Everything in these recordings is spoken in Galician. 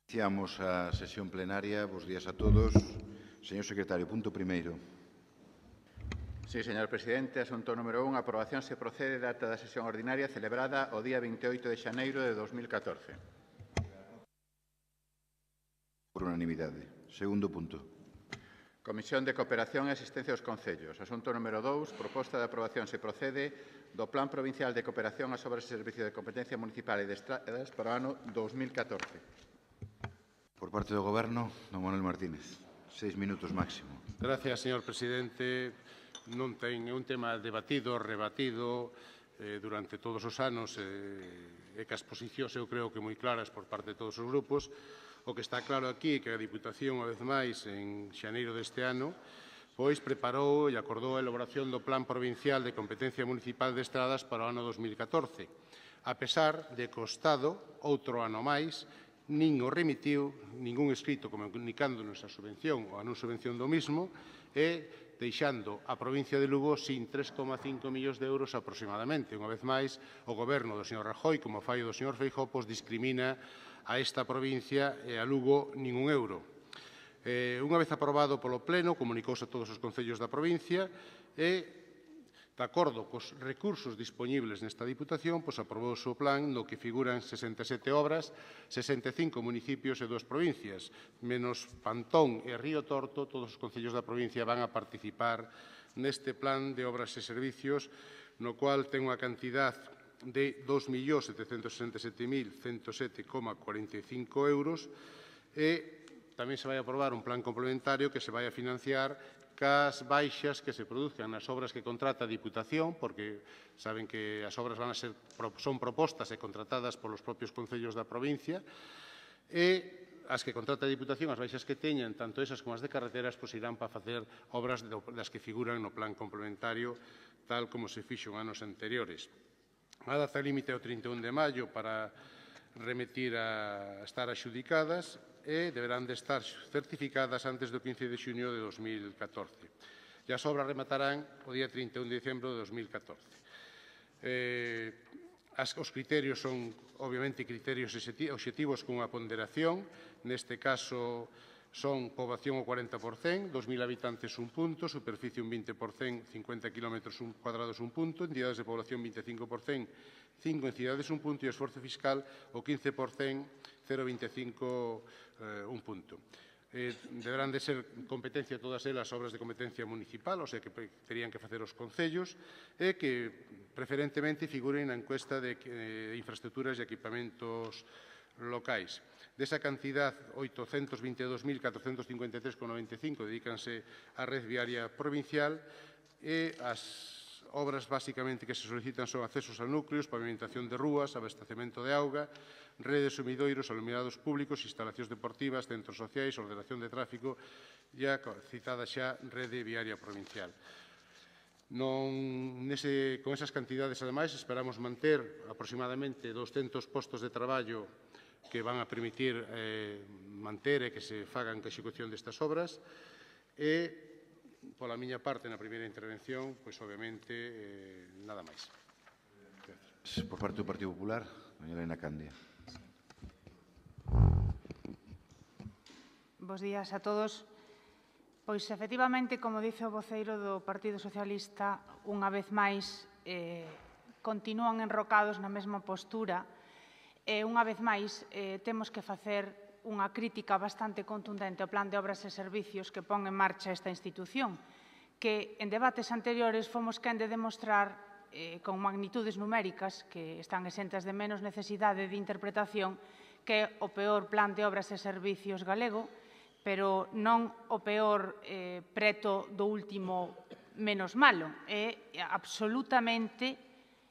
Iniciamos a sesión plenaria. Bos días a todos. Señor secretario, punto primeiro. Sí, señor presidente. Asunto número 1. Aprobación se procede da ata da sesión ordinaria celebrada o día 28 de xaneiro de 2014. Por unanimidade. Segundo punto. Comisión de Cooperación e Asistencia aos Concellos. Asunto número 2. Proposta de aprobación se procede do Plan Provincial de Cooperación ás Obras e Servicios de Competencia Municipal e de Estradas para o ano 2014. Por parte do Goberno, don Manuel Martínez. 6 minutos máximo. Gracias, señor presidente. Non ten un tema debatido, rebatido durante todos os anos e que as posicións eu creo que moi claras por parte de todos os grupos. O que está claro aquí é que a Diputación, unha vez máis, en xaneiro deste ano, pois preparou e acordou a elaboración do Plan Provincial de Competencia Municipal de Estradas para o ano 2014, a pesar de que o Estado, outro ano máis, nin o remitiu ningún escrito comunicándonos a subvención ou a non subvención do mismo e deixando a provincia de Lugo sin 3,5 millóns de euros aproximadamente. Unha vez máis, o goberno do señor Rajoy, como fai o do señor Feijóo, discrimina a esta provincia e a Lugo nin un euro. Unha vez aprobado polo Pleno, comunicouse a todos os concellos da provincia e, de acordo cos recursos dispoñibles nesta Diputación, aprobouse o plan no que figuran 67 obras, 65 municipios e 2 provincias. Menos Pantón e Río Torto, todos os concellos da provincia van a participar neste plan de obras e servicios, no cual ten unha cantidad de 2.767.107,45 euros e tamén se vai aprobar un plan complementario que se vai a financiar cas baixas que se produzcan nas obras que contrata a Diputación, porque saben que as obras son propostas e contratadas polos propios concellos da provincia, e as que contrata a Diputación, as baixas que teñan, tanto esas como as de carreteras, irán para facer obras das que figuran no plan complementario, tal como se fixo en anos anteriores. A data límite é o 31 de maio para remitir a estar axudicadas e deberán de estar certificadas antes do 15 de xuño de 2014. E as obras rematarán o día 31 de diciembre de 2014. Os criterios son, obviamente, criterios obxectivos cunha ponderación. Neste caso, son poboación o 40%, 2.000 habitantes un punto, superficie un 20%, 50 km cuadrados un punto, entidades de población 25%, 5 entidades un punto e esforzo fiscal o 15%, 0,25 un punto. Deberán de ser competencia todas elas obras de competencia municipal, o sea que terían que facer os concellos e que preferentemente figuren na encuesta de infraestructuras e equipamentos locais. Desa cantidad, 822.453,95 dedícanse á red viaria provincial e as obras basicamente que se solicitan son accesos a núcleos, pavimentación de rúas, abastecemento de auga, redes sumidoiros, alumbrados públicos, instalacións deportivas, centros sociais, ordenación de tráfico e a citada xa rede viaria provincial. Con esas cantidades, ademais, esperamos manter aproximadamente 200 postos de traballo que van a permitir manter e que se fagan a execución destas obras e, pola miña parte, na primeira intervención, pois, obviamente, nada máis. Por parte do Partido Popular, doña Elena Candia. Bos días a todos. Pois, efectivamente, como dice o voceiro do Partido Socialista, unha vez máis continúan enrocados na mesma postura e, unha vez máis, temos que facer unha crítica bastante contundente ao plan de obras e servicios que pon en marcha esta institución, que en debates anteriores fomos quen de demostrar con magnitudes numéricas que están exentas de menos necesidade de interpretación que é o peor plan de obras e servicios galego, pero non o peor preto do último menos malo. É absolutamente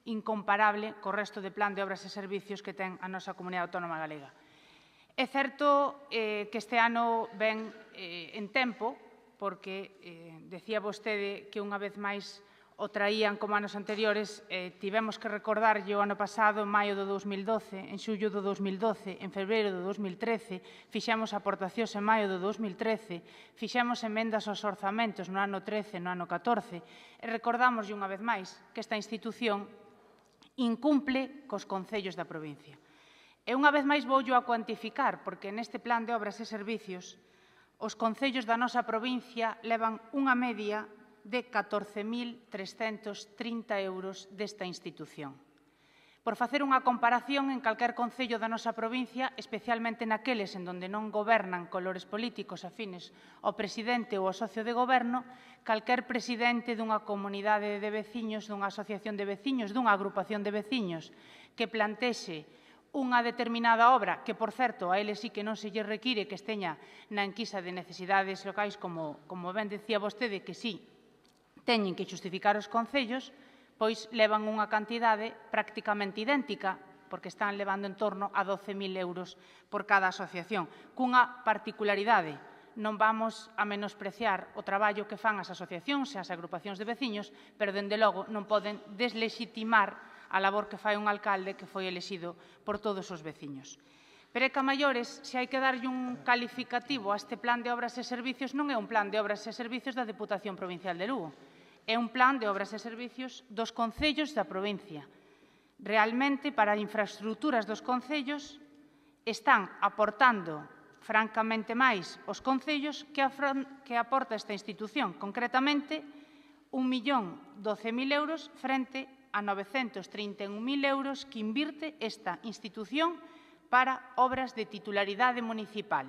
incomparable co resto de plan de obras e servicios que ten a nosa comunidade autónoma galega. É certo que este ano ven en tempo, porque decía vostede que unha vez máis o traían como anos anteriores, tivemos que recordarlle o ano pasado, en maio do 2012, en xullo do 2012, en febreiro do 2013, fixemos aportacións en maio do 2013, fixemos emendas aos orzamentos no ano 13, no ano 14, e recordamos unha vez máis que esta institución incumple cos concellos da provincia. E unha vez máis voullo a cuantificar, porque neste plan de obras e servicios os concellos da nosa provincia levan unha media de 14.330 euros desta institución. Por facer unha comparación, en calquer concello da nosa provincia, especialmente naqueles en donde non gobernan colores políticos afines ao presidente ou ao socio de goberno, calquer presidente dunha comunidade de veciños, dunha asociación de veciños, dunha agrupación de veciños que plantexe unha determinada obra, que, por certo, a eles sí que non se lle require que esteña na enquisa de necesidades locais, como ben decía vostede, que sí teñen que justificar os concellos, pois levan unha cantidade prácticamente idéntica, porque están levando en torno a 12.000 euros por cada asociación, cunha particularidade. Non vamos a menospreciar o traballo que fan as asociacións e as agrupacións de veciños, pero, dende logo, non poden deslegitimar a labor que fai un alcalde que foi elexido por todos os veciños. Pero é que a maiores, se hai que darlle un calificativo a este plan de obras e servicios, non é un plan de obras e servicios da Deputación Provincial de Lugo. É un plan de obras e servicios dos concellos da provincia. Realmente, para infraestructuras dos concellos, están aportando francamente máis os concellos que aporta esta institución. Concretamente, 1.012.000 euros frente a 931.000 euros que invirte esta institución para obras de titularidade municipal.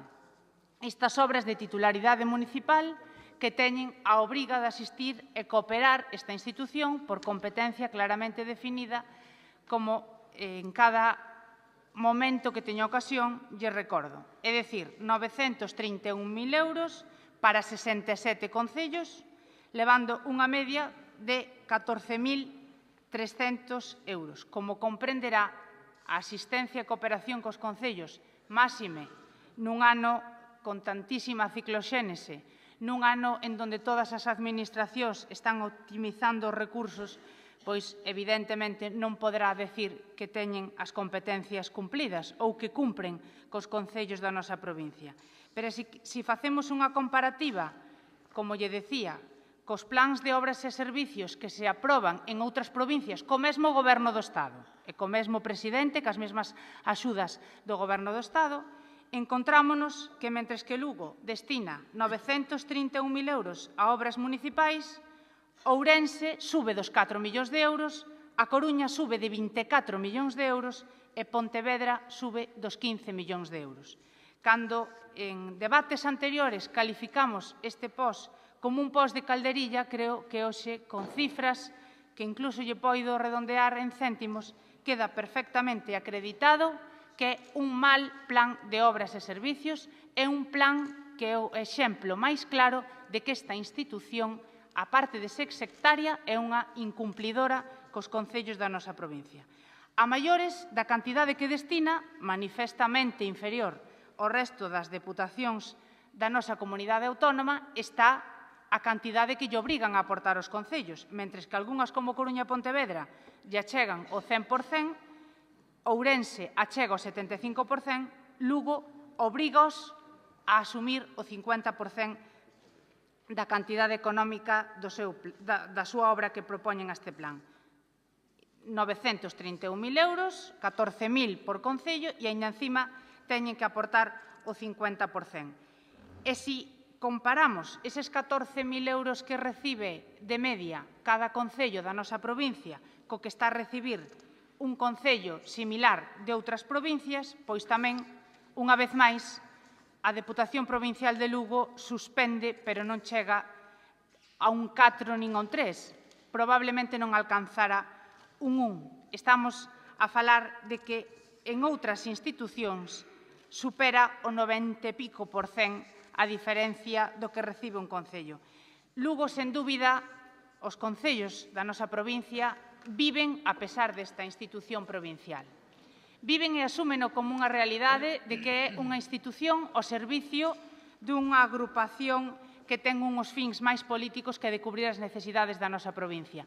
Estas obras de titularidade municipal que teñen a obriga de asistir e cooperar esta institución por competencia claramente definida, como en cada momento que teña ocasión lle recordo. É dicir, 931.000 euros para 67 concellos, levando unha media de 14.300 euros. Como comprenderá, a asistencia e cooperación cos concellos, máxime nun ano con tantísima cicloxénese, nun ano en donde todas as administracións están optimizando os recursos, pois, evidentemente, non poderá decir que teñen as competencias cumplidas ou que cumpren cos concellos da nosa provincia. Pero se facemos unha comparativa, como lle decía, cos plans de obras e servicios que se aproban en outras provincias, co mesmo Goberno do Estado e co mesmo presidente, cas mesmas axudas do Goberno do Estado, encontrámonos que, mentres que Lugo destina 931.000 euros a obras municipais, Ourense sube dos 4 millóns de euros, a Coruña sube de 24 millóns de euros e Pontevedra sube dos 15 millóns de euros. Cando en debates anteriores calificamos este pos como un pos de calderilla, creo que hoxe, con cifras que incluso lle poido redondear en céntimos, queda perfectamente acreditado que é un mal plan de obras e servicios, é un plan que é o exemplo máis claro de que esta institución, aparte de ser sectaria, é unha incumplidora cos concellos da nosa provincia. A maiores da cantidade que destina, manifestamente inferior ao resto das deputacións da nosa comunidade autónoma, está a cantidade que lle obrigan a aportar os concellos, mentres que algunhas como Coruña e Pontevedra lle achegan o 100%, Ourense achega o 75%, Lugo obrigaos a asumir o 50% da cantidade económica da súa obra que propoñen a este plan. 931.000 euros, 14.000 por concello e, aínda encima, teñen que aportar o 50%. E se comparamos eses 14.000 euros que recibe de media cada concello da nosa provincia co que está a recibir un concello similar de outras provincias, pois tamén, unha vez máis, a Deputación Provincial de Lugo suspende, pero non chega a un 4 nin a un 3. Probablemente non alcanzara un 1. Estamos a falar de que en outras institucións supera o 90 e pico % a diferencia do que recibe un concello. Lugo, sen dúbida, os concellos da nosa provincia viven a pesar desta institución provincial. Viven e asúmeno como unha realidade de que é unha institución ao servicio dunha agrupación que ten uns fins máis políticos que de cubrir as necesidades da nosa provincia.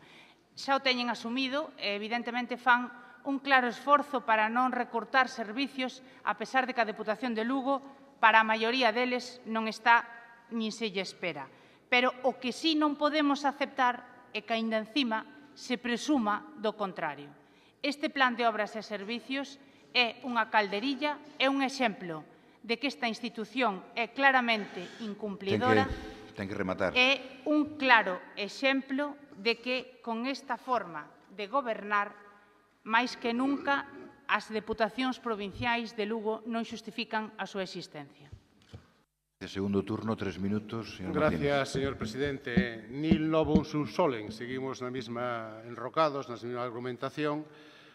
Xa o teñen asumido e, evidentemente, fan un claro esforzo para non recortar servicios, a pesar de que a Deputación de Lugo, para a maioría deles, non está nin se lle espera. Pero o que sí non podemos aceptar é que, aínda encima, se presuma do contrario. Este plan de obras e servicios é unha calderilla, é un exemplo de que esta institución é claramente incumplidora. Ten que rematar. É un claro exemplo de que con esta forma de gobernar, máis que nunca, as deputacións provinciais de Lugo non xustifican a súa existencia. Segundo turno, 3 minutos. Gracias, señor presidente. Nil novum sum solem. Seguimos na mesma enrocados, na mesma argumentación.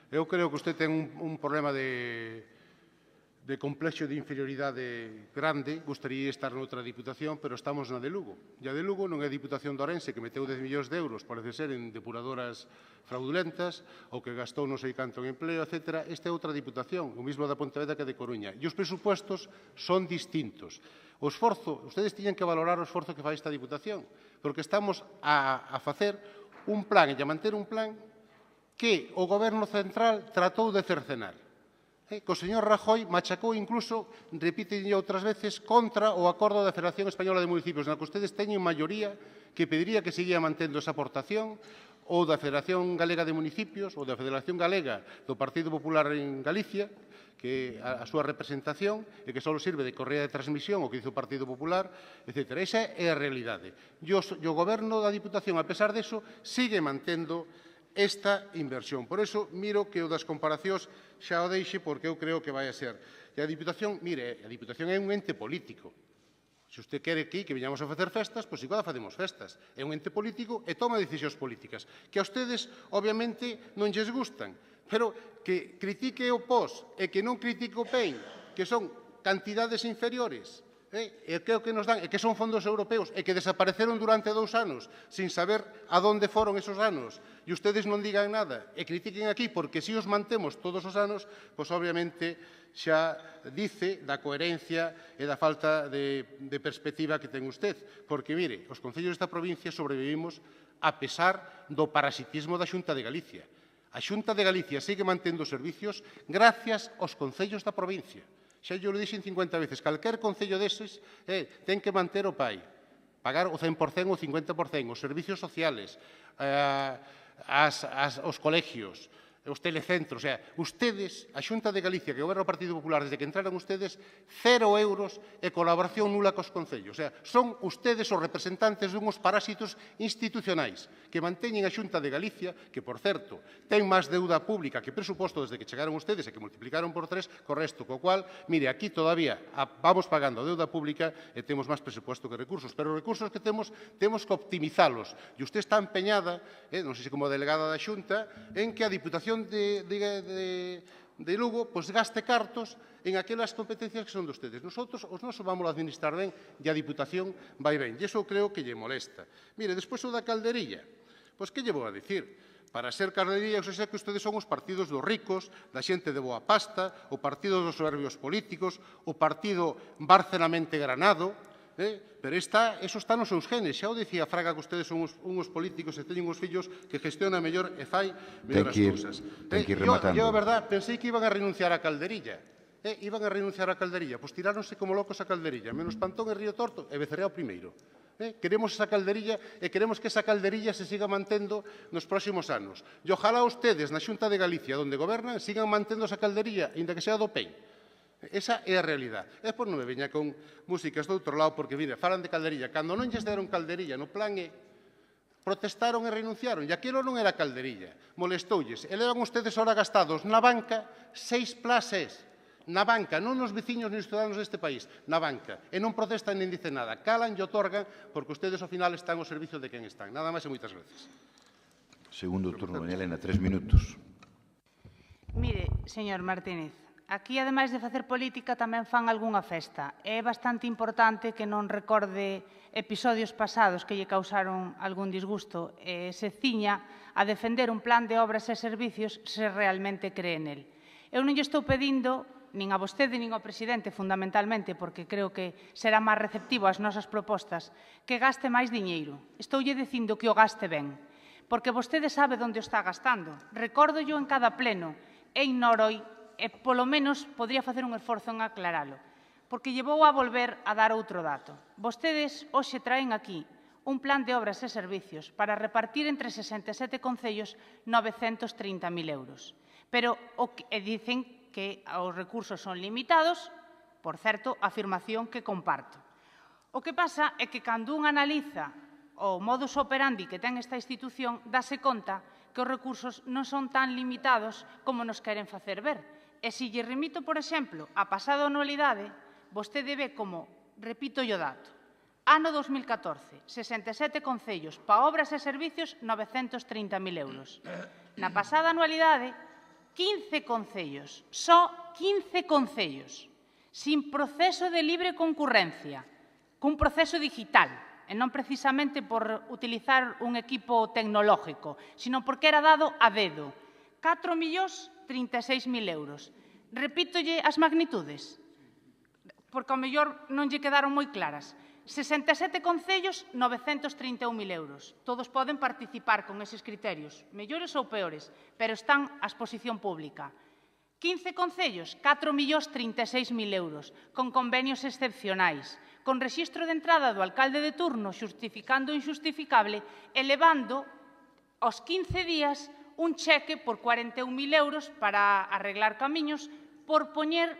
Eu creo que usted ten un problema de complexo de inferioridade grande. Gustaría estar noutra diputación, pero estamos na de Lugo. E a de Lugo non é a Diputación de Ourense, que meteu 10 millóns de euros, parece ser, en depuradoras fraudulentas, ou que gastou non sei canto en empleo, etc. Esta é outra diputación, o mismo da Pontevedra que de Coruña. E os presupuestos son distintos. O esforzo, ustedes tiñan que valorar o esforzo que fai esta diputación, porque estamos a facer un plan e a manter un plan que o Goberno central tratou de cercenar. Que o señor Rajoy machacou incluso, repiten outras veces, contra o acordo da Federación Española de Municipios, na que ustedes teñen maioría que pediría que seguía mantendo esa aportación, ou da Federación Galega de Municipios, ou da Federación Galega do Partido Popular en Galicia, que a súa representación e que só sirve de correa de transmisión, o que dice o Partido Popular, etc. Esa é a realidade. E o Goberno da Diputación, a pesar deso, sigue mantendo esta inversión. Por iso, miro que o das comparacións xa o deixe, porque eu creo que vai a ser. E a Diputación, mire, a Diputación é un ente político. Se usted quere aquí que viñamos a facer festas, pois igual facemos festas. É un ente político e toma decisións políticas, que a ustedes, obviamente, non lles gustan, pero que critique o POS e que non critique o PEN, que son cantidades inferiores, e que o que nos dan é que son fondos europeus e que desapareceron durante 2 anos sin saber a donde foron esos anos e ustedes non digan nada e critiquen aquí porque se os mantemos todos os anos, pois obviamente xa dice da coherencia e da falta de perspectiva que ten usted. Porque, mire, os concellos desta provincia sobrevivimos a pesar do parasitismo da Xunta de Galicia. A Xunta de Galicia sigue mantendo os servicios gracias aos concellos da provincia. Xa yo lo dixen 50 veces, calquer concello deses ten que manter o PAI, pagar o 100% ou o 50%, os servicios sociales, os colegios, os telecentros. O sea, ustedes, a Xunta de Galicia, que goberna o Partido Popular, desde que entraron ustedes, 0 euros e colaboración nula cos concellos. O sea, son ustedes os representantes dunhos parásitos institucionais que manteñen a Xunta de Galicia, que, por certo, ten máis deuda pública que presuposto desde que chegaron ustedes e que multiplicaron por 3 co resto, co cual, mire, aquí todavía vamos pagando a deuda pública e temos máis presuposto que recursos, pero os recursos que temos que optimizalos. E usted está empeñada, non sei se como delegada da Xunta, en que a Diputación de Lugo pois gaste cartos en aquelas competencias que son de ustedes. Os nosos vamos a administrar ben e a Diputación vai ben. E iso creo que lle molesta. Mire, despois o da calderilla. Pois que lle vou a dicir? Para ser calderilla, eu sei que ustedes son os partidos dos ricos, da xente de boa pasta, o partido dos soberbios políticos, o partido barcenamente granado, pero eso está nos seus genes. Xa o dicía Fraga que ustedes son uns políticos e teñen uns fillos que gestionan mellor e fai mellor as cousas. Eu, a verdad, pensei que iban a renunciar á calderilla. Iban a renunciar á calderilla. Pois tiráronse como locos a calderilla. Menos Pantón e Río Torto e Becerrea o primeiro. Queremos esa calderilla e queremos que esa calderilla se siga mantendo nos próximos anos. E ojalá ustedes, na Xunta de Galicia, onde gobernan, sigan mantendo esa calderilla, inda que sea do PEN. Esa é a realidade. E depois non me veña con músicas do outro lado, porque, mire, falan de calderilla. Cando non lles deron calderilla no plan E, protestaron e renunciaron. E aquilo non era calderilla. Molestoulles. E levan ustedes ahora gastados na banca 6 plases. Na banca, non nos veciños ni os ciudadanos deste país. Na banca. E non protestan nin dicen nada. Calan e otorgan, porque ustedes ao final están ao servicio de quen están. Nada máis e moitas gracias. Segundo turno, Elena, 3 minutos. Mire, señor Martínez, aquí, ademais de facer política, tamén fan algunha festa. É bastante importante que non recorde episodios pasados que lle causaron algún disgusto e se ciña a defender un plan de obras e servicios se realmente cree nel. Eu non lle estou pedindo, nin a vostede nin ao presidente, fundamentalmente, porque creo que será máis receptivo ás nosas propostas, que gaste máis diñeiro. Estoulle dicindo que o gaste ben, porque vostede sabe onde o está gastando. Recórdo-llo en cada pleno e ignoro e polo menos podría facer un esforzo en aclaralo, porque lle vou a volver a dar outro dato. Vostedes hoxe traen aquí un plan de obras e servicios para repartir entre 67 concellos 930.000 euros. Pero dicen que os recursos son limitados, por certo, afirmación que comparto. O que pasa é que cando un analiza o modus operandi que ten esta institución, dáse conta que os recursos non son tan limitados como nos queren facer ver. E se lle remito, por exemplo, a pasada anualidade, vostede ve como, repito o dato, ano 2014, 67 concellos para obras e servicios, 930.000 euros. Na pasada anualidade, 15 concellos, só 15 concellos, sin proceso de libre concurrencia, cun proceso digital, e non precisamente por utilizar un equipo tecnológico, sino porque era dado a dedo. 4.036.000 euros. Repítolle as magnitudes, porque ao mellor non lle quedaron moi claras. 67 concellos, 931.000 euros. Todos poden participar con eses criterios, mellores ou peores, pero están a exposición pública. 15 concellos, 4.036.000 euros, con convenios excepcionais, con rexistro de entrada do alcalde de turno xustificando o injustificable, elevando aos 15 días un cheque por 41.000 euros para arreglar camiños por poñer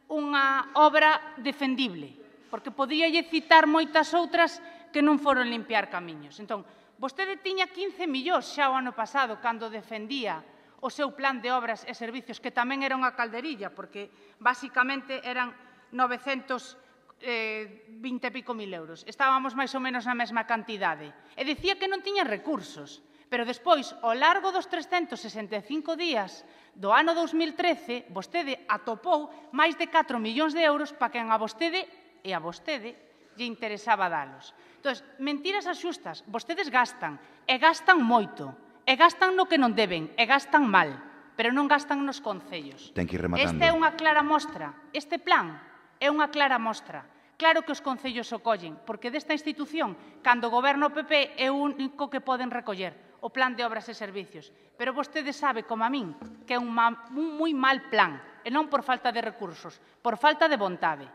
unha obra defendible, porque podíalle citar moitas outras que non foron limpiar camiños. Entón, vostede tiña 15 millóns xa o ano pasado cando defendía o seu plan de obras e servicios, que tamén era unha calderilla, porque basicamente eran 920 e pico mil euros. Estábamos máis ou menos na mesma cantidade. E dicía que non tiña recursos. Pero despois, ao largo dos 365 días do ano 2013, vostede atopou máis de 4 millóns de euros para quen a vostede lle interesaba dalos. Entón, mentiras as xustas, vostedes gastan, e gastan moito, e gastan no que non deben, e gastan mal, pero non gastan nos concellos. Ten que ir rematando. Esta é unha clara mostra, este plan é unha clara mostra. Claro que os concellos o collen, porque desta institución, cando goberna o PP, é o único que poden recoller o plan de obras e servicios. Pero vostede sabe, como a min, que é un moi mal plan, e non por falta de recursos, por falta de vontade.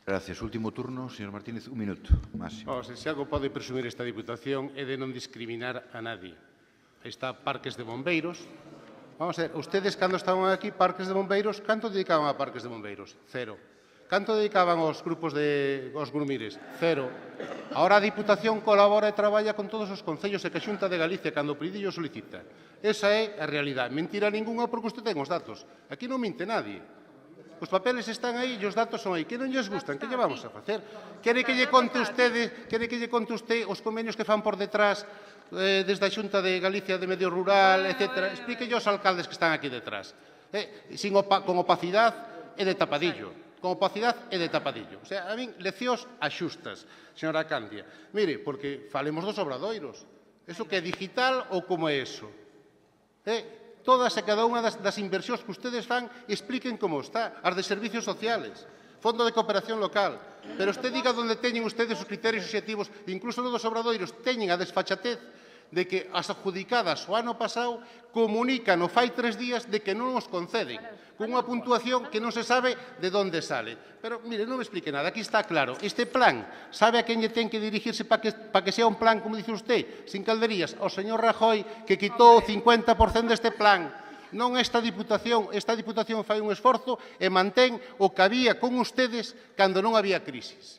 Gracias. Último turno, señor Martínez, un minuto máximo. Se algo pode presumir esta Diputación é de non discriminar a nadie. Aí está parques de bombeiros. Vamos a ver, ustedes cando estaban aquí, parques de bombeiros, canto dedicaban a parques de bombeiros? Cero. Canto dedicaban aos grupos aos grumires? Cero. Ahora a Diputación colabora e traballa con todos os concellos e que a Xunta de Galicia, cando o pridillo solicita. Esa é a realidade. Mentira ninguna porque usted ten os datos. Aquí non minte nadie. Os papeles están aí e os datos son aí. Que non lles gustan? Que lle vamos a facer? Quere que lle conte usted os convenios que fan por detrás desde a Xunta de Galicia de Medio Rural, etc. Explíquelle aos alcaldes que están aquí detrás. Con opacidade e de tapadillo. Con opacidade e de tapadillo. O sea, a min, leccións axustas, señora Candia. Mire, porque falemos dos obradoiros. Eso que é digital ou como é eso? Todas e cada unha das inversións que ustedes fan expliquen como está. As de servicios sociales, Fondo de Cooperación Local. Pero usted diga onde teñen ustedes os criterios obxectivos, incluso no dos obradoiros, teñen a desfachatez de que as adjudicadas o ano pasado comunican o fai 3 días de que non os conceden, con unha puntuación que non se sabe de onde sale. Pero, mire, non me explique nada, aquí está claro. Este plan, sabe a quen lle ten que dirigirse para que sea un plan, como dice usted, sin calderías? Ao señor Rajoy, que quitou o 50% deste plan. Non esta Diputación fai un esforzo e mantén o que había con ustedes cando non había crisis.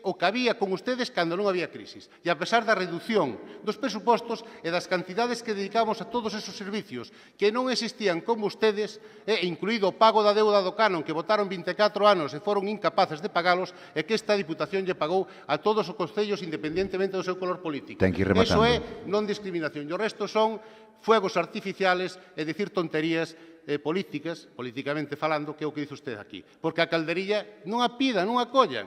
O que había con ustedes cando non había crisis. E a pesar da reducción dos presupostos e das cantidades que dedicamos a todos esos servicios que non existían como ustedes, incluído o pago da deuda do canon que votaron 24 anos e foron incapaces de pagalos, e que esta Diputación lle pagou a todos os concellos independentemente do seu color político. Ten que ir rematando. Eso é non discriminación. E o resto son fuegos artificiales e dicir tonterías políticamente falando, que é o que dice usted aquí. Porque a calderilla non a pidan, non a collan.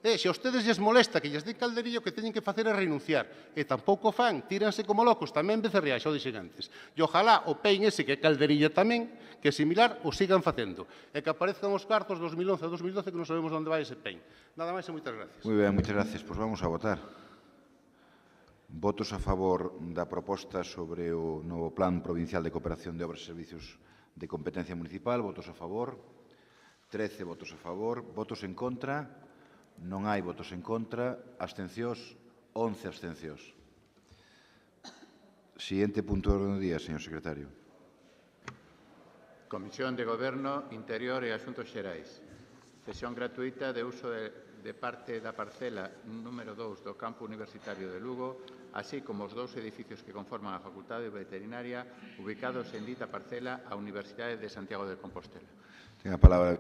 Se a ustedes lles molesta que lles den calderillo, o que teñen que facer é renunciar. E tampouco fan, tíranse como locos, tamén becerreais, o dixen antes. E ojalá o PEN ese que é calderilla tamén, que é similar, o sigan facendo. E que aparezcan os cartos 2011 a 2012 que non sabemos onde vai ese PEN. Nada máis e moitas gracias. Moi ben, moitas gracias. Pois vamos a votar. Votos a favor da proposta sobre o novo Plan Provincial de Cooperación de Obras e Servicios de Competencia Municipal. Votos a favor. 13 votos a favor. Votos en contra. Non hai votos en contra. Abstencións, 11 abstencións. Siguiente punto do orden do día, señor secretario. Comisión de Goberno, Interior e Asuntos Xerais. Cesión gratuita de uso de parte da parcela número 2 do campo universitario de Lugo, así como os 2 edificios que conforman a Facultade Veterinaria ubicados en dita parcela a Universidade de Santiago de Compostela. Ten a palabra.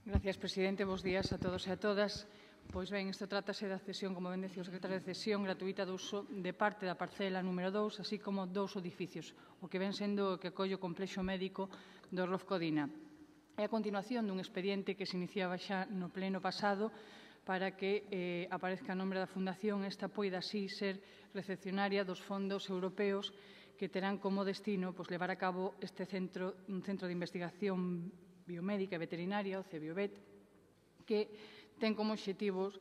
Gracias, presidente. Bos días a todos e a todas. Pois ben, isto trátase da cesión, como ben decía o secretario, de cesión gratuita de uso de parte da parcela número 2, así como 2 edificios, o que ven sendo o que acolle o complexo médico do Orloz Codina. É a continuación dun expediente que se iniciaba xa no pleno pasado para que aparezca a nombre da Fundación. Esta poida así ser recepcionaria dos fondos europeos que terán como destino levar a cabo un centro de investigación biomédica e veterinaria, o CEBIOVET, que ten como obxectivos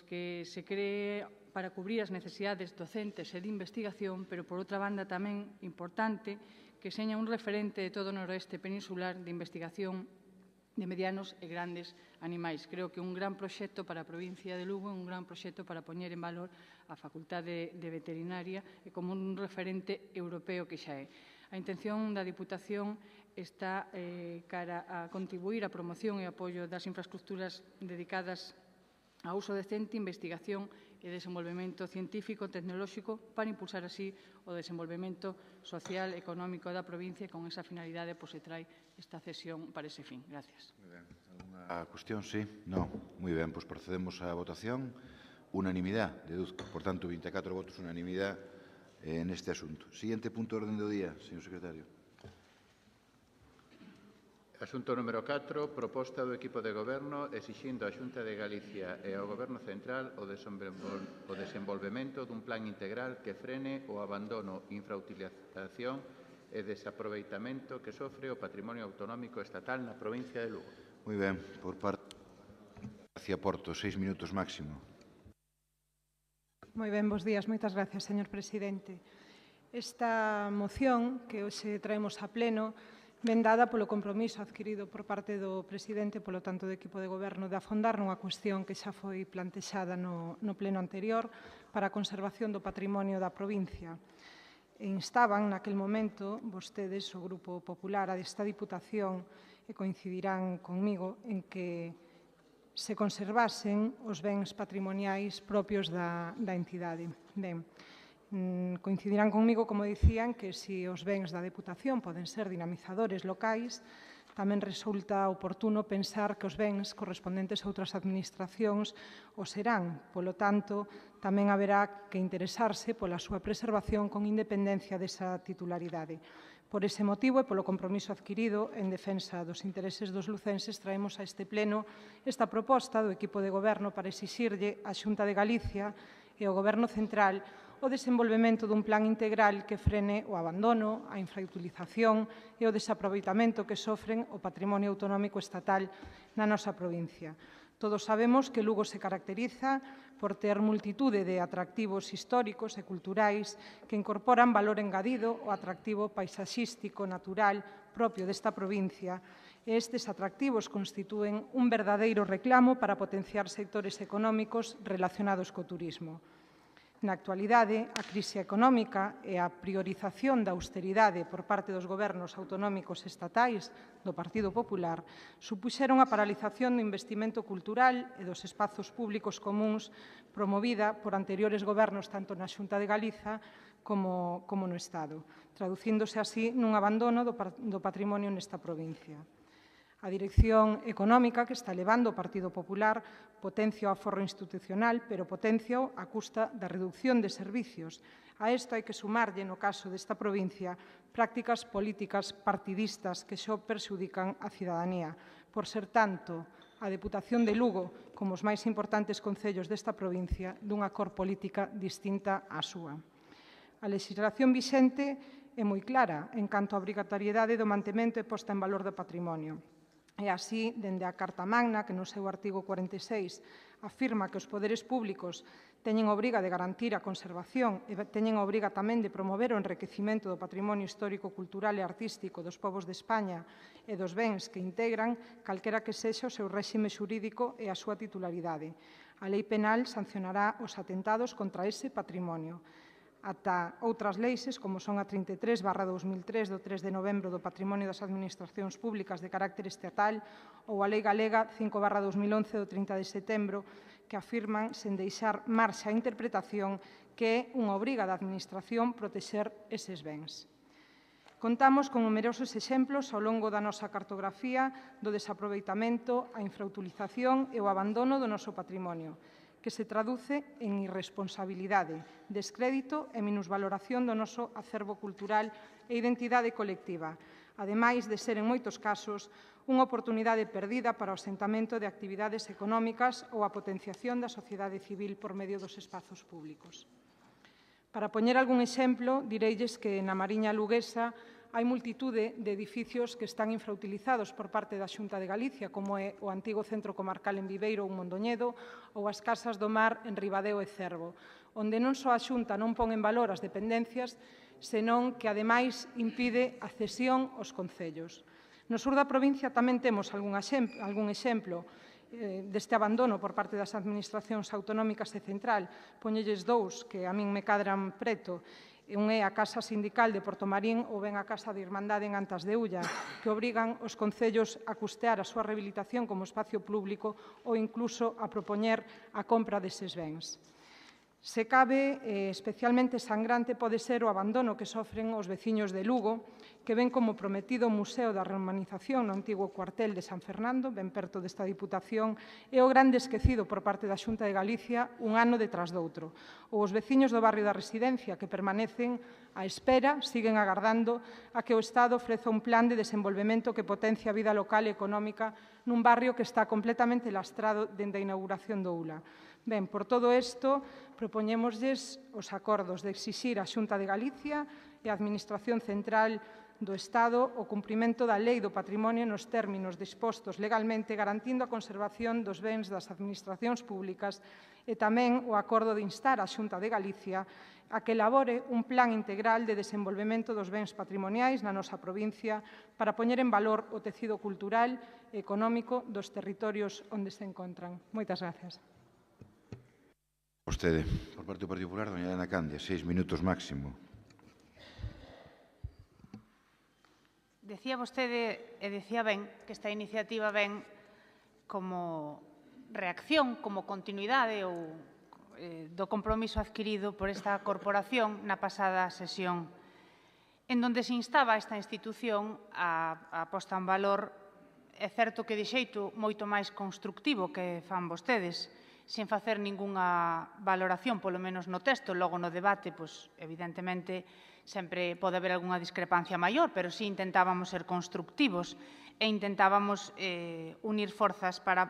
que se cree para cubrir as necesidades docentes e de investigación, pero, por outra banda, tamén importante que seña un referente de todo o noroeste peninsular de investigación de medianos e grandes animais. Creo que un gran proxecto para a provincia de Lugo, un gran proxecto para poñer en valor a Facultade de Veterinaria e como un referente europeo que xa é. A intención da Diputación está cara a contribuir á promoción e apoio das infraestructuras dedicadas ao uso decente, investigación e desenvolvemento científico e tecnolóxico para impulsar así o desenvolvemento social e económico da provincia e con esa finalidade se trae esta cesión para ese fin. Gracias. A cuestión, sí. No. Moi ben, pois procedemos á votación. Unanimidade, deduzco. Por tanto, 24 votos unanimidade neste asunto. Siguiente punto de orden do día, señor secretario. Asunto número 4, proposta do equipo de Goberno exixindo á Xunta de Galicia e ao Goberno Central o desenvolvemento dun plan integral que frene o abandono, infrautilización e desaproveitamento que sofre o patrimonio autonómico estatal na provincia de Lugo. Moi ben, por parte García Porto, 6 minutos máximo. Moi ben, bos días. Moitas gracias, señor presidente. Esta moción que hoxe traemos a pleno ven dada polo compromiso adquirido por parte do presidente, polo tanto do equipo de goberno, de afondar nunha cuestión que xa foi plantexada no pleno anterior para a conservación do patrimonio da provincia. E instaban naquel momento vostedes, o Grupo Popular, a desta Diputación, e coincidirán conmigo en que se conservasen os bens patrimoniais propios da entidade. Ben, coincidirán conmigo, como dicían, que se os bens da Deputación poden ser dinamizadores locais, tamén resulta oportuno pensar que os bens correspondentes a outras administracións o serán. Polo tanto, tamén haberá que interesarse pola súa preservación con independencia desa titularidade. Por ese motivo e polo compromiso adquirido en defensa dos intereses dos lucenses, traemos a este pleno esta proposta do equipo de goberno para exixirlle á Xunta de Galicia e ao Goberno Central o desenvolvemento dun plan integral que frene o abandono, a infrautilización e o desaproveitamento que sofren o patrimonio autonómico estatal na nosa provincia. Todos sabemos que Lugo se caracteriza por ter multitude de atractivos históricos e culturais que incorporan valor engadido ao atractivo paisaxístico natural propio desta provincia, e estes atractivos constitúen un verdadeiro reclamo para potenciar sectores económicos relacionados co turismo. Na actualidade, a crise económica e a priorización da austeridade por parte dos gobernos autonómicos estatais do Partido Popular supuxeron a paralización do investimento cultural e dos espazos públicos comuns promovida por anteriores gobernos tanto na Xunta de Galiza como no Estado, traducíndose así nun abandono do patrimonio nesta provincia. A dirección económica que está levando o Partido Popular potencia o aforro institucional, pero potencia a custa da reducción de servicios. A isto hai que sumarlle, no caso desta provincia, prácticas políticas partidistas que xo perxudican a cidadanía. Por ser tanto, a Deputación de Lugo, como os máis importantes concellos desta provincia, dunha cor política distinta á súa. A legislación vixente é moi clara en canto á obrigatoriedade do mantemento e posta en valor do patrimonio. E así, dende a Carta Magna, que no seu artigo 46 afirma que os poderes públicos teñen obriga de garantir a conservación e teñen obriga tamén de promover o enriquecimento do patrimonio histórico, cultural e artístico dos povos de España e dos bens que integran, calquera que sexa o seu réxime xurídico e a súa titularidade. A lei penal sancionará os atentados contra ese patrimonio. ata outras leis, como son a 33/2003 do 3 de novembro do Patrimonio das Administracións Públicas de carácter estatal ou a Lei Galega 5/2011 do 30 de setembro, que afirman, sen deixar marxa a interpretación, que é unha obriga da Administración protexer eses bens. Contamos con numerosos exemplos ao longo da nosa cartografía do desaproveitamento, a infrautilización e o abandono do noso patrimonio, que se traduce en irresponsabilidade, descrédito e minusvaloración do noso acervo cultural e identidade colectiva, ademais de ser, en moitos casos, unha oportunidade perdida para o asentamento de actividades económicas ou a potenciación da sociedade civil por medio dos espazos públicos. Para poñer algún exemplo, direilles que na Mariña Luguesa hai multitude de edificios que están infrautilizados por parte da Xunta de Galicia, como é o antigo Centro Comarcal en Viveiro ou Mondoñedo ou as Casas do Mar en Ribadeo e Cervo, onde non só a Xunta non pon en valor as dependencias, senón que, ademais, impide a cesión aos concellos. No sur da provincia tamén temos algún exemplo deste abandono por parte das administracións autonómicas e central. Poñelles dous que a min me cadran preto. Un é a Casa Sindical de Portomarín ou ben a Casa de Irmandade en Antas de Ulla, que obrigan os concellos a custear a súa rehabilitación como espacio público ou incluso a propoñer a compra deses bens. Se cabe, especialmente sangrante pode ser o abandono que sofren os veciños de Lugo, que ven como prometido o Museo da Romanización no antigo cuartel de San Fernando, ben perto desta Diputación, e o grande esquecido por parte da Xunta de Galicia un ano detrás doutro. Ou os veciños do barrio da Residencia, que permanecen á espera, siguen agardando a que o Estado ofreza un plan de desenvolvemento que potencie a vida local e económica nun barrio que está completamente lastrado dende a inauguración do ULA. Ben, por todo isto, propoñémoslles os acordos de exixir á Xunta de Galicia e á Administración Central do Estado o cumprimento da Lei do Patrimonio nos términos dispostos legalmente, garantindo a conservación dos bens das administracións públicas e tamén o acordo de instar á Xunta de Galicia a que elabore un plan integral de desenvolvemento dos bens patrimoniais na nosa provincia para poñer en valor o tecido cultural e económico dos territorios onde se encontran. Moitas gracias. Vostede, por parte do Partido Popular, doña Elena Candia, 6 minutos máximo. Decía vostede, e decía ben, que esta iniciativa ven como reacción, como continuidade ou do compromiso adquirido por esta corporación na pasada sesión, en donde se instaba a esta institución a posta en valor, é certo que de xeito moito máis constructivo que fan vostedes, sen facer ningunha valoración, polo menos no texto, logo no debate, pois, evidentemente, sempre pode haber algunha discrepancia maior, pero sí intentábamos ser constructivos e intentábamos unir forzas para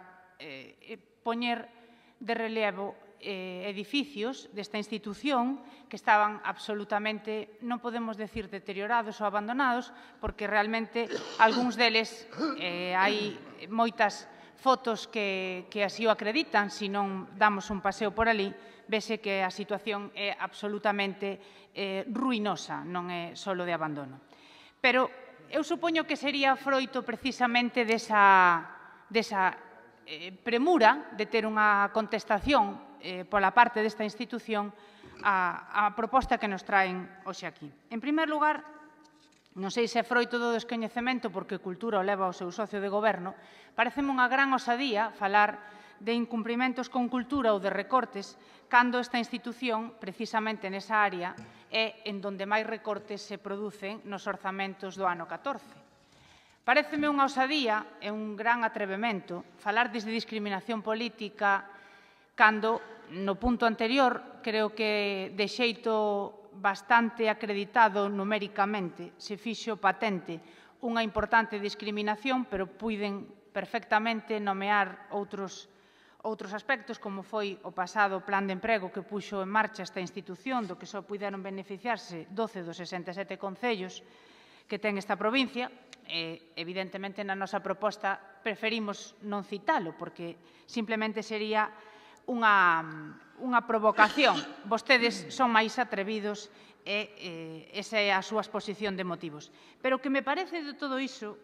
poñer de relevo edificios desta institución que estaban absolutamente, non podemos decir deteriorados ou abandonados, porque realmente algúns deles hai moitas fotos que así o acreditan, se non damos un paseo por ali, vese que a situación é absolutamente ruinosa, non é só de abandono. Pero eu supoño que sería froito precisamente desa premura de ter unha contestación pola parte desta institución a proposta que nos traen hoxe aquí. En primer lugar, non sei se é froito do descoñecemento, porque Cultura o leva ao seu socio de goberno, pareceme unha gran osadía falar de incumprimentos con cultura ou de recortes, cando esta institución, precisamente nesa área, é en donde máis recortes se producen nos orzamentos do ano 14. Pareceme unha osadía e un gran atrevemento falar desde discriminación política cando, no punto anterior, creo que de xeito bastante acreditado numéricamente, se fixo patente unha importante discriminación, pero puiden perfectamente nomear outros aspectos, como foi o pasado plan de emprego que puxo en marcha esta institución, do que só puderon beneficiarse 12 dos 67 concellos que ten esta provincia. Evidentemente, na nosa proposta preferimos non citalo, porque simplemente sería unha provocación. Vostedes son máis atrevidos e esa é a súa exposición de motivos. Pero o que me parece de todo iso,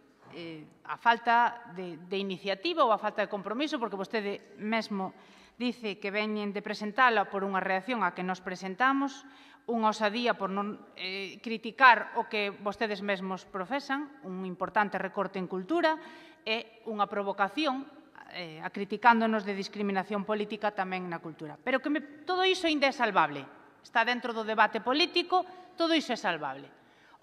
a falta de iniciativa ou a falta de compromiso, porque vostede mesmo Dice que veñen de presentala por unha reacción a que nos presentamos, unha osadía por non criticar o que vostedes mesmos profesan, un importante recorte en cultura, e unha provocación criticándonos de discriminación política tamén na cultura. Pero todo iso ainda é salvable. Está dentro do debate político, todo iso é salvable.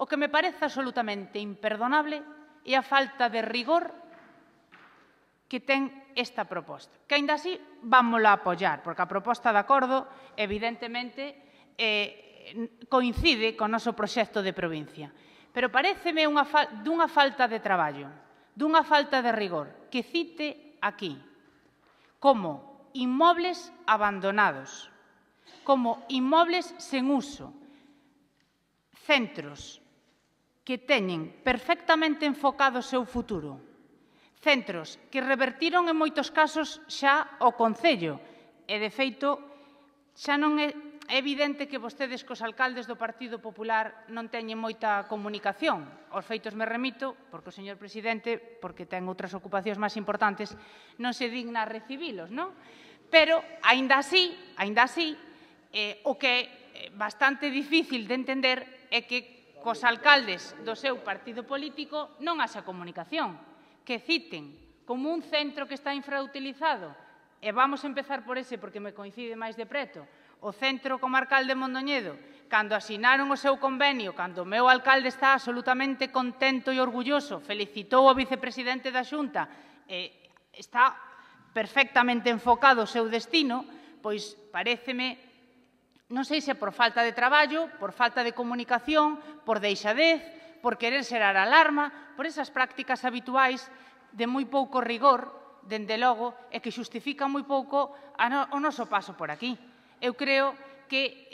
O que me parece absolutamente imperdonable é a falta de rigor que ten esta proposta. Que, aínda así, vámola a apoiar, porque a proposta de acordo, evidentemente, coincide co noso proxecto de provincia. Pero paréceme dunha falta de traballo, dunha falta de rigor, que cite aquí como inmobles abandonados, como inmobles sen uso, centros que teñen perfectamente enfocado o seu futuro, centros que revertiron en moitos casos xa o Concello e, de feito, xa non é evidente que vostedes cos alcaldes do Partido Popular non teñen moita comunicación. Aos feitos me remito, porque o señor presidente, porque ten outras ocupacións máis importantes, non se digna a recibilos, non? Pero, aínda así, o que é bastante difícil de entender é que cos alcaldes do seu partido político non haxa comunicación, que citen como un centro que está infrautilizado, e vamos a empezar por ese porque me coincide máis de preto, o Centro Comarcal de Mondoñedo, cando asinaron o seu convenio, cando o meu alcalde está absolutamente contento e orgulloso, felicitou o vicepresidente da Xunta, está perfectamente enfocado o seu destino, pois paréceme, non sei se por falta de traballo, por falta de comunicación, por deixadez, por querer xerar alarma, por esas prácticas habituais de moi pouco rigor, dende logo, e que xustifican moi pouco o noso paso por aquí. Eu creo que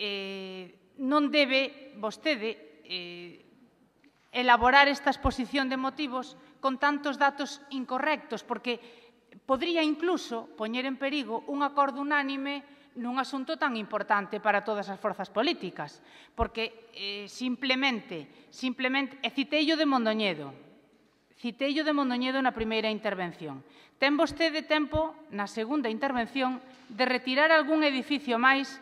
non debe vostede elaborar esta exposición de motivos con tantos datos incorrectos, porque podría incluso poñer en perigo un acordo unánime nun asunto tan importante para todas as forzas políticas, porque simplemente, e citeillo de Mondoñedo na primeira intervención. Ten vostede tempo, na segunda intervención, de retirar algún edificio máis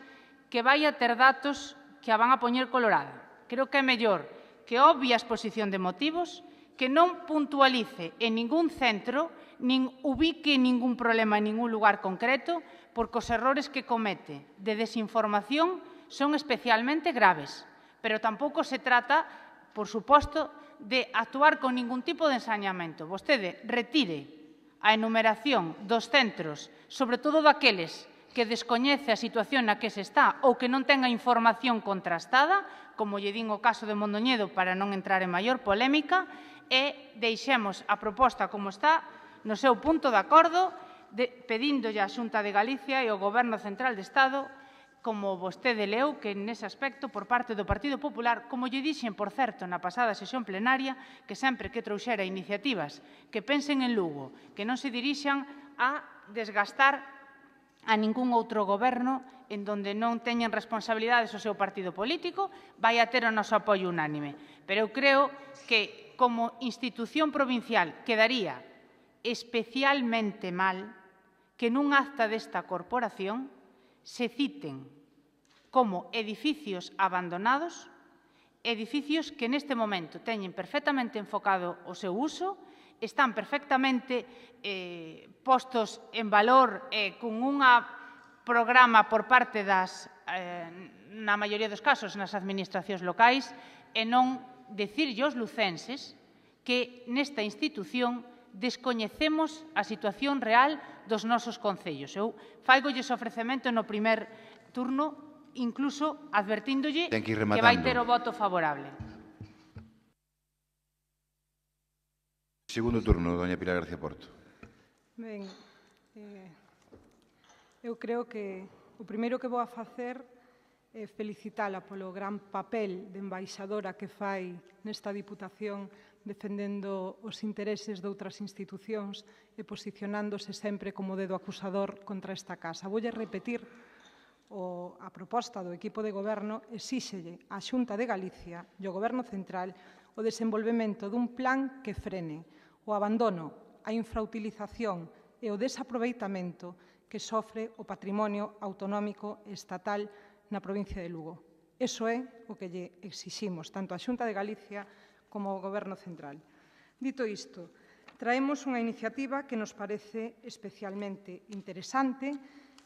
que vai a ter datos que a van a poñer colorada. Creo que é mellor que obvie a exposición de motivos, que non puntualice en ningún centro, nin ubique ningún problema en ningún lugar concreto, porque os errores que comete de desinformación son especialmente graves. Pero tampouco se trata, por suposto, de actuar con ningún tipo de ensañamento. Vostede retire a enumeración dos centros, sobre todo daqueles que descoñece a situación na que se está ou que non tenga información contrastada, como lle din o caso de Mondoñedo para non entrar en maior polémica, e deixemos a proposta como está no seu punto de acordo, pedíndolle á Xunta de Galicia e ao Goberno Central de Estado, como vostede leu, que nese aspecto, por parte do Partido Popular, como lle dixen, por certo, na pasada sesión plenaria, que sempre que trouxera iniciativas que pensen en Lugo, que non se dirixan a desgastar a ningún outro goberno en donde non teñen responsabilidades o seu partido político, vai a ter o noso apoio unánime. Pero eu creo que, como institución provincial, quedaría especialmente mal que nun acta desta corporación se citen como edificios abandonados, edificios que neste momento teñen perfectamente enfocado o seu uso, están perfectamente postos en valor con un programa por parte das, na maioría dos casos, nas administracións locais, e non dicirlle aos lucenses que nesta institución descoñecemos a situación real dos nosos concellos. Eu faigolles ofrecemento no primer turno, incluso advertíndolle que vai ter o voto favorable. Segundo turno, doña Pilar García Porto. Ben, eu creo que o primeiro que vou a facer é felicitala polo gran papel de embaixadora que fai nesta Diputación defendendo os intereses de outras institucións e posicionándose sempre como dedo acusador contra esta casa. Voulle repetir a proposta do equipo de goberno exíxelle á Xunta de Galicia e ao Goberno Central o desenvolvemento dun plan que frene o abandono, a infrautilización e o desaproveitamento que sofre o patrimonio autonómico estatal na provincia de Lugo. Iso é o que lle exiximos, tanto a Xunta de Galicia como ao Goberno central. Dito isto, traemos unha iniciativa que nos parece especialmente interesante,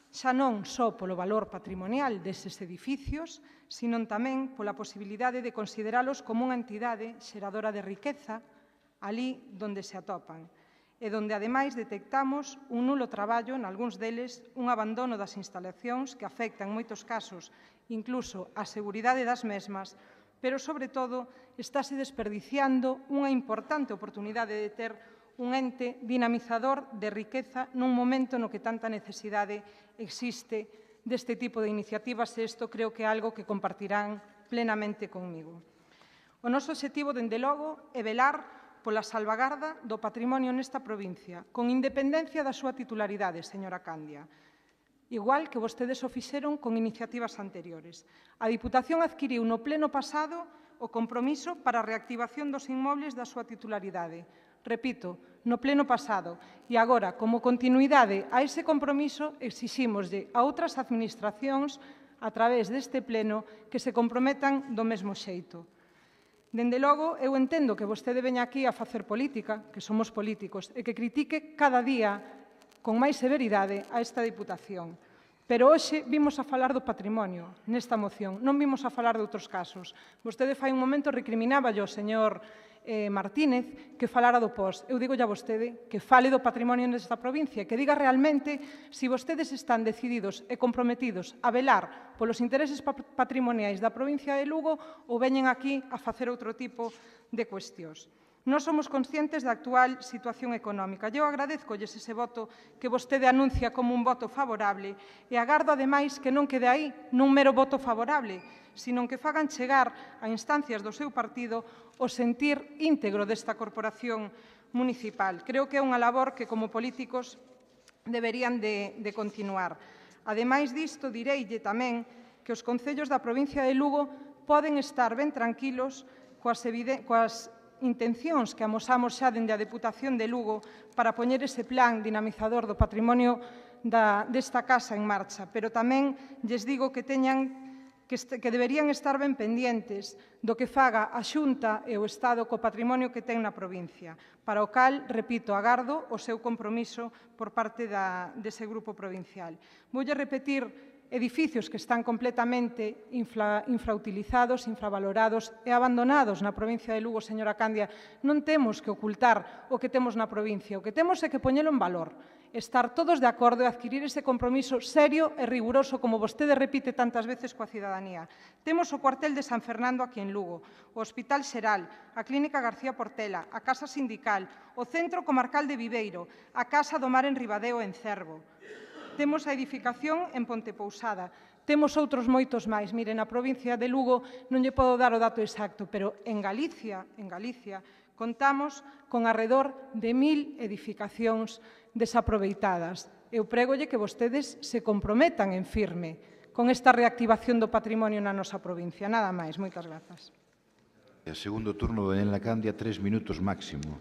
xa non só polo valor patrimonial deses edificios, sino tamén pola posibilidade de consideralos como unha entidade xeradora de riqueza ali onde se atopan, e donde, ademais, detectamos un nulo traballo, nalgúns deles, un abandono das instalacións que afecta, en moitos casos, incluso a seguridade das mesmas, pero, sobre todo, estáse desperdiciando unha importante oportunidade de ter un ente dinamizador de riqueza nun momento no que tanta necesidade existe deste tipo de iniciativas, e isto creo que é algo que compartirán plenamente conmigo. O noso obxectivo, dende logo, é velar pola salvagarda do patrimonio nesta provincia, con independencia da súa titularidade, señora Candia, igual que vostedes o fixeron con iniciativas anteriores. A Diputación adquiriu no pleno pasado o compromiso para a reactivación dos inmobles da súa titularidade. Repito, no pleno pasado, e agora, como continuidade a ese compromiso, exixímoslle a outras administracións, a través deste pleno, que se comprometan do mesmo xeito. Dende logo, eu entendo que vostede veña aquí a facer política, que somos políticos, e que critique cada día con máis severidade a esta Diputación. Pero hoxe vimos a falar do patrimonio nesta moción, non vimos a falar de outros casos. Vostede fai un momento recriminaba ao señor Martínez que falara do POS. Eu digo a vostede que fale do patrimonio nesta provincia, que diga realmente se vostedes están decididos e comprometidos a velar polos intereses patrimoniais da provincia de Lugo ou veñen aquí a facer outro tipo de cuestións. Nós somos conscientes da actual situación económica. Eu agradezcolles ese voto que vostede anuncia como un voto favorable e agardo, ademais, que non quede aí nun mero voto favorable, sino que fagan chegar a instancias do seu partido o sentir íntegro desta corporación municipal. Creo que é unha labor que, como políticos, deberían de continuar. Ademais disto, direille tamén que os concellos da provincia de Lugo poden estar ben tranquilos coas intencións que amosamos xa dende a Deputación de Lugo para poñer ese plan dinamizador do patrimonio desta casa en marcha, pero tamén lles digo que deberían estar ben pendientes do que faga a Xunta e o Estado co patrimonio que ten na provincia, para o cal, repito, agardo o seu compromiso por parte dese grupo provincial. Voulle repetir edificios que están completamente infrautilizados, infravalorados e abandonados na provincia de Lugo, señora Candia. Non temos que ocultar o que temos na provincia, o que temos é que poñelo en valor, estar todos de acordo e adquirir ese compromiso serio e riguroso, como vostede repite tantas veces coa cidadanía. Temos o cuartel de San Fernando aquí en Lugo, o Hospital Xeral, a Clínica García Portela, a Casa Sindical, o Centro Comarcal de Viveiro, a Casa do Mar en Ribadeo en Cervo. Temos a edificación en Pontepousada, temos outros moitos máis. Mire, na provincia de Lugo non lle podo dar o dato exacto, pero en Galicia, contamos con arredor de 1000 edificacións desaproveitadas. Eu prégolle que vostedes se comprometan en firme con esta reactivación do patrimonio na nosa provincia. Nada máis. Moitas grazas. O segundo turno de Daniela Candia, 3 minutos máximo.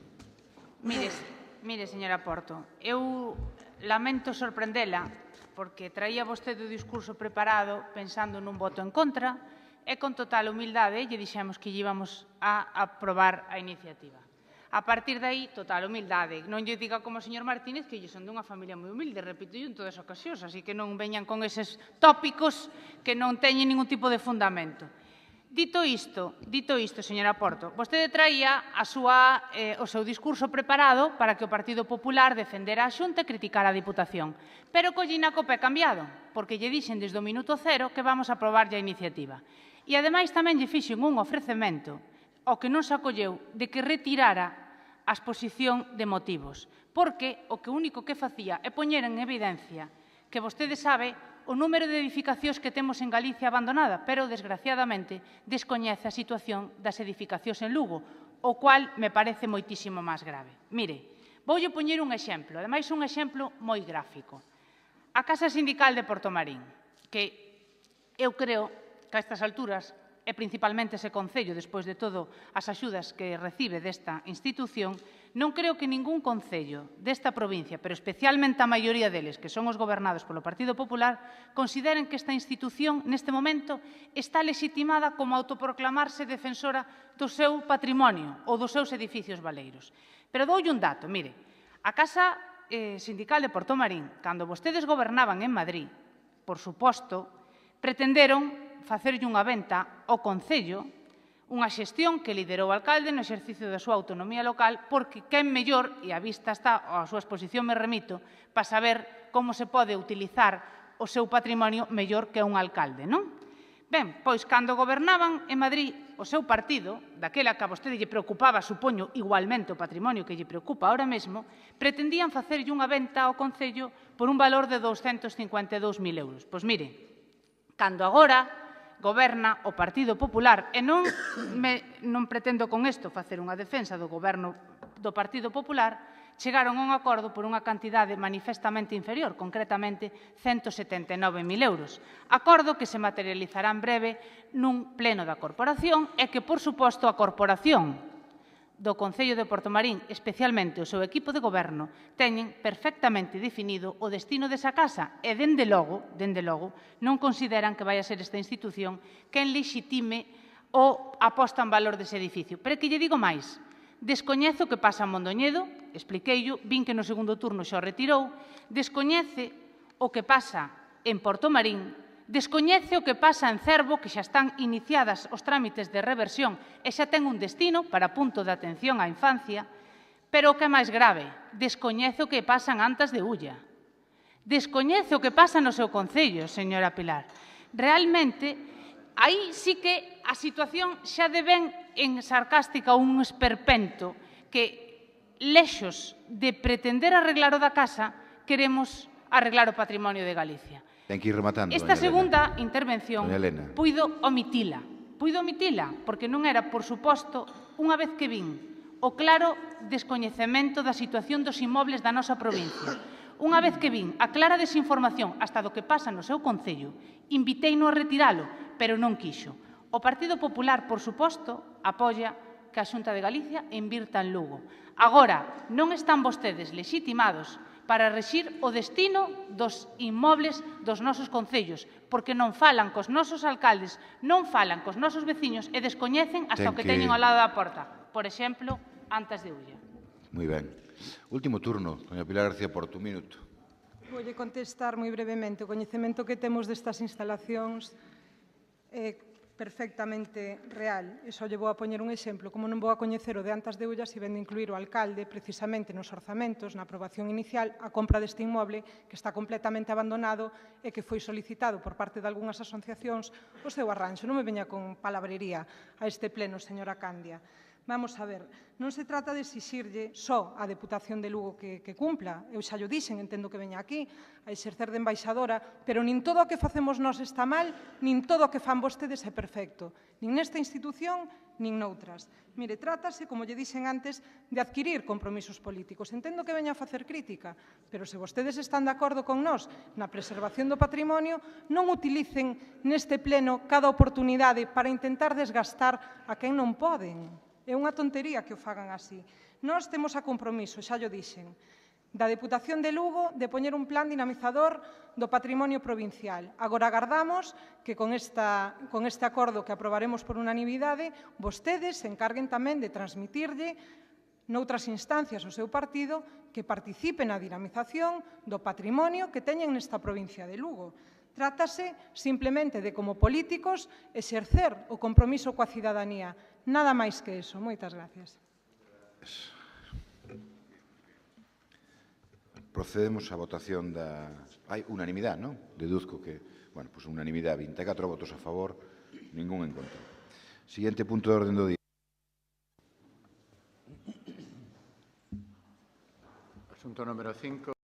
Mire, señora Porto, eu lamento sorprendela porque traía vostede o discurso preparado pensando nun voto en contra e con total humildade lle dixemos que lle íbamos a aprobar a iniciativa. A partir de aí, total humildade. Non lle diga como o señor Martínez que lle son dunha familia moi humilde, repito en todas as ocasións, así que non veñan con eses tópicos que non teñen ningún tipo de fundamento. Dito isto, señora Porto, vostede traía o seu discurso preparado para que o Partido Popular defendera a Xunta e criticara a Diputación. Pero collina co pé cambiado, porque lle dixen desde o minuto cero que vamos a aprobar a iniciativa. E, ademais, tamén lle fixen un ofrecemento ao que non se acolleu de que retirara a exposición de motivos, porque o único que facía é poñer en evidencia que vostede sabe o número de edificacións que temos en Galicia abandonada, pero, desgraciadamente, descoñece a situación das edificacións en Lugo, o cual me parece moitísimo máis grave. Mire, voulle poñer un exemplo, ademais un exemplo moi gráfico. A Casa Sindical de Portomarín, que eu creo que a estas alturas e principalmente ese Concello, despois de todo as axudas que recibe desta institución, non creo que ningún concello desta provincia, pero especialmente a maioría deles, que son os gobernados polo Partido Popular, consideren que esta institución, neste momento, está legitimada como autoproclamarse defensora do seu patrimonio ou dos seus edificios baleiros. Pero doulle un dato, mire, a Casa Sindical de Portomarín, cando vostedes gobernaban en Madrid, por suposto, pretenderon facerlle unha venta ao Concello, unha xestión que liderou o alcalde no exercicio da súa autonomía local, porque quen mellor, e a vista está, a súa exposición me remito, para saber como se pode utilizar o seu patrimonio mellor que un alcalde, non? Ben, pois, cando gobernaban en Madrid o seu partido, daquela que a vostede lle preocupaba, supoño, igualmente o patrimonio que lle preocupa ahora mesmo, pretendían facerlle unha venta ao Concello por un valor de 252.000 euros. Pois mire, cando agora goberna o Partido Popular, e non pretendo con isto facer unha defensa do goberno do Partido Popular, chegaron a un acordo por unha cantidade manifestamente inferior, concretamente 179.000 euros. Acordo que se materializará en breve nun pleno da corporación e que, por suposto, a corporación do Concello de Portomarín, especialmente o seu equipo de goberno, teñen perfectamente definido o destino desa casa e, dende logo, non consideran que vai a ser esta institución quen lexitime ou aposta en valor dese edificio. Pero que lle digo máis, descoñezo o que pasa en Mondoñedo, expliqueillo, vin que no segundo turno xa o retirou, descoñece o que pasa en Portomarín, descoñece o que pasa en Cervo, que xa están iniciadas os trámites de reversión e xa ten un destino para punto de atención á infancia, pero o que é máis grave, descoñece o que pasa en Antas de Ulla. Descoñece o que pasa no seu concello, señora Pilar. Realmente, aí sí que a situación xa devén en sarcástica un esperpento que, lexos de pretender arreglar o da casa, queremos arreglar o patrimonio de Galicia. Ten que ir rematando, Esta doña segunda Elena. intervención Doña Elena. puido omitila, porque non era, por suposto, unha vez que vin o claro descoñecemento da situación dos inmobles da nosa provincia. Unha vez que vin a clara desinformación hasta do que pasa no seu concello, inviteino a retiralo, pero non quixo. O Partido Popular, por suposto, apoia que a Xunta de Galicia invirta en Lugo. Agora, non están vostedes lexitimados para rexir o destino dos inmobles dos nosos concellos, porque non falan cos nosos alcaldes, non falan cos nosos veciños e descoñecen hasta o que teñen ao lado da porta. Por exemplo, Antas de Ulla. Moi ben. Último turno, doña Pilar García Porto, un minuto. Voulle contestar moi brevemente. O coñecemento que temos destas instalacións é perfectamente real. E só lle vou a poñer un exemplo. Como non vou a coñecer o de Antas de Ulla, se ven de incluir o alcalde precisamente nos orzamentos, na aprobación inicial, a compra deste inmoble que está completamente abandonado e que foi solicitado por parte de algunhas asociacións o seu arranxo. Non me veña con palabrería a este pleno, señora Candia. Vamos a ver, non se trata de exixirlle só a Deputación de Lugo que cumpla. Eu xa llo dixen, entendo que veña aquí a exercer de embaixadora, pero nin todo o que facemos nós está mal, nin todo o que fan vostedes é perfecto, nin nesta institución, nin noutras. Mire, trátase, como lle dixen antes, de adquirir compromisos políticos. Entendo que veña a facer crítica, pero se vostedes están de acordo con nós na preservación do patrimonio, non utilicen neste pleno cada oportunidade para intentar desgastar a quen non poden. É unha tontería que o fagan así. Nós temos a compromiso, xa llo dixen, da Deputación de Lugo de poñer un plan dinamizador do patrimonio provincial. Agora agardamos que con este acordo que aprobaremos por unanimidade, vostedes se encarguen tamén de transmitirlle noutras instancias ao seu partido que participen na dinamización do patrimonio que teñen nesta provincia de Lugo. Trátase simplemente de, como políticos, exercer o compromiso coa cidadanía. Nada máis que eso. Moitas gracias. Procedemos á votación da... Hai unanimidade, non? Deduzco que, bueno, pois unanimidade, 24 votos a favor, ningún en contra. Siguiente punto de orden do día. Asunto número 5.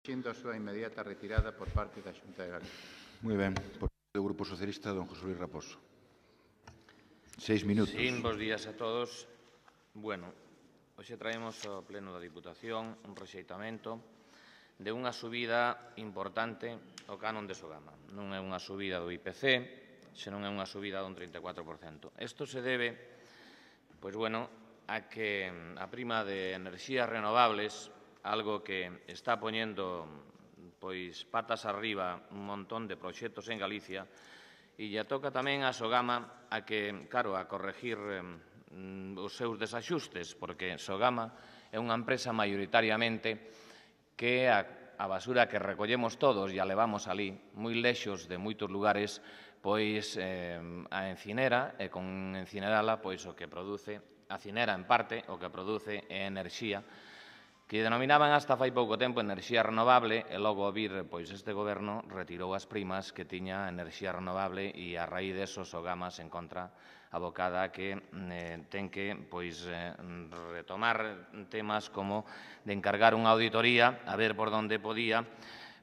Siendo a súa inmediata retirada por parte da Xunta de Galicia. Moi ben. Por parte do Grupo Socialista, don José Luis Raposo. 6 minutos. Sí, bons días a todos. Bueno, hoxe traemos ao Pleno da Diputación un rexeitamento de unha subida importante ao canon de Sogama. Non é unha subida do IPC, senón é unha subida dun 34%. Isto se debe, pois, bueno, a que a prima de enerxías renovables, algo que está poñendo pois patas arriba un montón de proxectos en Galicia, e lle toca tamén a Sogama a que, claro, a corregir os seus desaxustes, porque Sogama é unha empresa maioritariamente que a basura que recollemos todos e a levamos ali, moi lexos de moitos lugares, pois a encinera, e con incinerala, pois o que produce, a cinera en parte, o que produce é enerxía, que denominaban hasta fai pouco tempo enerxía renovable, e logo a vir, pois este goberno retirou as primas que tiña enerxía renovable, e a raíz deso Sogama se encontra abocada que ten que pois retomar temas como de encargar unha auditoría a ver por onde podía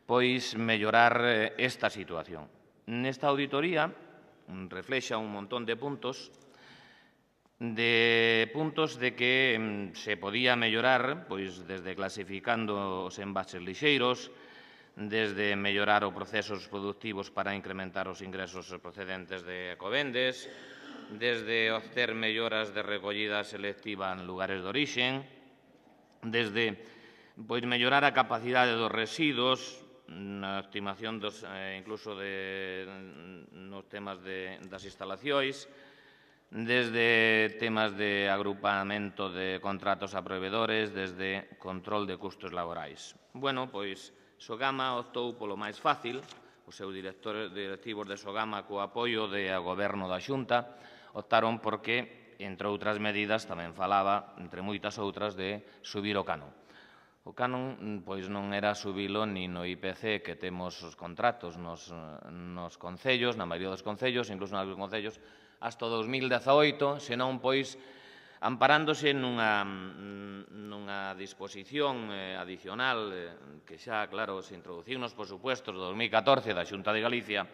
pois mellorar esta situación. Nesta auditoría reflexa un montón de puntos de que se podía mellorar, pois desde clasificando os envases lixeiros, desde mellorar os procesos productivos para incrementar os ingresos procedentes de ecovendes, desde obter melloras de recollida selectiva en lugares de orixen, desde pois mellorar a capacidade dos residuos, na estimación incluso nos temas das instalacións, desde temas de agrupamento de contratos a proveedores, desde control de custos laborais. Bueno, pois Sogama optou polo máis fácil, os seus directivos de Sogama, co apoio do Goberno da Xunta, optaron porque, entre outras medidas, tamén falaba, entre moitas outras, de subir o canon. O canon, pois, non era subilo ni no IPC que temos os contratos nos concellos, na maioría dos concellos, incluso nos concellos, hasta 2018, senón, pois, amparándose nunha disposición adicional que xa, claro, se introduciu nos presupuestos do 2014 da Xunta de Galicia,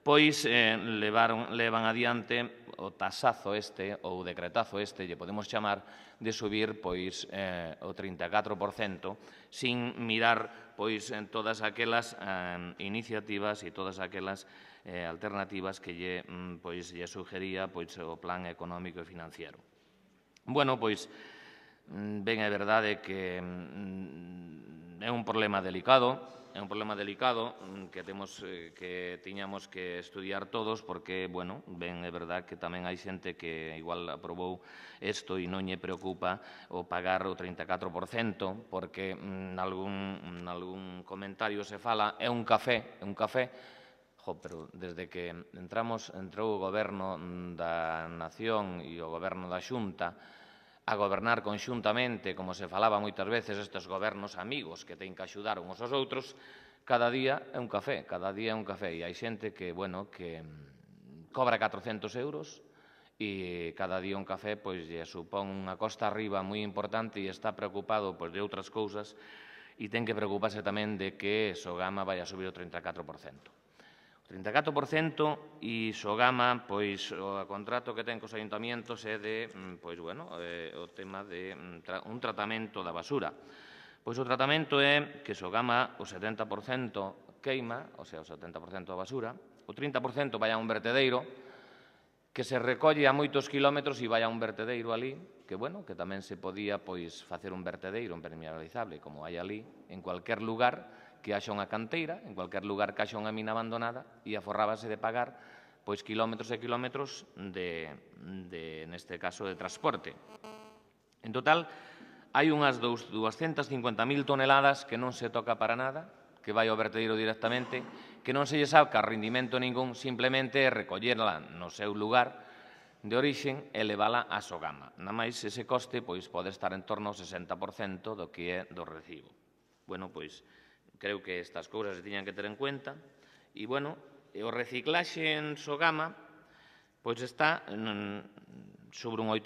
pois levan adiante o tasazo este, ou decretazo este, lle podemos chamar, de subir pois o 34%, sin mirar pois en todas aquelas iniciativas e todas aquelas alternativas que lle sugería pois o plan económico e financiero. Bueno, pois, ben é verdade que é un problema delicado, que tiñamos que estudiar todos, porque, bueno, ben é verdade que tamén hai xente que igual aprobou isto e non lle preocupa o pagar o 34%, porque nalgún comentario se fala, é un café, pero desde que entrou o Goberno da Nación e o Goberno da Xunta a gobernar conxuntamente, como se falaba moitas veces, estes gobernos amigos que ten que axudar uns aos outros, cada día é un café, e hai xente que, bueno, que cobra 400 euros e cada día un café, pois, lle supón unha costa arriba moi importante e está preocupado, pois, de outras cousas e ten que preocuparse tamén de que Sogama vai a subir o 34%. 34% e Sogama, pois, o contrato que ten cos ayuntamientos é de, pois, bueno, o tema de un tratamento da basura. Pois o tratamento é que Sogama o 70% queima, o sea, o 70% da basura, o 30% vai a un vertedeiro, que se recolle a moitos kilómetros e vai a un vertedeiro ali, que, bueno, que tamén se podía, pois, facer un vertedeiro impermeabilizable, como hai ali, en cualquier lugar, que haxa unha canteira, en cualquier lugar que haxa unha mina abandonada, e aforrábase de pagar pois kilómetros e kilómetros neste caso, de transporte. En total, hai unhas 250.000 toneladas que non se toca para nada, que vai ao vertedeiro directamente, que non se lle saca rendimento ningún, simplemente recollerla no seu lugar de orixen e levala a Sogama. Na máis, ese coste pois pode estar en torno ao 60% do que é do recibo. Bueno, pois, creo que estas cousas se tiñan que ter en cuenta. E, bueno, o reciclaxe en Sogama pois está sobre un 8%,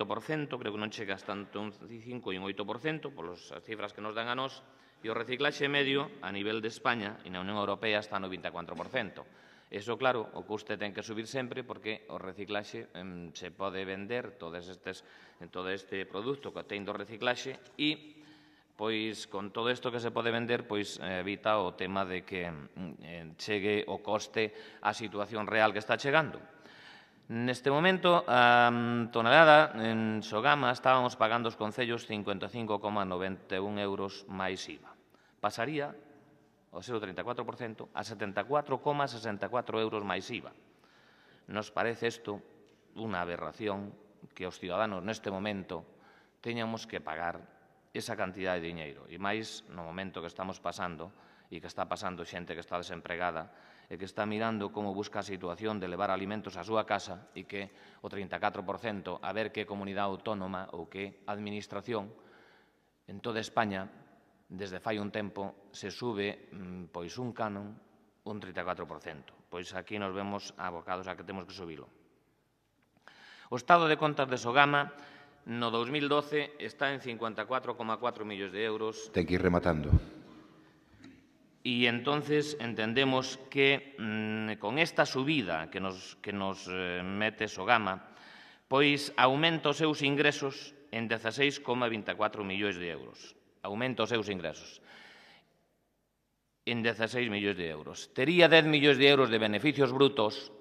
creo que non chega hasta un 5% e un 8%, polas cifras que nos dan a nós, e o reciclaxe medio a nivel de España e na Unión Europea está no 24%. Iso, claro, o custe ten que subir sempre porque o reciclaxe se pode vender todo este produto que ten do reciclaxe e, pois, con todo isto que se pode vender, pois, evita o tema de que chegue o coste á situación real que está chegando. Neste momento, a tonelada en Sogama estábamos pagando os concellos 55,91 euros máis IVA. Pasaría o seu 34% a 74,64 euros máis IVA. Nos parece isto unha aberración que os ciudadanos neste momento teñamos que pagar esa cantidad de diñeiro. E máis no momento que estamos pasando e que está pasando xente que está desempregada e que está mirando como busca a situación de levar alimentos á súa casa e que o 34%, a ver que comunidade autónoma ou que administración en toda España desde fai un tempo se sube pois un canon un 34%. Pois aquí nos vemos abocados a que temos que subilo. O estado de contas de Sogama no 2012 está en 54,4 millóns de euros. Ten que ir rematando. E entonces entendemos que con esta subida que nos mete Sogama, pois aumenta os seus ingresos en 16,24 millóns de euros. Aumenta os seus ingresos en 16 millóns de euros. Tería 10 millóns de euros de beneficios brutos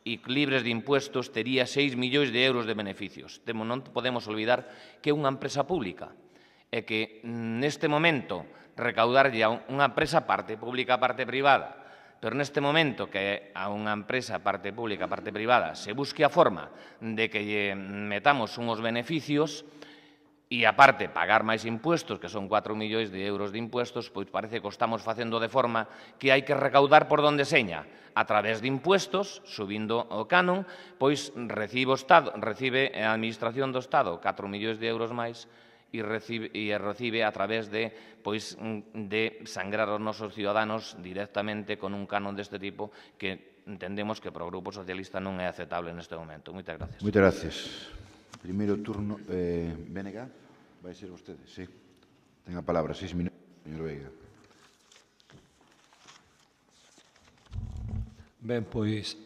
e libres de impuestos tería 6 millóns de euros de beneficios. Non podemos olvidar que é unha empresa pública e que neste momento recaudarlle a unha empresa parte pública, parte privada, pero neste momento que a unha empresa parte pública, parte privada se busque a forma de que lle metamos unhos beneficios e, aparte, pagar máis impuestos, que son 4 millóns de euros de impuestos, pois parece que o estamos facendo de forma que hai que recaudar por donde seña, a través de impuestos, subindo o canon, pois recibe a Administración do Estado 4 millóns de euros máis e recibe a través de sangrar os nosos ciudadanos directamente con un canon deste tipo que entendemos que para o Grupo Socialista non é aceptable neste momento. Moitas gracias. Moitas gracias. Primeiro turno, BNG, vai ser vostede, sí. Ten a palabra, 6 minutos, señor Veiga. Ben, pois,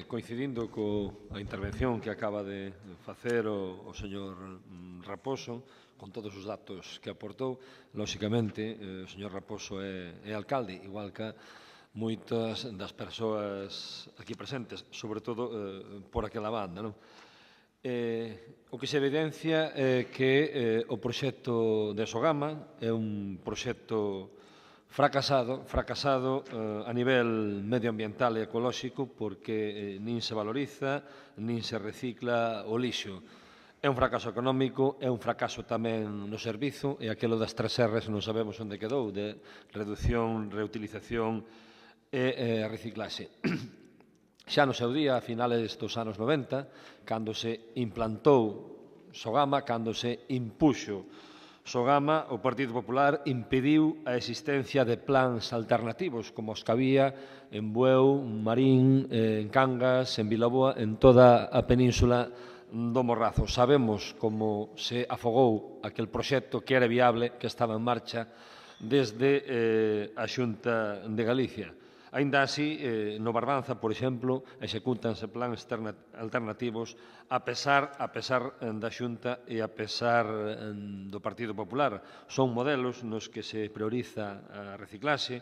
coincidindo coa intervención que acaba de facer o señor Raposo, con todos os datos que aportou, lóxicamente, o señor Raposo é alcalde, igual que moitas das persoas aquí presentes, sobre todo por aquela banda, non? O que se evidencia é que o proxecto de Sogama é un proxecto fracasado a nivel medioambiental e ecolóxico porque nin se valoriza, nin se recicla o lixo. É un fracaso económico, é un fracaso tamén no servizo e aquilo das 3 R's non sabemos onde quedou, de reducción, reutilización e reciclaxe. Xa no seu día, a finales dos anos 90, cando se implantou Sogama, cando se impuxo Sogama, o Partido Popular impediu a existencia de plans alternativos como os que había en Bueu, en Marín, en Cangas, en Vilaboa, en toda a península do Morrazo. Sabemos como se afogou aquel proxecto que era viable, que estaba en marcha desde a Xunta de Galicia. Aínda así, no Barbanza, por exemplo, execútanse plans alternativos a pesar da Xunta e a pesar do Partido Popular. Son modelos nos que se prioriza a reciclaxe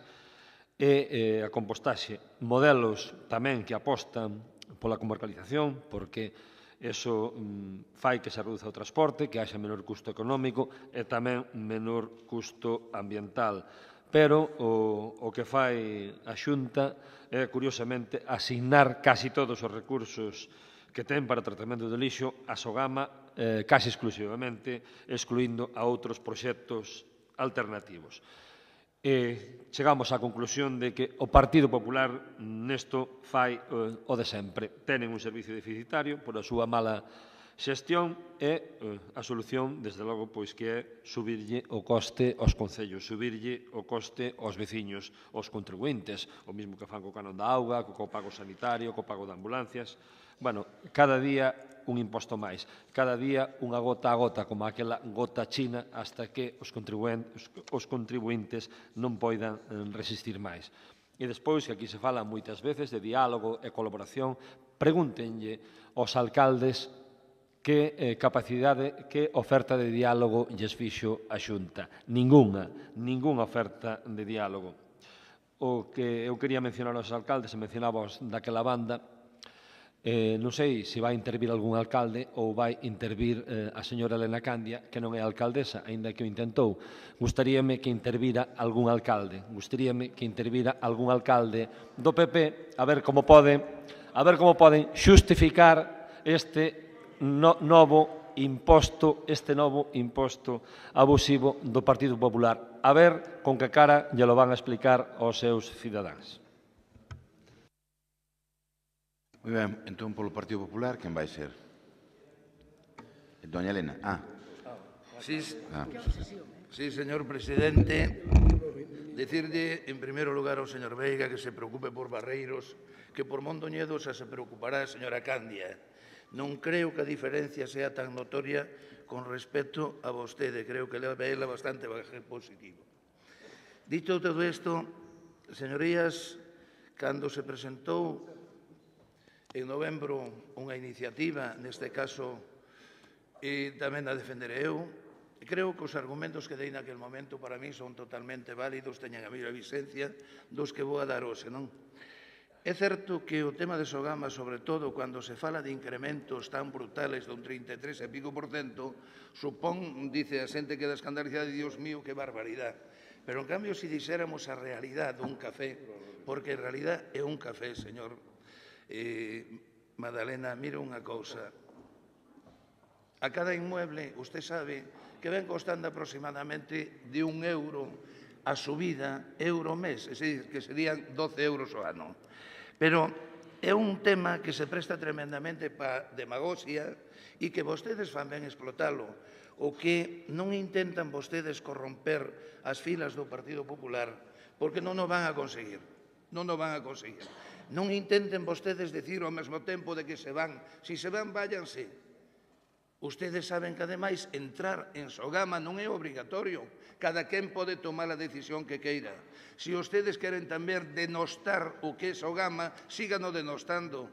e a compostaxe. Modelos tamén que apostan pola comarcalización, porque eso fai que se reduza o transporte, que haxa menor custo económico e tamén menor custo ambiental. Pero o que fai a Xunta é, curiosamente, asignar casi todos os recursos que ten para o tratamento do lixo a Sogama casi exclusivamente, excluindo a outros proxectos alternativos. Chegamos á conclusión de que o Partido Popular nesto fai o de sempre. Tenen un servicio deficitario por a súa mala xestión e a solución, desde logo, pois que é subirlle o coste aos concellos, subirlle o coste aos veciños, aos contribuintes, o mesmo que fan co canon da auga, co copago sanitario, co pago de ambulancias. Bueno, cada día un imposto máis, cada día unha gota a gota, como aquela gota china, hasta que os contribuintes non poidan resistir máis. E despois, que aquí se fala moitas veces de diálogo e colaboración, pregúntenlle aos alcaldes que capacidade, que oferta de diálogo lles fixo a Xunta. Ningunha oferta de diálogo. O que eu quería mencionar aos alcaldes, e mencionábamos daquela banda, non sei se vai intervir algún alcalde ou vai intervir a señora Elena Candia, que non é alcaldesa, aínda que o intentou. Gustaríame que intervira algún alcalde. Gustaríame que intervira algún alcalde do PP a ver como poden xustificar este novo imposto abusivo do Partido Popular. A ver con que cara lle lo van a explicar aos seus cidadáns. Moi ben, entón polo Partido Popular, quen vai ser? Doña Elena. Sí, señor presidente. Decirlle, en primeiro lugar, ao señor Veiga que se preocupe por Barreiros, que por Mondoñedo xa se preocupará a señora Candia. Non creo que a diferencia sea tan notoria con respecto a vostede. Creo que leva ela bastante bagaje positivo. Dito todo isto, señorías, cando se presentou en novembro unha iniciativa, neste caso, e tamén a defenderé eu, creo que os argumentos que dei naquel momento para mí son totalmente válidos, teñen a mesma vigencia dos que vou a dar hoxe, non? É certo que o tema de Sogama, sobre todo cando se fala de incrementos tan brutales dun 33 e pico %, supón, dice a xente que da escandalizada, Dios mío, que barbaridade. Pero, en cambio, se dixéramos a realidade dun café, porque en realidad é un café, señor Madalena, mira unha cousa. A cada inmueble, usted sabe que ven costando aproximadamente de €1 a subida euro mes, é dicir, que serían 12 euros ao ano. Pero é un tema que se presta tremendamente para demagoxia e que vostedes fan ben explotalo. O que non intentan vostedes corromper as filas do Partido Popular, porque non o van a conseguir. Non intenten vostedes decir ao mesmo tempo de que se van. Si se van, váyanse. Ustedes saben que, ademais, entrar en Sogama non é obrigatorio. Cada quen pode tomar a decisión que queira. Si ustedes queren tamén denostar o que é Sogama, sígano denostando.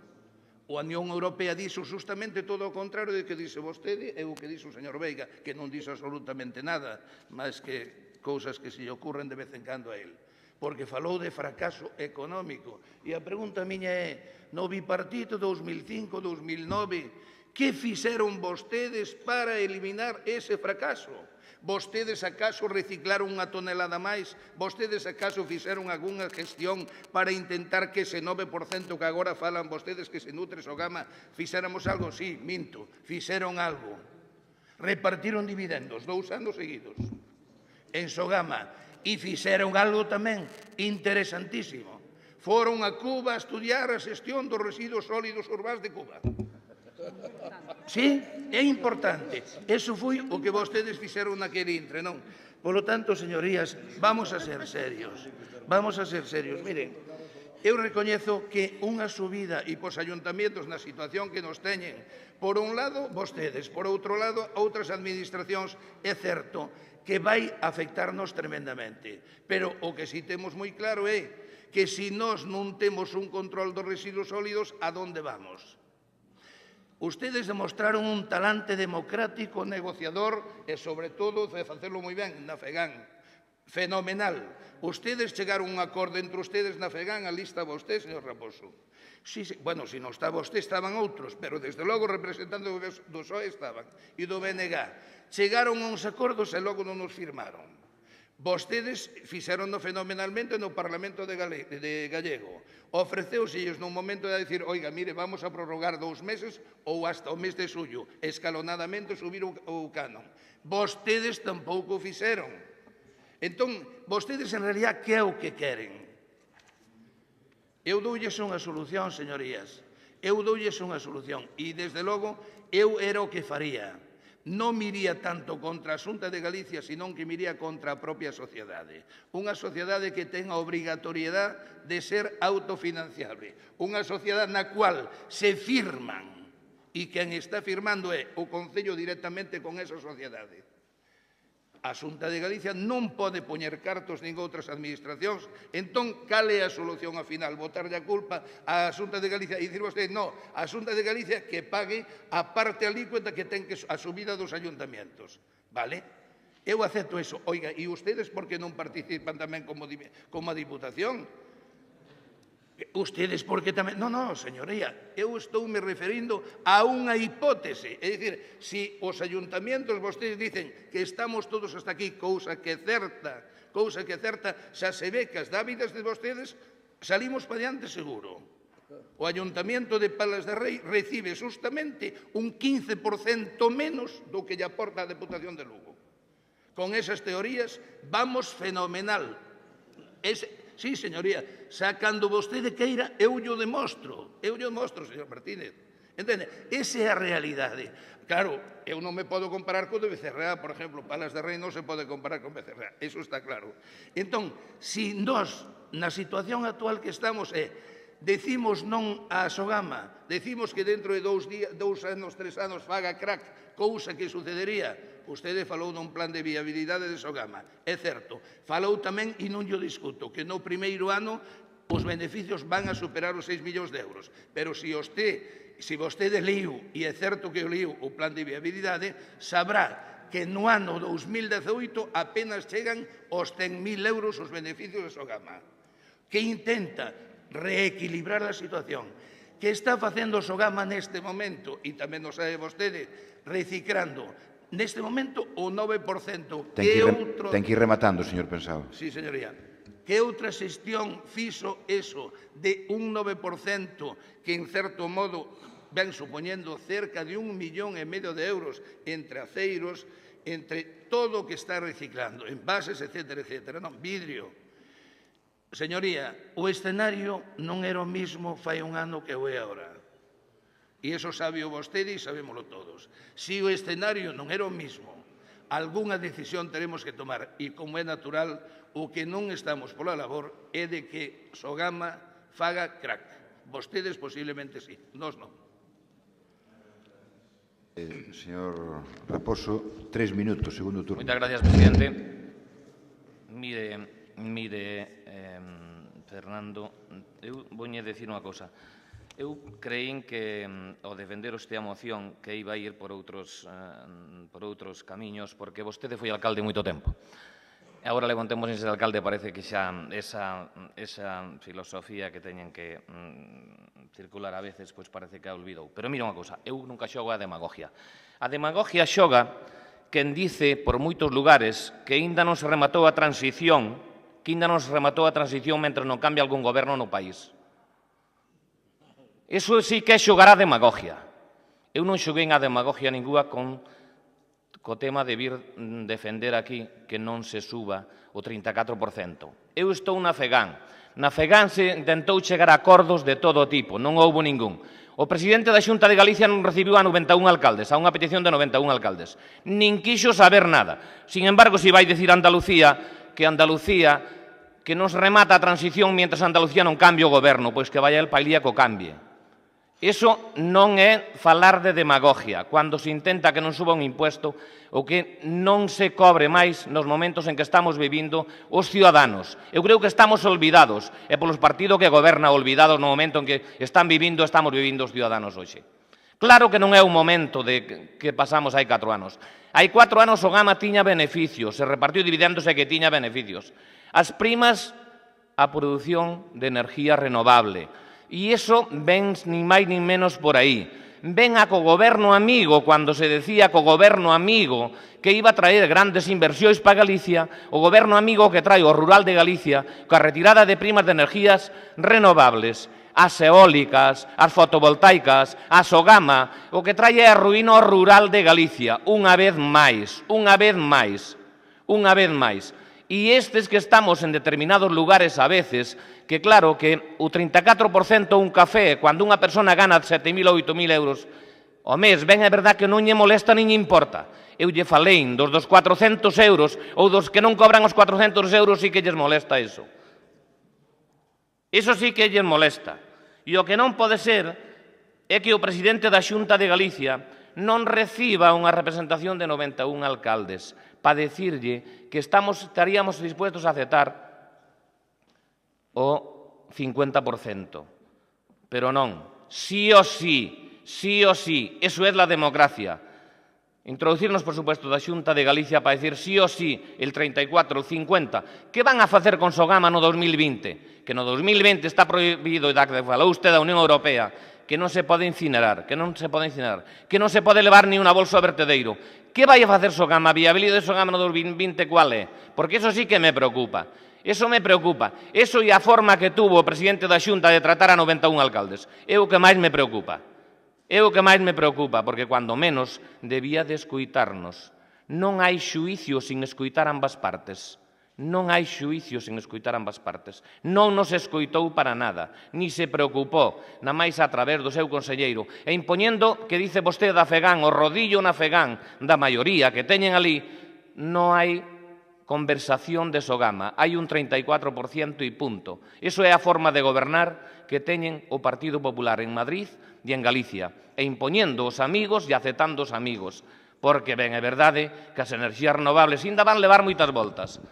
A Unión Europea dixo justamente todo o contrario de que dixe vostede e o que dixo o señor Veiga, que non dixo absolutamente nada, máis que cousas que se lle ocurren de vez en cando a él. Porque falou de fracaso económico. E a pregunta miña é, no bipartito 2005-2009, que fixeron vostedes para eliminar ese fracaso? Vostedes acaso reciclaron unha tonelada máis? Vostedes acaso fixeron algunha gestión para intentar que ese 9% que agora falan vostedes que se nutre Sogama, fixéramos algo? Sí, minto, fixeron algo. Repartiron dividendos 2 anos seguidos en Sogama. E fixeron algo tamén interesantísimo. Foron a Cuba a estudiar a xestión dos residuos sólidos urbanos de Cuba. Sí, é importante. Eso foi o que vostedes fixeron naquele intre, non? Polo tanto, señorías, vamos a ser serios. Miren, eu recoñezo que unha subida e pos ayuntamientos na situación que nos teñen, por un lado, vostedes, por outro lado, outras administracións, é certo que vai afectarnos tremendamente. Pero o que si temos moi claro é que se nós non temos un control dos residuos sólidos, a donde vamos? Ustedes demostraron un talante democrático, negociador e, sobre todo, de facelo moi ben, na FEGAN. Fenomenal. Ustedes chegaron a un acordo entre ustedes na FEGAN, a lista vostede, señor Raposo. Bueno, se non está vostede, estaban outros, pero, desde logo, representando do PSOE estaban, e do BNG. Chegaron a uns acordos e logo non nos firmaron. Vostedes fixeronno fenomenalmente no Parlamento de Gallego. Ofreceuselles nun momento de dicir, oiga, mire, vamos a prorrogar 2 meses ou hasta o mes de xullo, escalonadamente subir o canon. Vostedes tampouco fixeron. Entón, vostedes en realidad que é o que queren? Eu doulles unha solución, señorías. E, desde logo, eu era o que faría. Non miría tanto contra a Xunta de Galicia, senón que miría contra a propia sociedade. Unha sociedade que ten a obrigatoriedade de ser autofinanciable. Unha sociedade na cual se firman, e quen está firmando é o Concello directamente con esa sociedade. A Xunta de Galicia non pode poñer cartos nin outras administracións. Entón, cal é a solución ao final? Botarlle a culpa á Xunta de Galicia e dicir vostede, non, a Xunta de Galicia que pague a parte alícuota que ten que a subida dos ayuntamientos. Vale? Eu acepto eso. Oiga, e ustedes por que non participan tamén como a Diputación? Ustedes porque tamén... Non, señoría, eu estou me referindo a unha hipótese. É dicir, se os ayuntamientos vostedes dicen que estamos todos hasta aquí, cousa que certa, xa se ve que as dávidas de vostedes salimos pa diante seguro. O Ayuntamiento de Palas de Rei recibe justamente un 15% menos do que lle aporta a Deputación de Lugo. Con esas teorías vamos fenomenal. Sí, señoría, xa cando vostede queira, eu llo demostro, señor Martínez. Entende? Esa é a realidade. Claro, eu non me podo comparar co de Becerra, por exemplo, Palas de Rei non se pode comparar con Becerra, eso está claro. Entón, se nós, na situación actual que estamos, decimos non á Sogama, decimos que dentro de 2 anos, 3 anos faga crack, cousa que sucedería. Vostede falou dun plan de viabilidade de Sogama. É certo. Falou tamén, e non yo discuto, que no primeiro ano os beneficios van a superar os 6 millóns de euros. Pero se vostede liu, e é certo que liu o plan de viabilidade, sabrá que no ano 2018 apenas chegan aos 100.000 euros os beneficios de Sogama. Que intenta reequilibrar a situación. Que está facendo Sogama neste momento, e tamén o sabe vostede, reciclando neste momento o 9%. Ten que ir rematando, señor Pensado. Sí, señoría. Que outra xestión fixo eso de un 9% que, en certo modo, ven supoñendo cerca de 1,5 millón de euros entre aceiros, entre todo o que está reciclando, envases, etcétera, etcétera. Non, vidrio. Señoría, o escenario non era o mismo fai un ano que o é agora. E iso sabe o vostede e sabémolo todos. Se o escenario non era o mismo, algunha decisión teremos que tomar. E como é natural, o que non estamos pola labor é de que Sogama faga crack. Vostedes posiblemente sí, nós non. Señor Raposo, 3 minutos, segundo turno. Moitas gracias, presidente. Mire, Fernando, eu voulle dicir unha cosa. Eu creín que, ao defender esta moción, que iba a ir por outros camiños, porque vostede foi alcalde moito tempo. E agora levantemos ese alcalde, parece que xa esa filosofía que teñen que circular a veces, pois parece que a olvidou. Pero mira unha cosa, eu nunca xogo a demagogia. A demagogia xoga quen dice por moitos lugares que ainda non se rematou a transición, mentre non cambia algún goberno no país. Iso sí que é xogar a demagogia. Eu non xoguei a demagogia ninguna co tema de vir defender aquí que non se suba o 34%. Eu estou na FEGAN. Na FEGAN se intentou chegar a acordos de todo tipo, non houbo ningún. O presidente da Xunta de Galicia non recibiu a 91 alcaldes, a unha petición de 91 alcaldes. Nin quixo saber nada. Sin embargo, se vai dicir Andalucía que non se remata a transición mientras Andalucía non cambie o goberno, pois que vaya el pailía co cambie. Iso non é falar de demagogia, cando se intenta que non suba un impuesto ou que non se cobre máis nos momentos en que estamos vivindo os ciudadanos. Eu creo que estamos olvidados, e polos partidos que goberna olvidados no momento en que estamos vivindo os ciudadanos hoxe. Claro que non é un momento de que pasamos hai 4 anos. Hai 4 anos o Gama tiña beneficios, se repartiu dividendos e que tiña beneficios. As primas a produción de enerxía renovable. E iso ven nin máis nin menos por aí. Ven a co goberno amigo, cando se decía co goberno amigo que iba a traer grandes inversións para Galicia, o goberno amigo que trae o rural de Galicia coa retirada de primas de energías renovables, as eólicas, as fotovoltaicas, a Sogama, o que trae é a ruína rural de Galicia, unha vez máis. E estes que estamos en determinados lugares a veces, que claro que o 34% un café, cando unha persona gana 7.000 ou 8.000 euros ao mes, ben é verdad que non lle molesta nin lle importa. Eu lle falei dos 400 euros ou dos que non cobran os 400 euros, sí que lles molesta iso. Iso sí que lles molesta. E o que non pode ser é que o presidente da Xunta de Galicia non reciba unha representación de 91 alcaldes para decirlle que estaríamos dispuestos a aceptar o 50%. Pero non, sí o sí, eso é a democracia. Introducirnos, por supuesto, da Xunta de Galicia para decir sí o sí el 34, el 50. Que van a facer con Sogama no 2020? Que no 2020 está prohibido, da que falou usted da Unión Europea, que non se pode incinerar, que non se pode levar ni unha bolsa ao vertedeiro. Que vai a facer Sogama? A viabilidade de Sogama no 2020 cual é? Porque eso sí que me preocupa. Eso me preocupa. Eso e a forma que tuvo o presidente da Xunta de tratar a 91 alcaldes. É o que máis me preocupa. É o que máis me preocupa, porque cando menos debía de escoitarnos. Non hai xuicio sin escoitar ambas partes. Non hai xuicio sin escoitar ambas partes. Non nos escoitou para nada, ni se preocupou, na máis a través do seu conselleiro, e impoñendo, que dice vostede da Fegán, o rodillo na Fegán da maioría que teñen ali, non hai conversación de Sogama. Hai un 34% e punto. Iso é a forma de gobernar que teñen o Partido Popular en Madrid e en Galicia, e impoñendo os amigos e aceptando os amigos, porque ben é verdade que as enerxías renovables ainda van levar moitas voltas.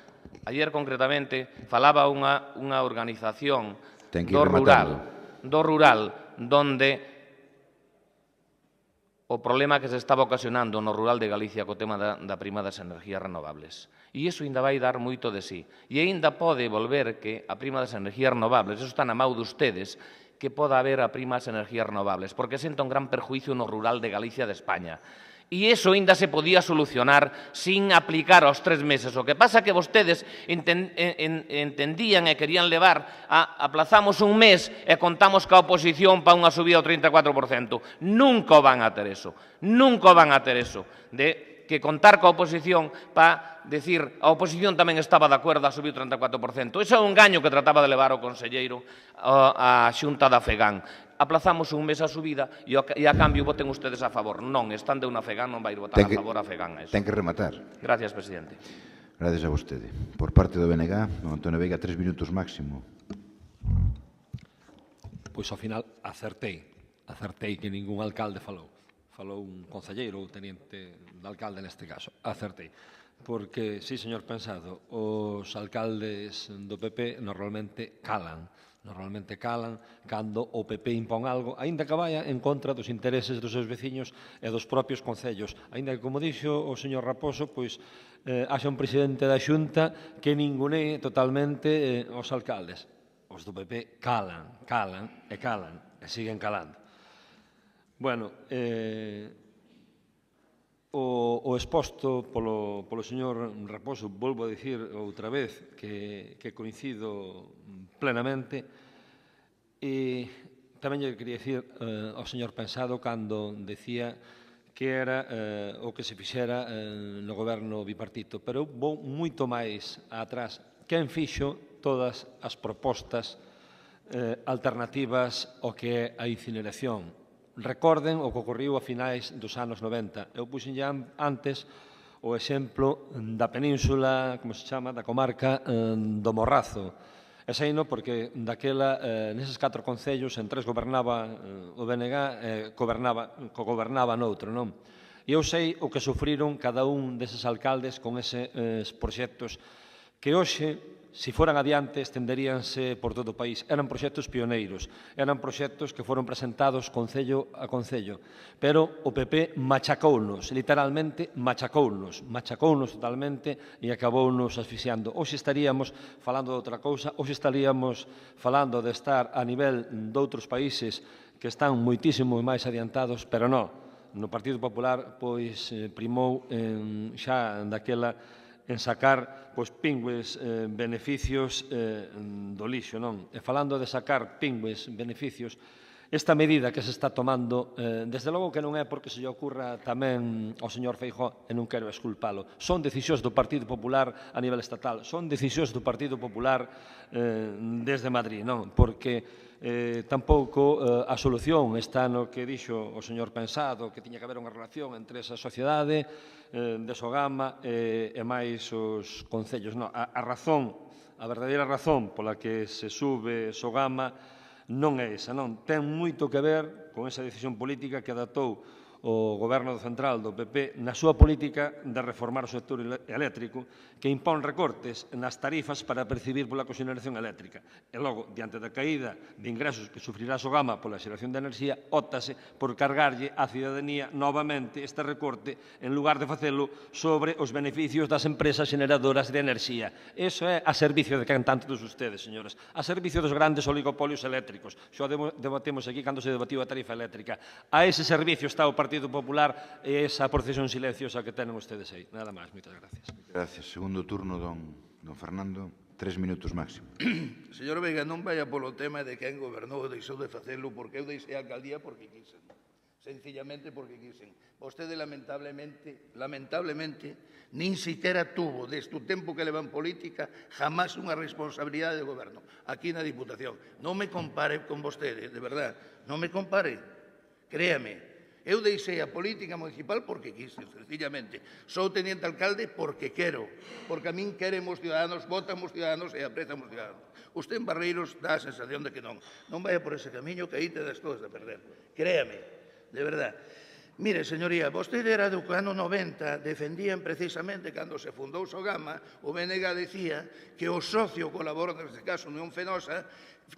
Ayer, concretamente, falaba unha organización do rural, donde o problema que se estaba ocasionando no rural de Galicia co tema da prima das enerxías renovables. E iso ainda vai dar moito de sí. E ainda pode volver que a prima das enerxías renovables, eso está na mão de ustedes, que poda haber a prima das enerxías renovables, porque senta un gran perjuízo no rural de Galicia de España. E iso ainda se podía solucionar sin aplicar aos 3 meses. O que pasa que vostedes entendían e querían levar aplazamos un mes e contamos ca oposición para unha subida ao 34%. Nunca van a ter eso. Nunca van a ter eso. De que contar coa oposición para decir a oposición tamén estaba de acordo a subir o 34%. Ese é un engaño que trataba de levar o conselleiro a Xunta da Fegán. Aplazamos un mes a subida e a cambio voten ustedes a favor. Non, están de unha Fegán, non vai votar a favor a Fegán. Ten que rematar. Gracias, presidente. Gracias a vostede. Por parte do BNG, don Antonio Veiga, 3 minutos máximo. Pois ao final acertei que ningún alcalde falou. Falou un concelleiro ou teniente de alcalde neste caso. Acertei. Porque, sí, señor Pensado, os alcaldes do PP normalmente calan cando o PP impón algo, aínda que vaya en contra dos intereses dos seus veciños e dos propios concellos. Aínda que, como dixo o señor Raposo, pois haxa un presidente da Xunta que ningunee totalmente os alcaldes. Os do PP calan e siguen calando. Bueno, o exposto polo señor Raposo, volvo a dicir outra vez que coincido plenamente, e tamén lle quería dicir ao señor Pensado cando decía que era o que se fixera no goberno bipartito, pero eu vou moito máis atrás. Quen fixo todas as propostas alternativas ao que é a incineración? Recorden o que ocorriu a finais dos anos 90. Eu puxen ya antes o exemplo da península, como se chama, da comarca do Morrazo. E seino porque daquela, neses 4 concellos, en 3 gobernaba o BNG, gobernaba noutro, non? E eu sei o que sufriron cada un deses alcaldes con eses proxectos que hoxe, se foran adiante, estenderíanse por todo o país. Eran proxectos pioneiros, eran proxectos que foron presentados concello a concello. Pero o PP machacounos, literalmente machacounos totalmente e acabounos asfixiando. Hoxe estaríamos falando de outra cousa, hoxe estaríamos falando de estar a nivel doutros países que están moitísimo máis adiantados, pero non. No Partido Popular, pois, primou xa daquela en sacar pingües beneficios do lixo, non? E falando de sacar pingües beneficios, esta medida que se está tomando, desde logo que non é porque se lle ocurra tamén ao señor Feijóo, e non quero esculpalo, son decisións do Partido Popular a nivel estatal, son decisións do Partido Popular desde Madrid, non? Porque tampouco a solución está no que dixo o señor Pensado, que tiña que haber unha relación entre esa sociedade de Sogama e máis os concellos. Non, a verdadeira razón pola que se sube Sogama non é esa, non. Ten moito que ver con esa decisión política que adaptou o Goberno central do PP na súa política de reformar o sector eléctrico que impón recortes nas tarifas para percibir pola coxeneración eléctrica. E logo, diante da caída de ingresos que sufrirá Sogama pola xeración de enerxía, óptase por cargarlle á cidadanía novamente este recorte en lugar de facelo sobre os beneficios das empresas xeneradoras de enerxía. Iso é a servicio de quen tanto dos ustedes, señoras, a servicio dos grandes oligopolios eléctricos. Xo debatemos aquí cando se debatiu a tarifa eléctrica. A ese servicio está o Partido Popular e esa procesión silenciosa que tenen ustedes aí. Nada máis, moitas gracias. Gracias. Segundo turno, don Fernando. 3 minutos máximo. Señor Veiga, non vaya polo tema de quen gobernou e deixou de facelo, porque eu deixei a alcaldía porque quixen. Sencillamente porque quixen. Vostede, lamentablemente, nin siquiera tuvo, desde o tempo que leva en política, jamás unha responsabilidade de goberno, aquí na Diputación. Non me compare con vostede, de verdad, non me compare, créame. Eu deixei a política municipal porque quise, sencillamente. Sou teniente alcalde porque quero, porque a min queremos ciudadanos, votamos ciudadanos e aprezamos ciudadanos. Usted en Barreiros dá a sensación de que non. Non vaya por ese camiño que aí te das todas a perder. Créame, de verdad. Mire, señoría, vostede era do ano 90, defendían precisamente cando se fundou Sogama, o BNG decía que o socio colaborador, neste caso Unión Fenosa,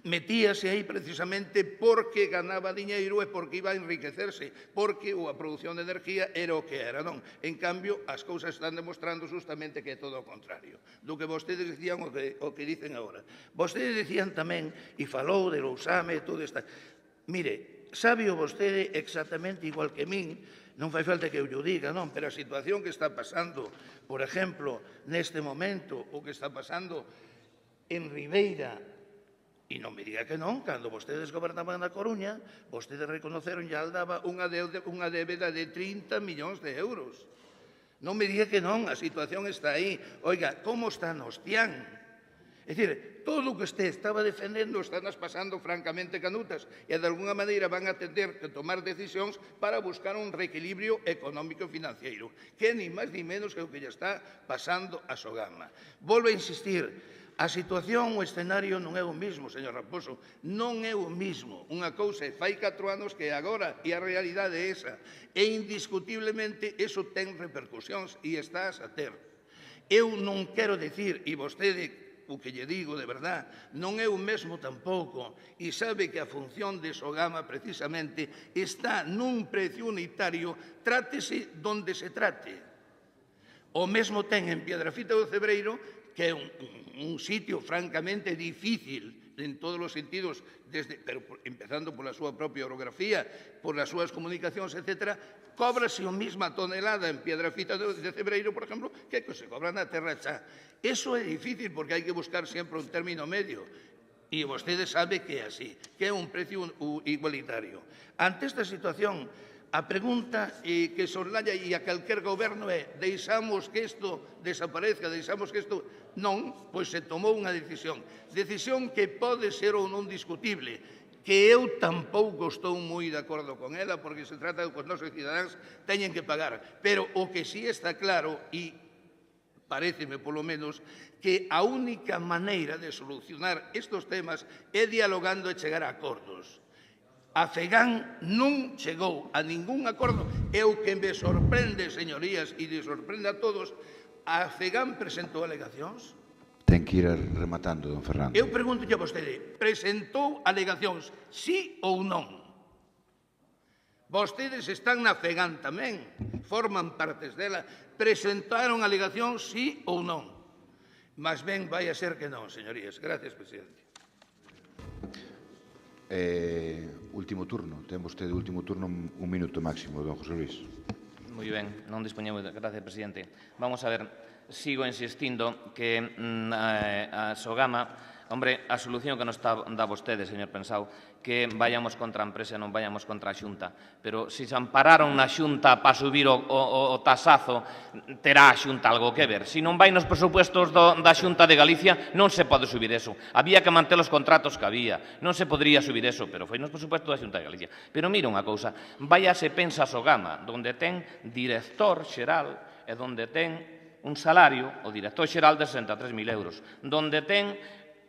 metíase aí precisamente porque ganaba diñeiro e porque iba a enriquecerse, porque a produción de energía era o que era, non? En cambio, as cousas están demostrando justamente que é todo o contrario do que vostedes dicían o que dicen agora. Vostedes dicían tamén, e falou de Lousame e todo esta... Mire, sabe vostede exactamente igual que min, non fai falta que eu llo diga, non? Pero a situación que está pasando, por exemplo, neste momento, o que está pasando en Ribeira, e non me diga que non, cando vostedes gobernaban na Coruña, vostedes reconoceron ya aldaba unha débeda de 30 millóns de euros. Non me diga que non, a situación está aí. Oiga, como está no Ostián? É dicir, todo o que este estaba defendendo están pasando francamente canutas e de alguna maneira van a ter que tomar decisións para buscar un reequilibrio económico e financiero, que ni máis ni menos que o que lle está pasando a Sogama. Volvo a insistir, a situación, o escenario non é o mismo, señor Raposo, non é o mismo. Unha cousa é fai 4 anos que agora, e a realidade é esa. E indiscutiblemente eso ten repercusións e estás a ter. Eu non quero dicir, e vostede, o que lle digo de verdad, non é o mesmo tampouco, e sabe que a función de Sogama precisamente está nun precio unitario, trátese donde se trate. O mesmo ten en Piedrafita do Cebreiro, que é un sitio francamente difícil en todos os sentidos, pero empezando pola súa propia orografía, polas súas comunicacións, etc., cóbrase a mesma tonelada en Piedrafita de Cebreiro, por exemplo, que se cobra na Terra Chá. Eso é difícil porque hai que buscar sempre un término medio. E vostede sabe que é así, que é un precio igualitario. Ante esta situación, a pregunta que soslaya e a calquer goberno é: deixamos que isto desaparezca, deixamos que isto... Non, pois se tomou unha decisión que pode ser ou non discutible, que eu tampouco estou moi de acordo con ela, porque se trata de que os nosos cidadáns teñen que pagar. Pero o que sí está claro, e paréceme polo menos, que a única maneira de solucionar estes temas é dialogando e chegar a acordos. A FEGAN non chegou a ningún acordo. E o que me sorprende, señorías, e me sorprende a todos, a FEGAN presentou alegacións? Ten que ir rematando, don Fernando. Eu pregunto a vostede, presentou alegacións, sí ou non? Vostedes están na FEGAN tamén, forman partes dela, presentaron alegacións, sí ou non? Mas ben, vai a ser que non, señorías. Gracias, presidente. Último turno. Ten vostede último turno, un minuto máximo, don José Luis. Moi ben, non dispoñemos. Gracias, presidente. Vamos a ver, sigo insistindo que a Sogama, hombre, a solución que nos dá vostede, señor Pensao, que vayamos contra a empresa e non vayamos contra a Xunta. Pero se se ampararon na Xunta para subir o tasazo, terá a Xunta algo que ver. Se non vai nos presupuestos da Xunta de Galicia, non se pode subir eso. Había que manter os contratos que había. Non se podría subir eso, pero foi nos presupuestos da Xunta de Galicia. Pero mira unha cousa, vaya se pensa a Sogama, donde ten director xeral e donde ten un salario, o director xeral de 63.000 euros, donde ten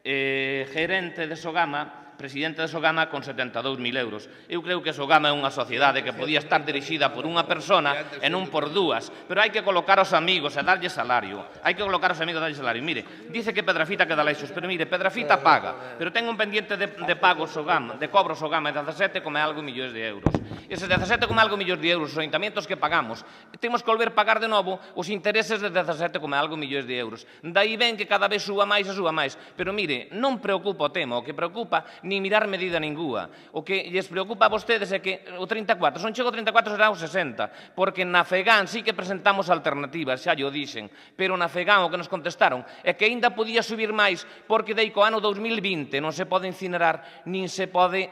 gerente de Sogama presidente de Sogama con 72.000 euros. Eu creo que Sogama é unha sociedade que podía estar dirixida por unha persona e non por dúas, pero hai que colocar aos amigos e darlle salario. Hai que colocar aos amigos e darlle salario. Mire, dice que Pedrafita queda leixos, pero mire, Pedrafita paga, pero ten un pendiente de pago Sogama, de cobro Sogama de 17,algo millóns de euros. Eses 17,algo millóns de euros, os ayuntamientos que pagamos, temos que volver pagar de novo os intereses de 17,algo millóns de euros. Daí ven que cada vez suba máis e suba máis. Pero mire, non preocupa o tema, o que preocupa nin mirar medida ninguna. O que lles preocupa a vostedes é que o 34, son chego o 34 será o 60, porque na FEGAN sí que presentamos alternativas, xa llo dixen, pero na FEGAN o que nos contestaron é que aínda podía subir máis porque dei co ano 2020 non se pode incinerar nin se pode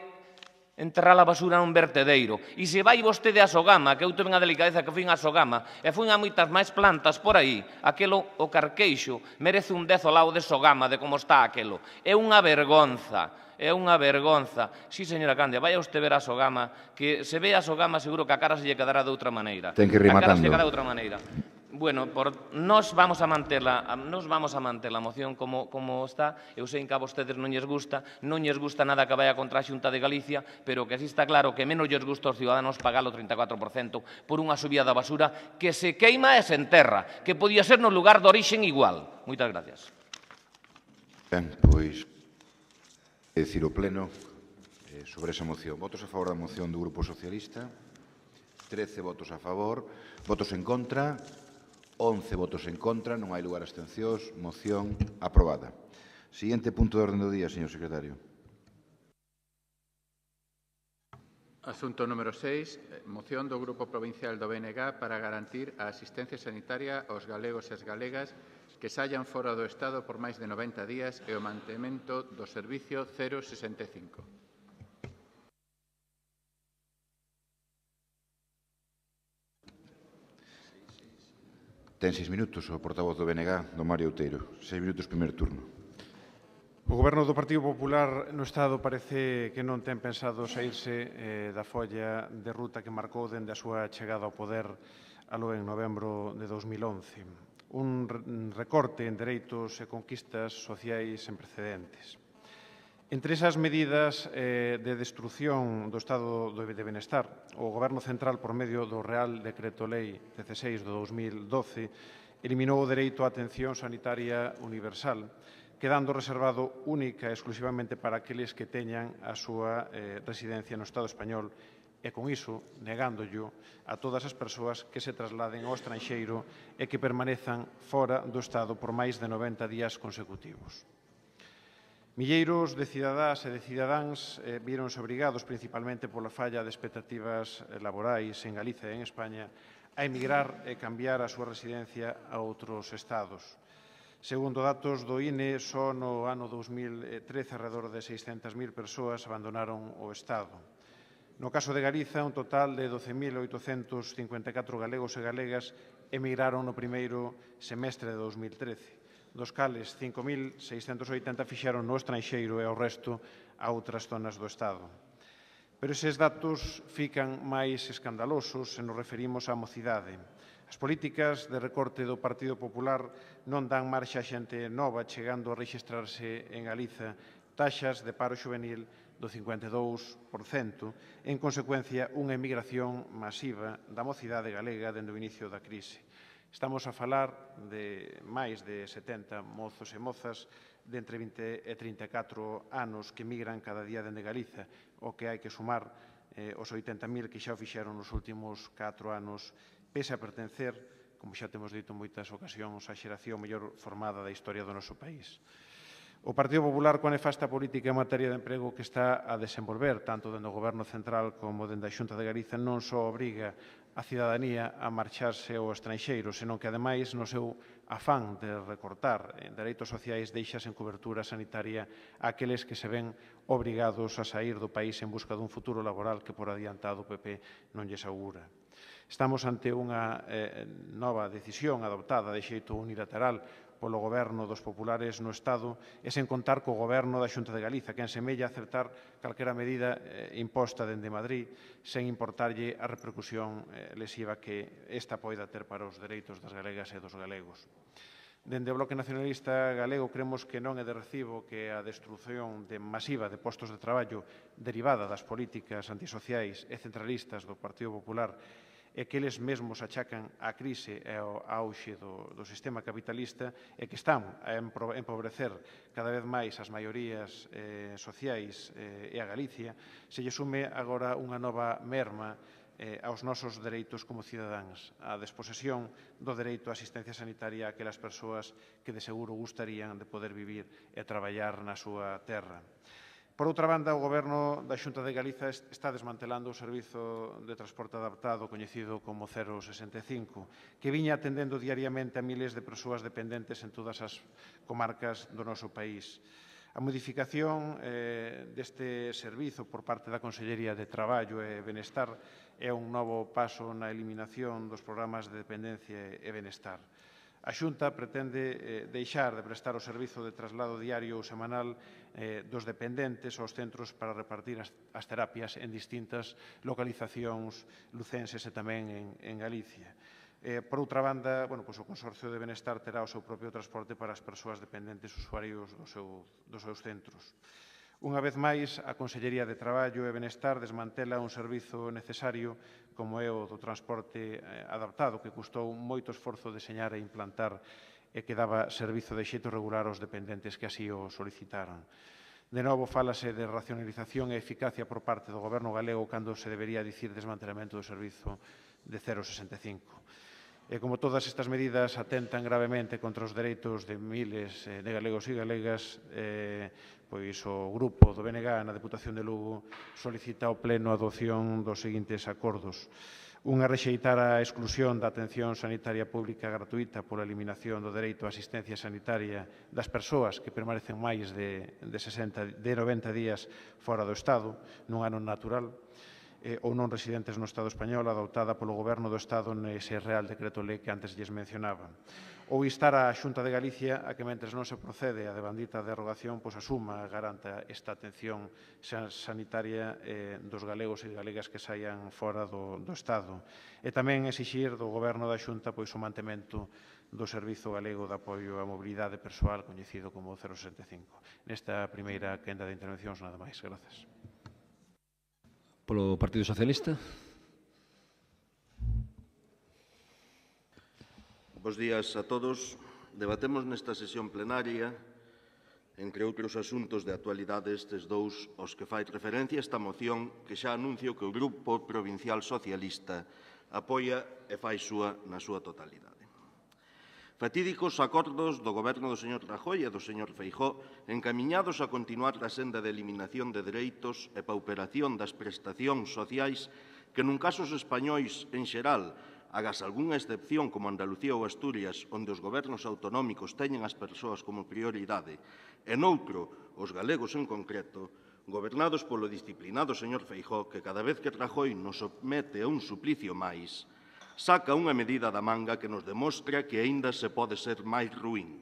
enterrar a basura nun vertedeiro. E se vai vostede a Sogama, que eu tuve unha delicadeza que fui a Sogama, e fui a moitas máis plantas por aí, aquelo, o Carqueixo, merece un 10 ao lado de Sogama, de como está aquelo. É unha vergonza. É unha vergonza. Sí, señora Candia, vaya usted ver a Sogama, que se ve a Sogama seguro que a cara se lle quedará de outra maneira. Ten que ir rematando. A cara se lle quedará de outra maneira. Bueno, nos vamos a manter la moción como está. Eu sei que a vostedes non lles gusta nada que vaya contra a Xunta de Galicia, pero que así está claro que menos lles gusta aos ciudadanos pagar o 34% por unha subida da basura que se queima e se enterra, que podía ser no lugar de orixen igual. Moitas gracias. Ben, pois, decir o pleno sobre esa moción. Votos a favor da moción do Grupo Socialista, 13 votos a favor, votos en contra, 11 votos en contra, non hai lugar a abstencións, moción aprobada. Siguiente punto de orden do día, señor secretario. Asunto número 6, moción do Grupo Provincial do BNG para garantir a asistencia sanitaria aos galegos e as galegas que saian fora do Estado por máis de 90 días e o mantemento do servicio 065. Ten 6 minutos o portavoz do BNG, do Mario Outeiro. 6 minutos, primeiro turno. O Goberno do Partido Popular no Estado parece que non ten pensado saírse da folla de ruta que marcou dende a súa chegada ao poder aló en novembro de 2011. Un recorte en dereitos e conquistas sociais sen precedentes. Entre esas medidas de destrucción do Estado de Benestar, o Goberno Central, por medio do Real Decreto Lei 16 de 2012, eliminou o dereito á atención sanitaria universal, quedando reservado única e exclusivamente para aqueles que teñan a súa residencia no Estado español e, con iso, negándollo a todas as persoas que se trasladen ao estranxeiro e que permanezan fora do Estado por máis de 90 días consecutivos. Milleiros de cidadás e de cidadáns víronse obrigados, principalmente pola falla de expectativas laborais en Galicia e en España, a emigrar e cambiar a súa residencia a outros estados. Segundo datos do INE, só no ano 2013 alrededor de 600.000 persoas abandonaron o Estado. No caso de Galiza, un total de 12.854 galegos e galegas emigraron no primeiro semestre de 2013. Dos cales 5.680 fixeron no estranxeiro e o resto a outras zonas do Estado. Pero eses datos fican máis escandalosos se nos referimos á mocidade. As políticas de recorte do Partido Popular non dan marxa a xente nova chegando a rexistrarse en Galiza taxas de paro xuvenil do 52%, en consecuencia unha emigración masiva da mocidade galega dende o inicio da crise. Estamos a falar de máis de 70 mozos e mozas de entre 20 e 34 anos que migran cada día dende Galiza, o que hai que sumar os 80.000 que xa o fixeron nos últimos 4 anos, pese a pertencer, como xa temos dito en moitas ocasións, á xeración mellor formada da historia do noso país. O Partido Popular, coa nefasta política en materia de emprego que está a desenvolver, tanto dende o Goberno Central como dende a Xunta de Galiza, non só obriga a cidadanía a marcharse ao estranxeiro, senón que, ademais, no seu afán de recortar dereitos sociais, deixa sen cobertura sanitaria aqueles que se ven obrigados a sair do país en busca dun futuro laboral que, por adiantado, o PP non lles augura. Estamos ante unha nova decisión adoptada de xeito unilateral polo Goberno dos populares no Estado e sen contar co Goberno da Xunta de Galiza, que ensemella aceptar calquera medida imposta dende Madrid sen importarlle a repercusión lesiva que esta poida ter para os dereitos das galegas e dos galegos. Dende o Bloque Nacionalista Galego cremos que non é de recibo que a destrucción masiva de postos de traballo derivada das políticas antisociais e centralistas do Partido Popular e que eles mesmos achacan a crise e ao auxe do sistema capitalista e que están a empobrecer cada vez máis as maiorías sociais e a Galicia, se lle sume agora unha nova merma aos nosos dereitos como cidadáns, a desposesión do dereito á asistencia sanitaria a aquelas persoas que de seguro gustarían de poder vivir e traballar na súa terra. Por outra banda, o Goberno da Xunta de Galiza está desmantelando o servizo de transporte adaptado coñecido como 065, que viña atendendo diariamente a miles de persoas dependentes en todas as comarcas do noso país. A modificación deste servizo por parte da Consellería de Traballo e Benestar é un novo paso na eliminación dos programas de dependencia e benestar. A Xunta pretende deixar de prestar o servizo de traslado diario ou semanal dos dependentes aos centros para repartir as terapias en distintas localizacións lucenses e tamén en Galicia. Por outra banda, o Consorcio de Benestar terá o seu propio transporte para as persoas dependentes usuarios dos seus centros. Unha vez máis, a Consellería de Traballo e Benestar desmantela un servizo necesario como é o do transporte adaptado, que custou moito esforzo deseñar e implantar e que daba servizo de xeito regular aos dependentes que así o solicitaran. De novo, fálase de racionalización e eficacia por parte do Goberno galego cando se debería dicir desmantelamento do servizo de 065. E como todas estas medidas atentan gravemente contra os dereitos de miles de galegos e galegas, pois o grupo do BNG na Deputación de Lugo solicita ao Pleno a adopción dos seguintes acordos. Unha, rexeitar a exclusión da atención sanitaria pública gratuita pola eliminación do dereito á asistencia sanitaria das persoas que permanecen máis de 90 días fora do Estado, nun ano natural, ou non residentes no Estado español, adoptada polo Goberno do Estado nese Real Decreto Lei que antes lles mencionaba. Ou instar a Xunta de Galicia a que, mentres non se procede a devandita derogación, asuma e garanta esta atención sanitaria dos galegos e galegas que saian fora do Estado. E tamén exixir do Goberno da Xunta o mantemento do Servizo Galego de Apoio á Mobilidade Persoal, coñecido como 065. Nesta primeira quenda de intervencións, nada máis. Grazas. Polo Partido Socialista. Bos días a todos. Debatemos nesta sesión plenaria, entre outros asuntos de actualidade, estes dous aos que fai referencia esta moción que xa anuncio que o Grupo Provincial Socialista apoia e fai súa na súa totalidade. Fatídicos acordos do Goberno do señor Rajoy e do señor Feijóo encamiñados a continuar a senda de eliminación de dereitos e pauperación das prestacións sociais que nun casos españois en xeral, agas algunha excepción como Andalucía ou Asturias, onde os gobernos autonómicos teñen as persoas como prioridade, e noutro, os galegos en concreto, gobernados polo disciplinado señor Feijóo, que cada vez que Rajoy nos somete a un suplicio máis, saca unha medida da manga que nos demostra que aínda se pode ser máis ruín.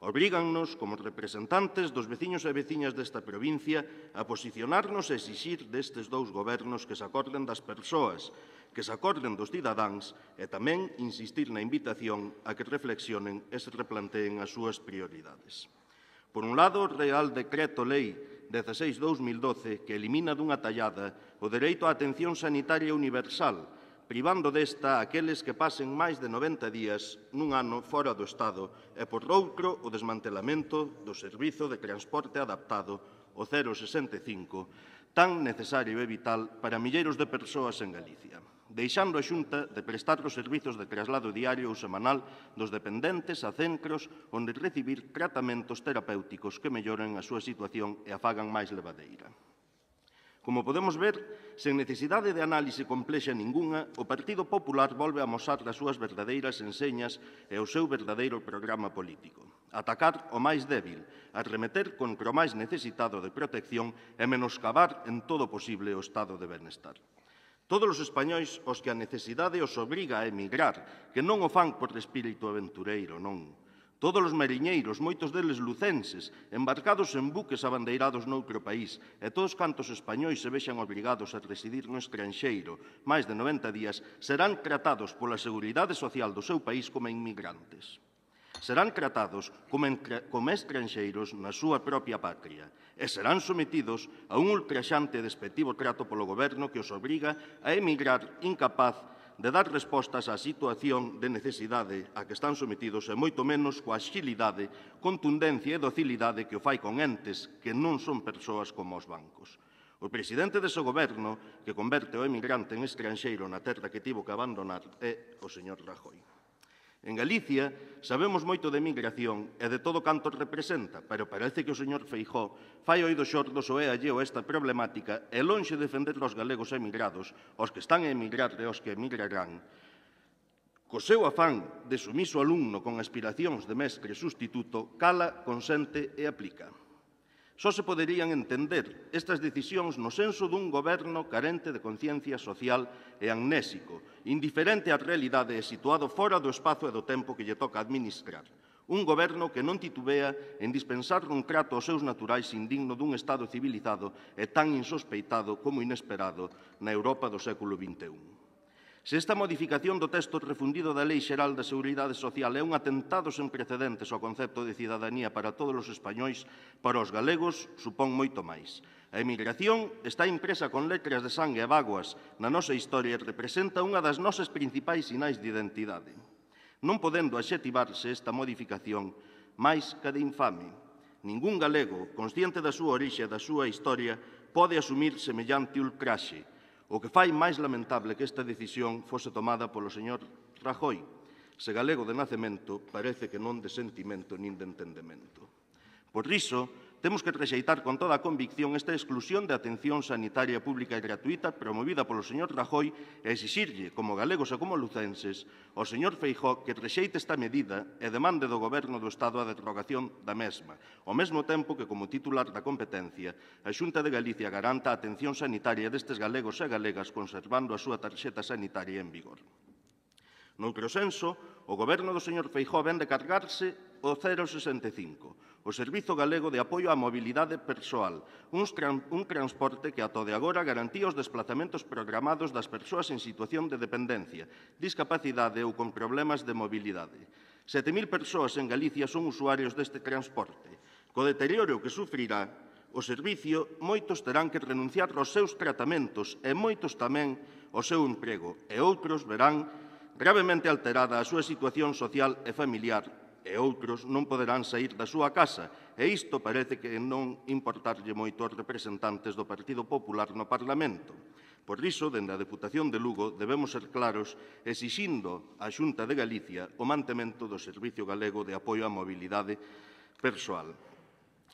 Obrígannos, como representantes dos veciños e veciñas desta provincia, a posicionarnos e exixir destes dous gobernos que se acorden das persoas, que se acorden dos cidadáns e tamén insistir na invitación a que reflexionen e se replanteen as súas prioridades. Por un lado, o Real Decreto Lei 16/2012, que elimina dunha tallada o dereito á atención sanitaria universal, privando desta aqueles que pasen máis de 90 días nun ano fora do Estado e, por outro, o desmantelamento do servizo de transporte adaptado, o 065, tan necesario e vital para milleiros de persoas en Galicia, deixando a Xunta de prestar os servizos de traslado diario ou semanal dos dependentes a centros onde recibir tratamentos terapéuticos que melloren a súa situación e a fagan máis levadeira. Como podemos ver, sen necesidade de análise complexa ningunha, o Partido Popular volve a amosar as súas verdadeiras enseñas e o seu verdadeiro programa político. Atacar o máis débil, arremeter contra o máis necesitado de protección e menoscabar en todo posible o estado de benestar. Todos os españois aos que a necesidade os obriga a emigrar, que non o fan por espírito aventureiro, non. Todos os mariñeiros, moitos deles lucenses, embarcados en buques abandeirados noutro país, e todos cantos españois se vexan obrigados a residir no estranxeiro máis de 90 días, serán tratados pola Seguridade Social do seu país como inmigrantes. serán tratados como estranxeiros na súa propia patria e serán sometidos a un ultraxante e despectivo trato polo goberno que os obriga a emigrar incapaz de dar respostas á situación de necesidade a que están sometidos e moito menos coa axilidade, contundencia e docilidade que o fai con entes que non son persoas como os bancos. O presidente dese goberno que converte o emigrante en estranxeiro na terra que tivo que abandonar é o señor Rajoy. En Galicia sabemos moito de migración e de todo canto representa, pero parece que o señor Feijóo fai oídos xordos ou é alleo a esta problemática e lonxe de defender os galegos emigrados, os que están a emigrar e os que emigrarán, co seu afán de sumiso alumno con aspiracións de mestre sustituto, cala, consente e aplica. Só se poderían entender estas decisións no senso dun goberno carente de conciencia social e amnésico, indiferente á realidade e situado fora do espazo e do tempo que lle toca administrar. Un goberno que non titubea en dispensar un trato aos seus naturais indigno dun Estado civilizado e tan insospeitado como inesperado na Europa do século XXI. Se esta modificación do texto refundido da Lei Xeral da Seguridade Social é un atentado sen precedentes ao concepto de cidadanía para todos os españois, para os galegos supón moito máis. A emigración está impresa con letras de sangue e bágoas na nosa historia e representa unha das nosas principais sinais de identidade. Non podendo adxetivarse esta modificación máis que de infame. Ningún galego, consciente da súa orixe e da súa historia, pode asumir semellante ultraxe. O que fai máis lamentable que esta decisión fose tomada polo señor Rajoy. Se galego de nacemento, parece que non de sentimento nin de entendemento. Por iso, temos que rexeitar con toda a convicción esta exclusión de atención sanitaria pública e gratuita promovida polo señor Rajoy e exixirlle, como galegos e como lucenses, ao señor Feijóo que rexeite esta medida e demande do Goberno do Estado a derogación da mesma, ao mesmo tempo que, como titular da competencia, a Xunta de Galicia garanta a atención sanitaria destes galegos e galegas conservando a súa tarxeta sanitaria en vigor. Noutro senso, o Goberno do señor Feijóo vén de cargarse o 065, o Servizo Galego de Apoio á Mobilidade Persoal, un transporte que ata de agora garantía os desplazamentos programados das persoas en situación de dependencia, discapacidade ou con problemas de mobilidade. 7.000 persoas en Galicia son usuarios deste transporte. Co deterioro que sufrirá o servicio, moitos terán que renunciar aos seus tratamentos e moitos tamén ao seu emprego, e outros verán gravemente alterada a súa situación social e familiar, e outros non poderán saír da súa casa, e isto parece que non importarlle moito aos representantes do Partido Popular no Parlamento. Por iso, dende a Deputación de Lugo, debemos ser claros exixindo á Xunta de Galicia o mantemento do Servicio Galego de Apoio á Mobilidade Persoal.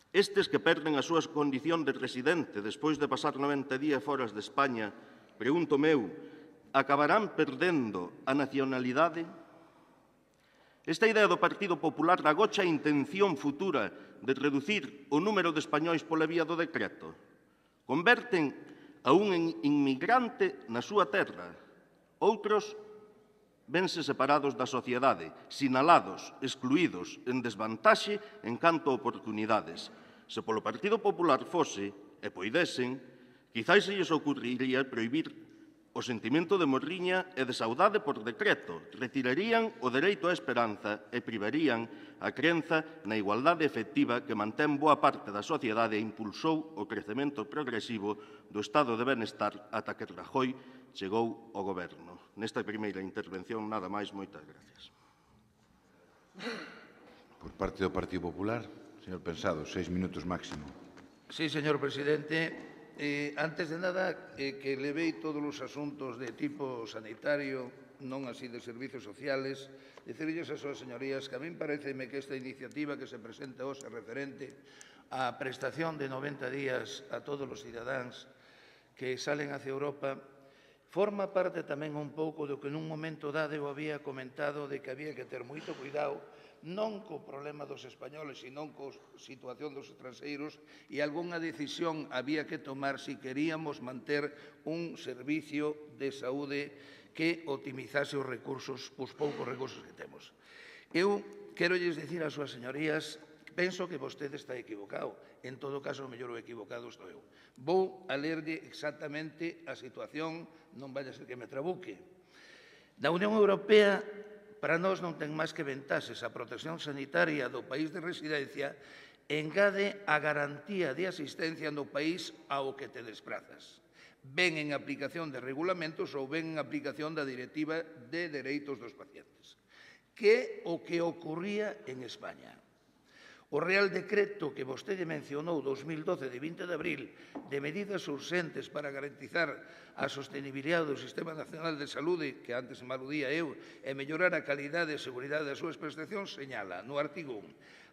Estes que perden a súa condición de residente despois de pasar 90 días foras de España, pregúntome eu, acabarán perdendo a nacionalidade? Esta idea do Partido Popular agocha a intención futura de reducir o número de españois pola vía do decreto. Converten a un inmigrante na súa terra. Outros vense separados da sociedade, sinalados, excluídos, en desvantaxe en canto a oportunidades. Se polo Partido Popular fose, e poidesen, quizais se lles ocurriría prohibir o sentimento de morriña e de saudade por decreto, retirarían o dereito á esperanza e privarían a crenza na igualdade efectiva que mantén boa parte da sociedade e impulsou o crecemento progresivo do estado de benestar ata que Rajoy chegou ao goberno. Nesta primeira intervención, nada máis, moitas gracias. Por parte do Partido Popular, señor Pensado, 6 minutos máximo. Sí, señor presidente. Antes de nada, que levei todos os asuntos de tipo sanitario, non así de servizos sociales, dicirlles a súas señorías que a min pareceme que esta iniciativa que se presenta hoxe referente á prestación de 90 días a todos os cidadáns que salen hacia Europa forma parte tamén un pouco do que nun momento dado eu había comentado de que había que ter moito cuidado non co problema dos españoles, sino coa situación dos estranxeiros e algunha decisión había que tomar se queríamos manter un servicio de saúde que optimizase os recursos, os poucos recursos que temos. Eu quero lles dicir ás súas señorías, penso que vostede está equivocado. En todo caso, o mellor o equivocado estou eu. Vou a lerlle exactamente a situación, non vaya a ser que me trabuque. Da Unión Europea para nós non ten máis que ventaxes a protección sanitaria do país de residencia engade a garantía de asistencia no país ao que te desprazas, ben en aplicación de regulamentos ou ben en aplicación da Directiva de Dereitos dos Pacientes, que é o que ocurría en España. O Real Decreto que vostede mencionou 2012 de 20 de abril de medidas urxentes para garantizar a sostenibilidade do Sistema Nacional de Saúde, que antes me aludía eu, e mellorar a calidade e seguridade das súas prestacións, señala no artigo 1: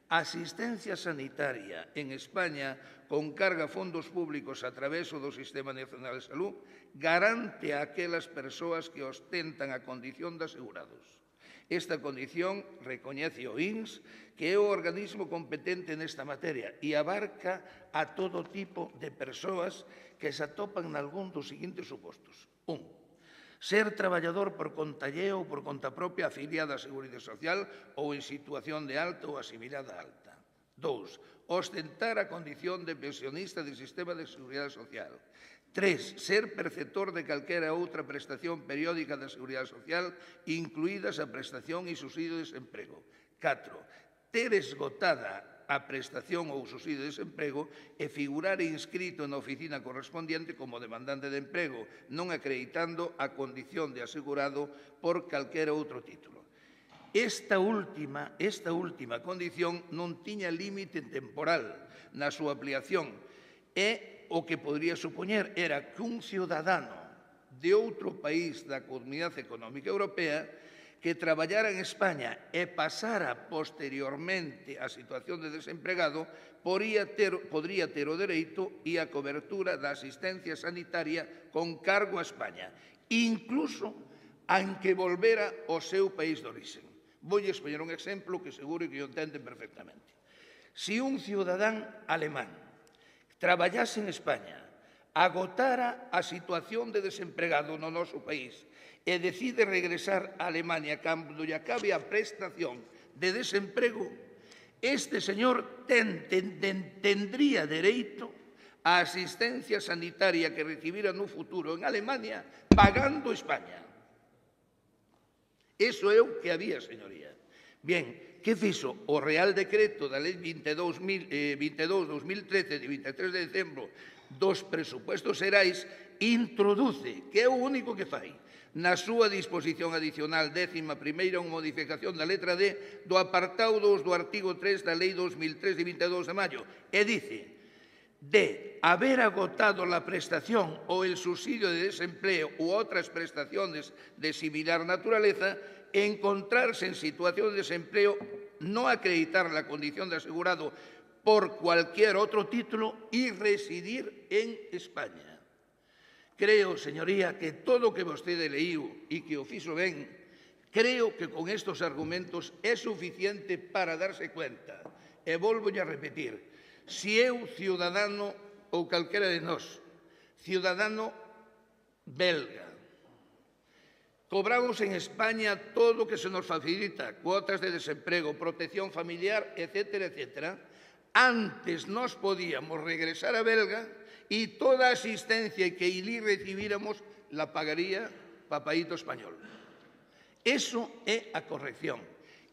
asistencia sanitaria en España con carga a fondos públicos a través do Sistema Nacional de Salud garante a aquelas persoas que ostentan a condición de asegurados. Esta condición recoñece o INS, que é o organismo competente nesta materia e abarca a todo tipo de persoas que se atopan nalgún dos seguintes supostos. 1. Ser traballador por conta allea ou por conta propia afiliada á Seguridade Social ou en situación de alta ou asimilada a alta. 2. Ostentar a condición de pensionista do Sistema de Seguridade Social. 3. Ser perceptor de calquera outra prestación periódica da Seguridade Social, incluídas a prestación e subsidio de desemprego. 4. Ter esgotada a prestación ou subsidio de desemprego e figurar inscrito na oficina correspondiente como demandante de emprego, non acreditando a condición de asegurado por calquera outro título. Esta última condición non tiña límite temporal na súa ampliación e o que podría supoñer era que un ciudadano de outro país da Comunidade Económica Europea que traballara en España e pasara posteriormente a situación de desempregado podría ter o dereito e a cobertura da asistencia sanitaria con cargo a España, incluso aunque volvera ao seu país de origen. Vou expoñer un exemplo que seguro que o entenden perfectamente. Se un ciudadán alemán traballase en España, agotara a situación de desempregado no noso país e decide regresar a Alemania cando lle acabe a prestación de desemprego, este señor tendría dereito á asistencia sanitaria que recibira no futuro en Alemania pagando España. Iso é o que había, señoría. Bien, que fixo o Real Decreto da Lei 22/2013 de 23 de decembro dos presupuestos xerais? Introduce, que é o único que fai, na súa disposición adicional 11ª unha modificación da letra D do apartado 2 do artigo 3 da Lei 2003 de 22 de maio e dice: de haber agotado la prestación o el subsidio de desempleo u otras prestaciones de similar naturaleza, encontrarse en situación de desempleo, no acreditar la condición de asegurado por cualquier otro título y residir en España. Creo, señoría, que todo o que vostede leiu e que o fixo ben, creo que con estos argumentos é suficiente para darse cuenta. E volvolle a repetir, se eu, ciudadano, ou calquera de nós, ciudadano belga, cobramos en España todo o que se nos facilita, cuotas de desemprego, protección familiar, etcétera, etcétera, antes nos podíamos regresar a Belga e toda a asistencia que ilí recibíramos la pagaría papaíto español. Eso é a corrección.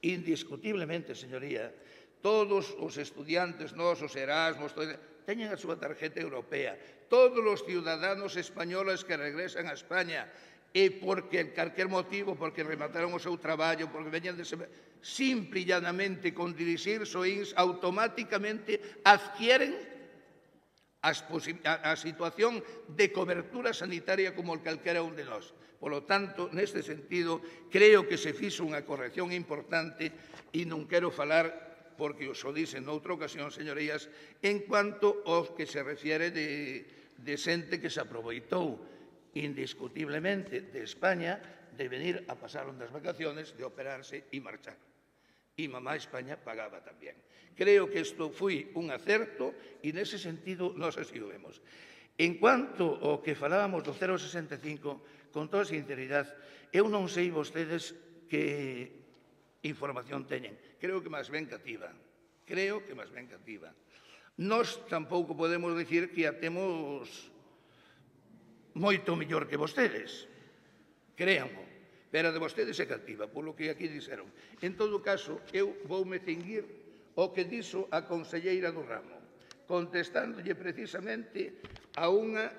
Indiscutiblemente, señoría, todos os estudiantes nosos, Erasmus, teñen a súa tarjeta europea. Todos os ciudadanos españoles que regresan a España e porque calquer motivo, porque remataron o seu traballo, porque veñan de simple e llanamente con dirixirse ao INS, automáticamente adquieren a situación de cobertura sanitaria como calquera un de nós. Por lo tanto, neste sentido, creo que se fixo unha corrección importante e non quero falar, porque os o dixen noutra ocasión, señorías, en cuanto ao que se refiere de xente que se aproveitou indiscutiblemente de España de venir a pasar unhas vacaciones, de operarse e marchar. E mamá España pagaba tamén. Creo que isto foi un acerto e nese sentido nos así o vemos. En cuanto ao que falábamos do 0,65, con toda sinceridade, eu non sei vostedes que información teñen. Creo que máis ben cativa. Nós tampouco podemos dicir que a temos moito mellor que vostedes. Créanmo. pero a de vostedes é cativa, polo que aquí dixeron. En todo caso, eu voume cinguir o que dixo a conselleira do ramo, contestándolle precisamente a unha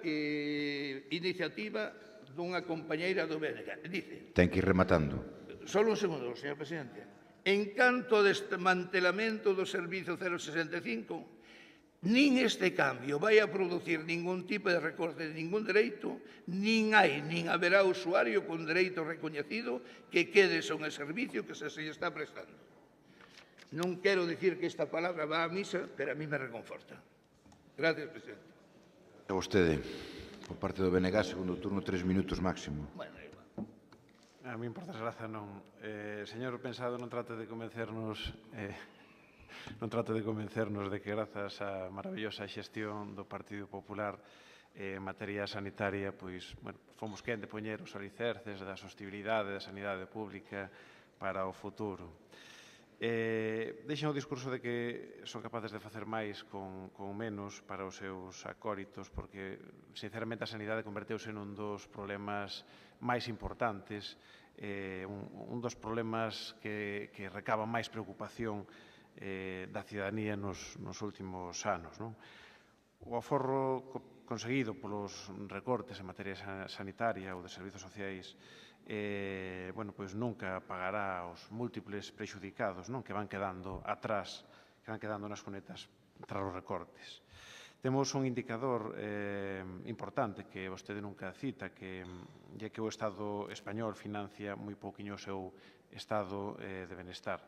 iniciativa dunha compañeira do BNG. Dice... Ten que ir rematando. Só un segundo, señor presidente. En canto ao desmantelamento do Servizo 065, nin este cambio vai a producir ningún tipo de recorte de ningún dereito, nin hai, nin haberá usuario con dereito recoñecido que quede son o servicio que se está prestando. Non quero dicir que esta palabra va a misa, pero a mí me reconforta. Gracias, presidente. A vostede, por parte do BNG, segundo turno, 3 minutos máximo. A mí, por desgraza, non. Señor Pensado, non trate de convencernos de que grazas á maravillosa xestión do Partido Popular en materia sanitaria, pois, fomos quen de poñer os alicerces da sostibilidade da sanidade pública para o futuro. Deixen o discurso de que son capaces de facer máis con menos para os seus acólitos, porque, sinceramente, a sanidade converteuse nun dos problemas máis importantes, un dos problemas que recaba máis preocupación da cidadanía nos últimos anos. O aforro conseguido polos recortes en materia sanitaria ou de servizos sociais nunca pagará os múltiples prexudicados que van quedando atrás, que van quedando nas cunetas tras os recortes. Temos un indicador importante que vostede nunca cita, que é que o Estado español financia moi pouquiño o seu estado de benestar.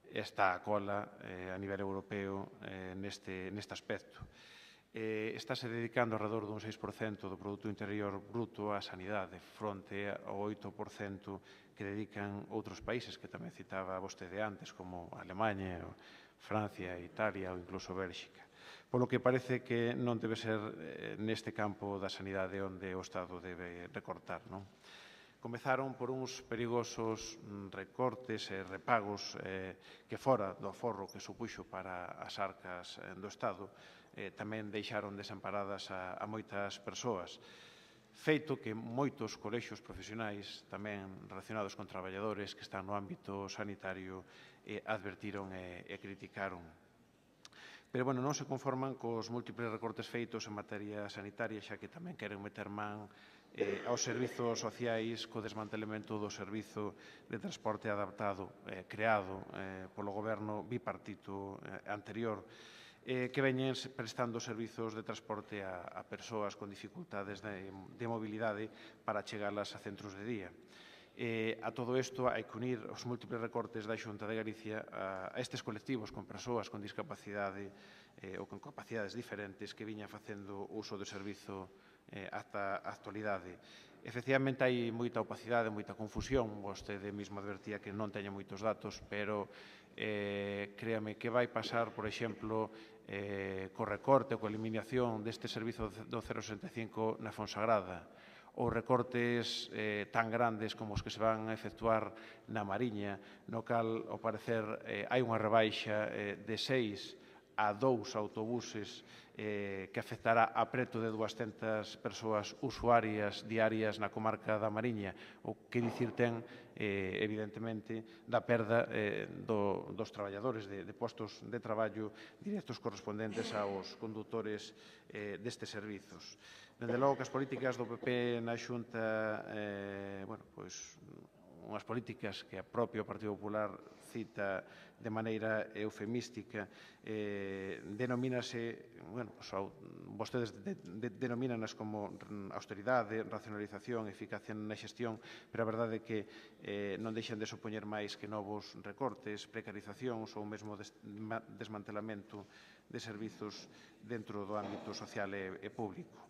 Está a cola a nivel europeo neste aspecto. Estáse dedicando alrededor dun 6% do Produto Interior Bruto á sanidade, fronte ao 8% que dedican outros países que tamén citaba vostede antes, como Alemanha, Francia, Italia ou incluso Bélxica. Polo que parece que non debe ser neste campo da sanidade onde o Estado debe recortar. Comezaron por uns perigosos recortes e repagos que fora do aforro que supuxo para as arcas do Estado, tamén deixaron desamparadas a moitas persoas, feito que moitos colexios profesionais, tamén relacionados con traballadores que están no ámbito sanitario, advertiron e criticaron. Pero, non se conforman cos múltiples recortes feitos en materia sanitaria, xa que tamén queren meter man aos servizos sociais co desmantelamento do servizo de transporte adaptado creado polo goberno bipartito anterior, que veñen prestando servizos de transporte a persoas con dificultades de mobilidade para chegalas a centros de día. A todo isto hai que unir os múltiples recortes da Xunta de Galicia a estes colectivos con persoas con discapacidade ou con capacidades diferentes que viñan facendo uso do servizo ata a actualidade. Efectivamente, hai moita opacidade, moita confusión. Vostede mesmo advertía que non teña moitos datos, pero créame que vai pasar, por exemplo, co recorte ou coa eliminación deste servizo do 065 na Fonsagrada, ou recortes tan grandes como os que se van a efectuar na Mariña, no cal, ao parecer, hai unha rebaixa de 6 a 2 autobuses que afectará a preto de 200 persoas usuarias diarias na comarca da Mariña, o que dicir ten, evidentemente, da perda dos traballadores de postos de traballo directos correspondentes aos condutores destes servizos. Dende logo que as políticas do PP na Xunta, unhas políticas que a propio Partido Popular cita de maneira eufemística, denomínase, vostedes denomínanas como austeridade, racionalización, eficacia na xestión, pero a verdade é que non deixan de supoñer máis que novos recortes, precarizacións ou mesmo desmantelamento de servizos dentro do ámbito social e público.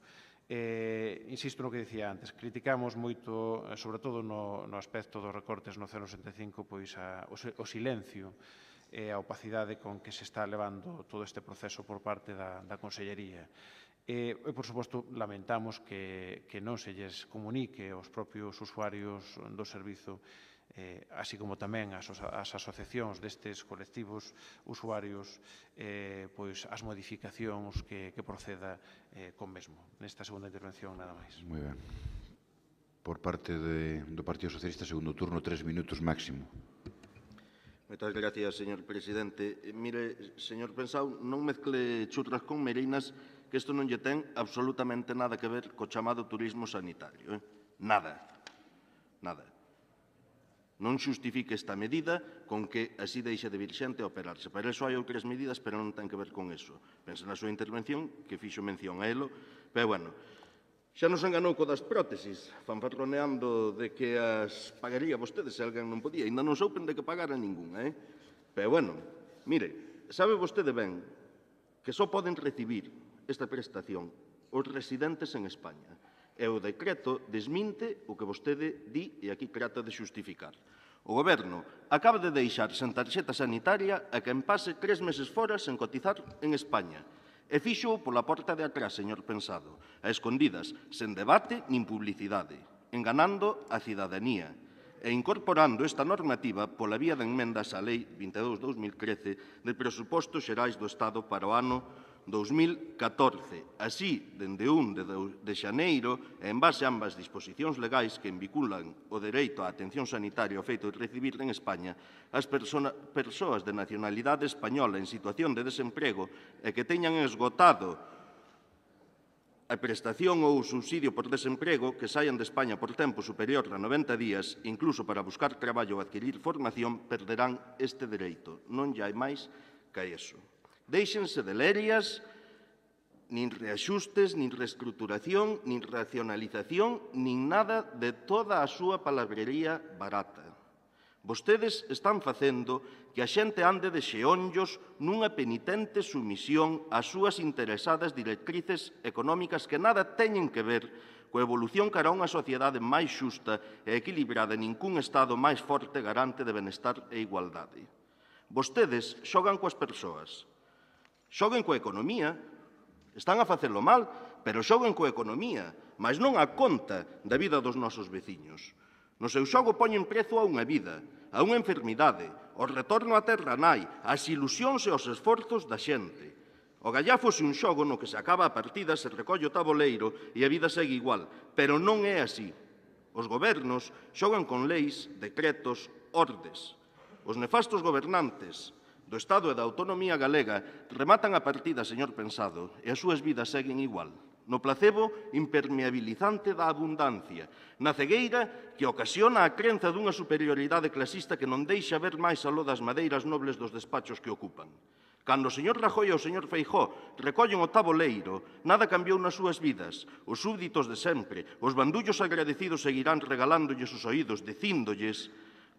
Insisto no que dicía antes, criticamos moito, sobre todo no aspecto dos recortes no 065, pois o silencio e a opacidade con que se está levando todo este proceso por parte da Consellería. E, por suposto, lamentamos que non se lles comunique aos propios usuarios do servizo, así como tamén as asociacións destes colectivos usuarios, pois as modificacións que proceda con mesmo. Nesta segunda intervención, nada máis. Moi ben. Por parte do Partido Socialista, segundo turno, 3 minutos máximo. Moitas gracias, señor presidente. Mire, señor Pensao, non mezcle churras con merinas, que isto non lle ten absolutamente nada que ver co chamado turismo sanitario. Nada. Nada. Non xustifique esta medida con que así deixe de vir xente a operarse. Para iso hai outras medidas, pero non ten que ver con iso. Pensa na súa intervención, que fixo mención a elo, pero, bueno, xa nos enganou co das prótesis, fanfarroneando de que as pagaría vostedes se alguén non podía. Ainda non soupen de que pagara ningunha, Pero, bueno, mire, sabe vostede ben que só poden recibir esta prestación os residentes en España. E o decreto desminte o que vostede di e aquí trata de xustificar. O Goberno acaba de deixar sen tarxeta sanitaria a quen pase 3 meses fora sen cotizar en España. E fixo pola porta de atrás, señor Pensado, a escondidas, sen debate nin publicidade, enganando a cidadanía e incorporando esta normativa pola vía de enmendas á Lei 22/2013 de Presupostos Xerais do Estado para o ano 2014. Así, dende 1 de xaneiro, e en base a ambas disposicións legais que vinculan o dereito á atención sanitaria ao feito de recibir en España, as persoas de nacionalidade española en situación de desemprego e que teñan esgotado a prestación ou o subsidio por desemprego que saian de España por tempo superior a 90 días, incluso para buscar traballo ou adquirir formación, perderán este dereito. Non lle hai máis que iso. Déixense de lerias, nin reaxustes, nin reestruturación, nin racionalización, nin nada de toda a súa palabrería barata. Vostedes están facendo que a xente ande de xeonllos nunha penitente sumisión ás súas interesadas directrices económicas que nada teñen que ver coa evolución cara a unha sociedade máis xusta e equilibrada, ningún Estado máis forte garante de benestar e igualdade. Vostedes xogan coas persoas. Xoguen coa economía, están a facelo mal, pero xoguen coa economía, mas non a conta da vida dos nosos veciños. No seu xogo poñen prezo a unha vida, a unha enfermidade, ao retorno á terra nai, ás ilusións e aos esforzos da xente. O gallafo é un xogo no que se acaba a partida, se recolle o taboleiro e a vida segue igual, pero non é así. Os gobernos xogan con leis, decretos, ordes. Os nefastos gobernantes do Estado e da autonomía galega rematan a partida, señor Pensado, e as súas vidas seguen igual. No placebo impermeabilizante da abundancia, na cegueira que ocasiona a crenza dunha superioridade clasista que non deixa ver máis aló das madeiras nobles dos despachos que ocupan. Cando o señor Rajoy e o señor Feijóo recollen o taboleiro, nada cambiou nas súas vidas. Os súbditos de sempre, os bandullos agradecidos seguirán regalándollles os oídos, dicíndolles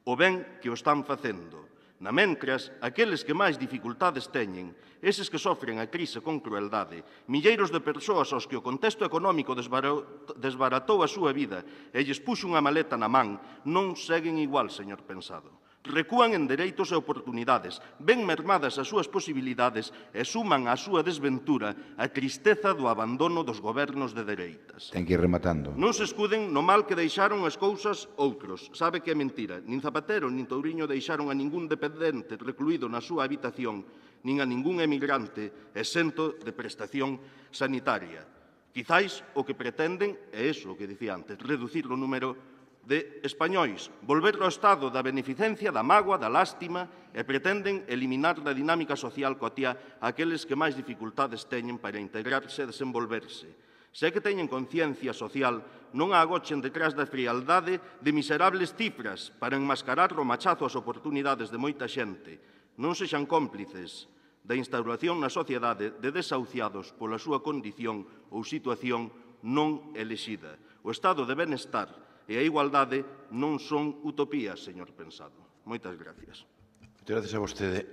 o ben que o están facendo. Na mentras, aqueles que máis dificultades teñen, eses que sofren a crise con crueldade, milleiros de persoas aos que o contexto económico desbaratou a súa vida e lles puxo unha maleta na man, non seguen igual, señor Pensado. Recúan en dereitos e oportunidades, ven mermadas as súas posibilidades e suman á súa desventura a tristeza do abandono dos gobernos de dereitas. Ten que ir rematando. Non se escuden no mal que deixaron as cousas outros. Sabe que é mentira. Nin Zapatero nin Touriño deixaron a ningún dependente recluído na súa habitación, nin a ningún emigrante exento de prestación sanitaria. Quizáis o que pretenden é iso que dicía antes, reducir o número de españois, volver ao estado da beneficencia, da mágoa, da lástima e pretenden eliminar da dinámica social cotiá aqueles que máis dificultades teñen para integrarse e desenvolverse. Se é que teñen conciencia social, non a agochen detrás da frialdade de miserables cifras para enmascarar o machazo ás oportunidades de moita xente. Non sexan cómplices da instauración na sociedade de desahuciados pola súa condición ou situación non elexida. O estado de benestar e a igualdade non son utopías, señor Pensado. Moitas gracias. Moitas gracias a vostede.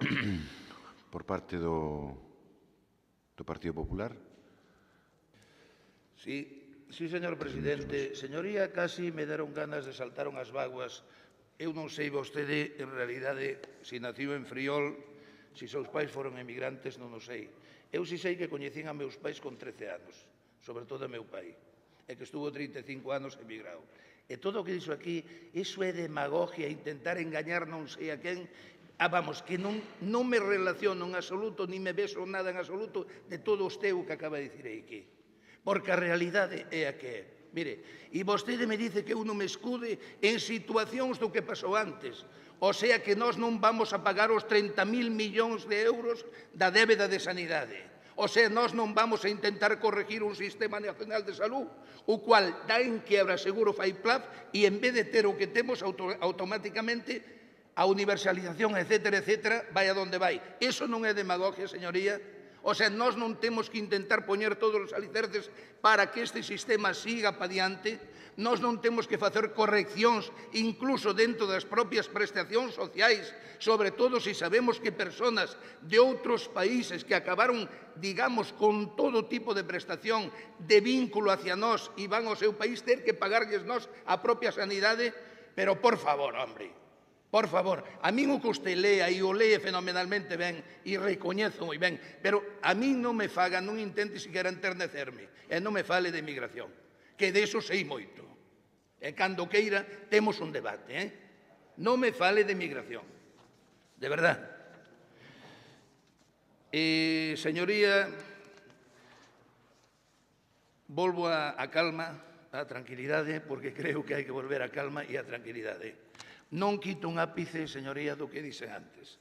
Por parte do Partido Popular. Sí, señor presidente. Señoría, casi me deron ganas de saltar unhas vaguas. Eu non sei vostede, en realidade, se naciu en Friol, se seus pais foron emigrantes, non o sei. Eu si sei que coñecín a meus pais con 13 anos, sobre todo a meu pai, e que estuvo 35 anos emigrado. E todo o que dixo aquí, iso é demagogia, intentar engañar non sei a quen. Vamos, que non me relaciono en absoluto, ni me beso nada en absoluto de todo o esteo que acaba de dicir aquí. Porque a realidade é a que é. Mire, e vostede me dice que eu non me escude en situacións do que pasou antes. O sea que nós non vamos a pagar os 30.000 millóns de euros da débeda de sanidade. O sea, nós non vamos a intentar corregir un sistema nacional de salud, o cual dá en quiebra seguro FAIPLAF e en vez de ter o que temos automáticamente a universalización, etcétera, vai a donde vai. Eso non é demagogia, señoría. O sea, nós non temos que intentar poñer todos os alicerces para que este sistema siga pa diante. Nós non temos que facer correccións incluso dentro das propias prestacións sociais, sobre todo se sabemos que persoas de outros países que acabaron, digamos, con todo tipo de prestación de vínculo hacia nós e van ao seu país ter que pagarlles nós a propia sanidade, pero por favor, hombre, por favor, a min o que usted lea e o lee fenomenalmente ben e recoñezo moi ben, pero a min non me faga, non intente siquiera enternecerme e non me fale de migración, que deso sei moito. E cando queira temos un debate, Non me fale de migración, de verdad. Señoría, volvo a calma, a tranquilidade, porque creo que hai que volver a calma e a tranquilidade. Non quito un ápice, señoría, do que dixen antes.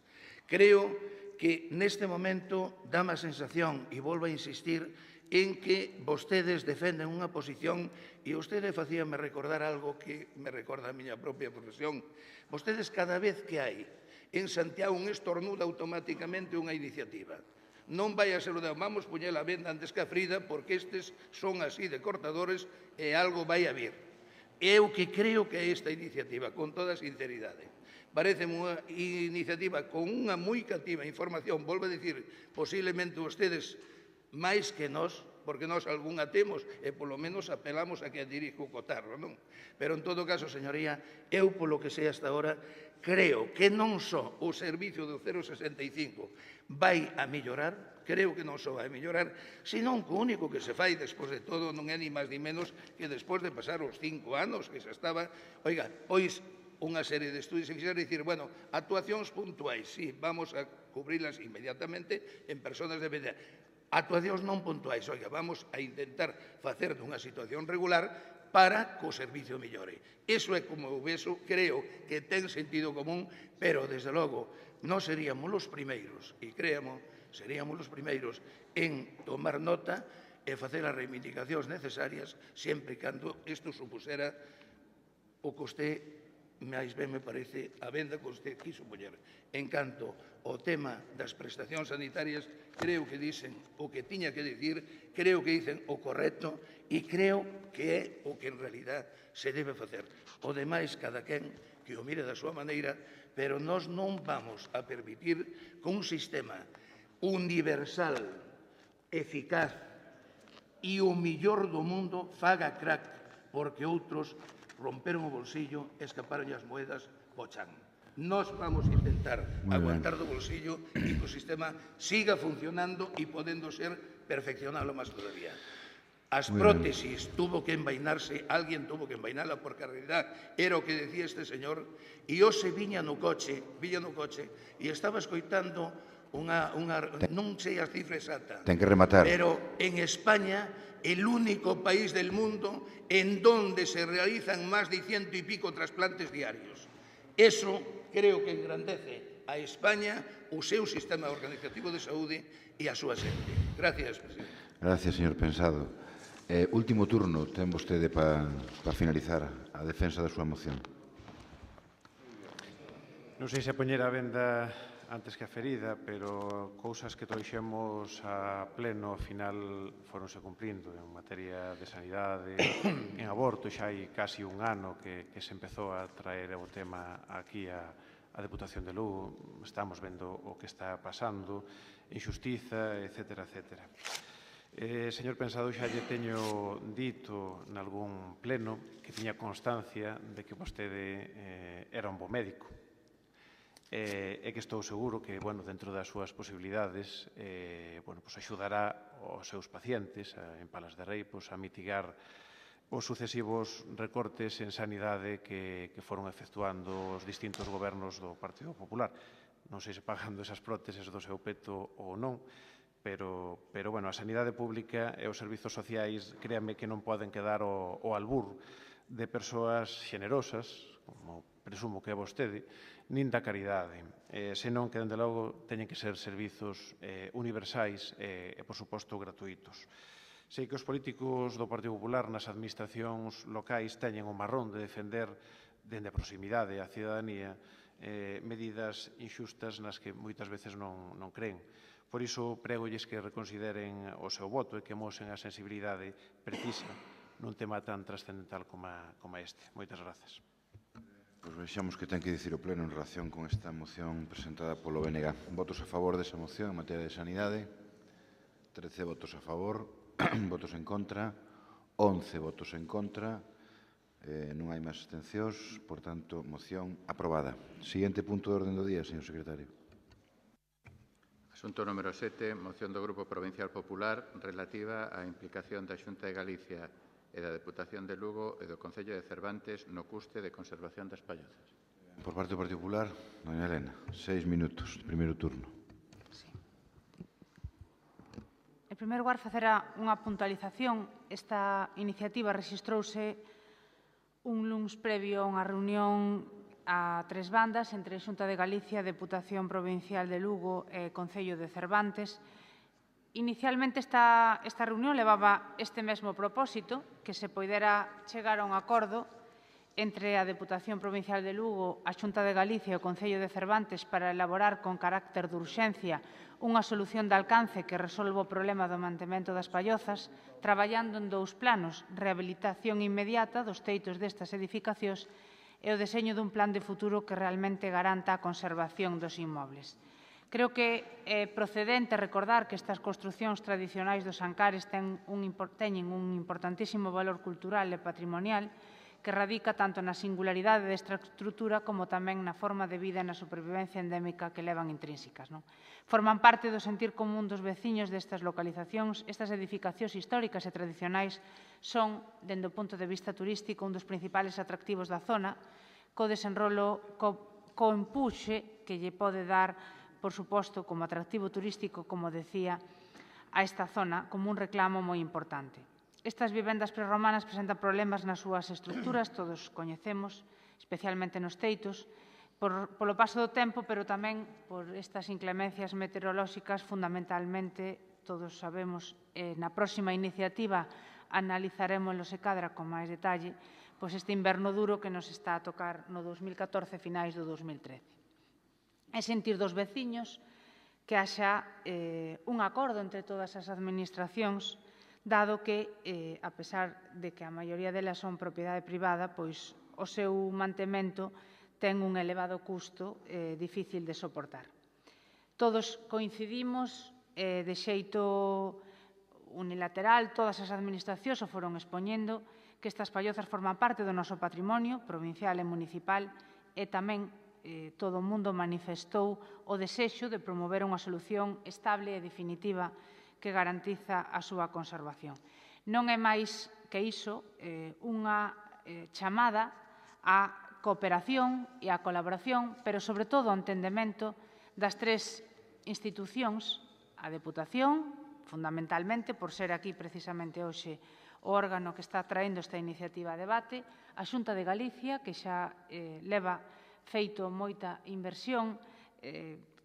Creo que neste momento dá má sensación, e volvo a insistir, en que vostedes defenden unha posición, e vostede facíame recordar algo que me recorda a miña propia profesión. Vostedes cada vez que hai en Santiago un estornuda automáticamente unha iniciativa. Non vai a ser o de vamos poñer a venda antes que a Frida, porque estes son así de cortadores e algo vai a vir. É o que creo que é esta iniciativa, con toda sinceridade. Parece unha iniciativa con unha moi cativa información, volvo a dicir, posiblemente vostedes máis que nós, porque nós algunha temos e polo menos apelamos a que a dirijo o cotarro, non? Pero en todo caso, señoría, eu polo que sei hasta ahora, creo que non só o servicio do 065 vai a mellorar, creo que non só vai a mellorar, senón que o único que se fai despois de todo non é ni máis ni menos que despois de pasar os 5 anos que se estaba, oiga, pois unha serie de estudios e quixera dicir, bueno, actuacións puntuais, sí, vamos a cubrirlas inmediatamente en persoas de media. Actuacións non puntuais, oiga, vamos a intentar facer dunha situación regular para que o servicio mellore. Iso é como eu vexo, creo que ten sentido común, pero, desde logo, non seríamos os primeiros, e créamo, seríamos os primeiros en tomar nota e facer as reivindicacións necesarias sempre e cando isto supusera o que usted máis ben me parece a venda que usted quiso poñer. En canto ao tema das prestacións sanitarias, creo que dicen o que tiña que dicir, creo que dicen o correcto e creo que é o que en realidad se debe facer. O demais, cada quen que o mire da súa maneira, pero nós non vamos a permitir que un sistema universal, eficaz e o millor do mundo faga crack porque outros romperon o bolsillo e escaparon as moedas ao chan. Nós vamos a intentar aguantar do bolsillo e que o sistema siga funcionando e podendo ser perfeccionalo máis todavía. As prótesis tuvo que envainarse, alguén tuvo que envainala porque a realidad era o que decía este señor e hoxe viña no coche e estaba escoitando non sei a cifra exacta. Ten que rematar. Pero en España, el único país del mundo en donde se realizan más de 100 y pico trasplantes diarios. Eso creo que engrandece a España, o seu sistema organizativo de saúde e a súa xente. Gracias, presidente. Gracias, señor Pensado. Último turno, ten vostede para finalizar a defensa da súa moción. Non sei se poñer a venda antes que a ferida, pero cousas que trouxemos a pleno, ao final, foronse cumprindo en materia de sanidade, en aborto, xa hai casi un ano que se empezou a traer o tema aquí a Deputación de Lugo, estamos vendo o que está pasando, en xustiza, etcétera, etcétera. Señor Pensado, xa lle teño dito nalgún pleno que tiña constancia de que vostede era un bo médico. E que estou seguro que, dentro das súas posibilidades, axudará aos seus pacientes en Palas de Rei a mitigar os sucesivos recortes en sanidade que foron efectuando os distintos gobernos do Partido Popular. Non sei se pagando esas próteses do seu peto ou non, pero bueno, a sanidade pública e os servizos sociais, créanme que non poden quedar ao albur de persoas xenerosas, como presumo que é vostede, nin da caridade, senón que, dende logo, teñen que ser servizos universais e, por suposto, gratuitos. Sei que os políticos do Partido Popular nas administracións locais teñen o marrón de defender dende a proximidade á cidadanía medidas inxustas nas que moitas veces non creen. Por iso, pregolles que reconsideren o seu voto e que mosen a sensibilidade precisa nun tema tan trascendental como este. Moitas grazas. Pois vexamos que ten que dicir o Pleno en relación con esta moción presentada polo BNG. Votos a favor desa moción en materia de sanidade. 13 votos a favor, votos en contra, 11 votos en contra, non hai máis abstencións, por tanto, moción aprobada. Siguiente punto de orden do día, señor secretario. Asunto número 7, moción do Grupo Provincial Popular relativa á implicación da Xunta de Galicia e da Deputación de Lugo e do Concello de Cervantes no custe de conservación das pallozas. Por parte do Partido Popular, doña Elena, 6 minutos, primeiro turno. Sí. En primeiro lugar, facer unha puntualización. Esta iniciativa rexistrouse un luns previo a unha reunión a tres bandas entre a Xunta de Galicia, Deputación Provincial de Lugo e Concello de Cervantes. Inicialmente esta reunión levaba este mesmo propósito, que se poidera chegar a un acordo entre a Deputación Provincial de Lugo, a Xunta de Galicia e o Concello de Cervantes para elaborar con carácter de urxencia unha solución de alcance que resolva o problema do mantemento das pallozas, traballando en dous planos, rehabilitación inmediata dos teitos destas edificacións e o deseño dun plan de futuro que realmente garanta a conservación dos inmobles. Creo que é procedente recordar que estas construcións tradicionais dos Ancares teñen un importantísimo valor cultural e patrimonial que radica tanto na singularidade desta estrutura como tamén na forma de vida e na supervivencia endémica que levan intrínsecas. Forman parte do sentir común dos veciños destas localizacións. Estas edificacións históricas e tradicionais son, dende o punto de vista turístico, un dos principales atractivos da zona, co desenrolo, co empuxe que lle pode dar, por suposto, como atractivo turístico, como decía, a esta zona como un reclamo moi importante. Estas vivendas prerromanas presentan problemas nas súas estruturas, todos coñecemos, especialmente nos teitos, polo paso do tempo, pero tamén por estas inclemencias meteorolóxicas, fundamentalmente, todos sabemos, na próxima iniciativa analizaremos se cadra con máis detalle, pois este inverno duro que nos está a tocar no 2014 finais do 2013. É sentir dos veciños que haxa un acordo entre todas as administracións, dado que, a pesar de que a maioría delas son propiedade privada, pois o seu mantemento ten un elevado custo difícil de soportar. Todos coincidimos de xeito unilateral, todas as administracións o foron expoñendo, que estas pallozas forman parte do noso patrimonio provincial e municipal e tamén todo o mundo manifestou o desexo de promover unha solución estable e definitiva que garantiza a súa conservación. Non é máis que iso unha chamada á cooperación e á colaboración, pero sobre todo ao entendemento das tres institucións, a Deputación, fundamentalmente, por ser aquí precisamente hoxe o órgano que está traendo esta iniciativa a debate, a Xunta de Galicia, que xa leva feito moita inversión,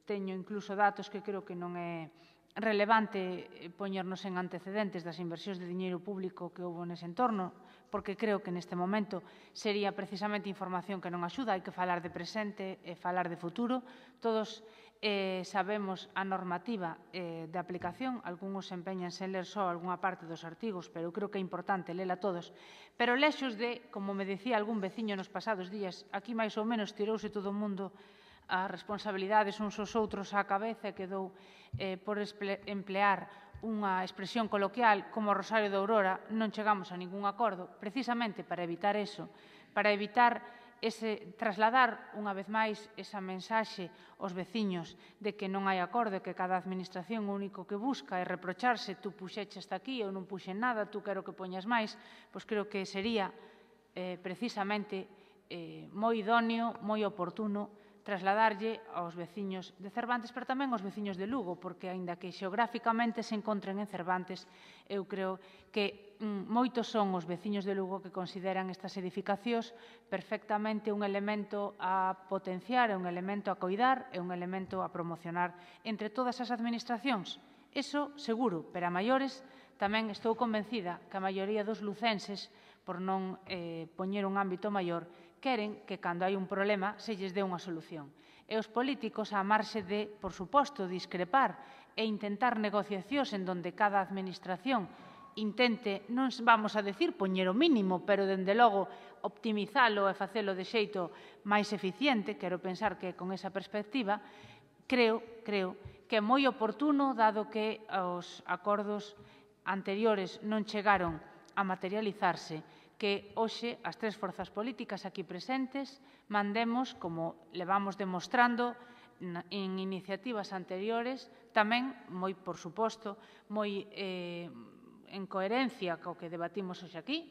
teño incluso datos que creo que non é relevante poñernos en antecedentes das inversións de diñeiro público que houve nese entorno, porque creo que neste momento sería precisamente información que non axuda, hai que falar de presente e falar de futuro. Todos sabemos a normativa de aplicación, algúns se empeñanse en ler só algunha parte dos artigos, pero creo que é importante lela todos. Pero lexos de, como me decía algún veciño nos pasados días, aquí máis ou menos tirouse todo o mundo as responsabilidades uns aos outros á cabeza e quedou por emplear unha expresión coloquial como Rosario de Aurora, non chegamos a ningún acordo, precisamente para evitar eso, para evitar trasladar unha vez máis esa mensaxe aos veciños de que non hai acordo, que cada administración o único que busca é reprocharse, tú puxeches hasta aquí, eu non puxen nada, tú quero que poñas máis, pois creo que sería precisamente moi idóneo, moi oportuno trasladarlle aos veciños de Cervantes, pero tamén aos veciños de Lugo, porque, aínda que xeográficamente se encontren en Cervantes, eu creo que moitos son os veciños de Lugo que consideran estas edificacións perfectamente un elemento a potenciar, un elemento a coidar e un elemento a promocionar entre todas as administracións. Eso seguro, pero a maiores tamén estou convencida que a maioría dos lucenses, por non poñer un ámbito maior, queren que, cando hai un problema, se lles dé unha solución. E os políticos, á marxe de, por suposto, discrepar e intentar negociacións en donde cada administración intente, non vamos a decir poñer o mínimo, pero, dende logo, optimizalo e facelo de xeito máis eficiente, quero pensar que con esa perspectiva, creo que é moi oportuno, dado que os acordos anteriores non chegaron a materializarse, que hoxe as tres forzas políticas aquí presentes mandemos, como levamos demostrando en iniciativas anteriores, tamén, moi por suposto, moi en coherencia co que debatimos hoxe aquí,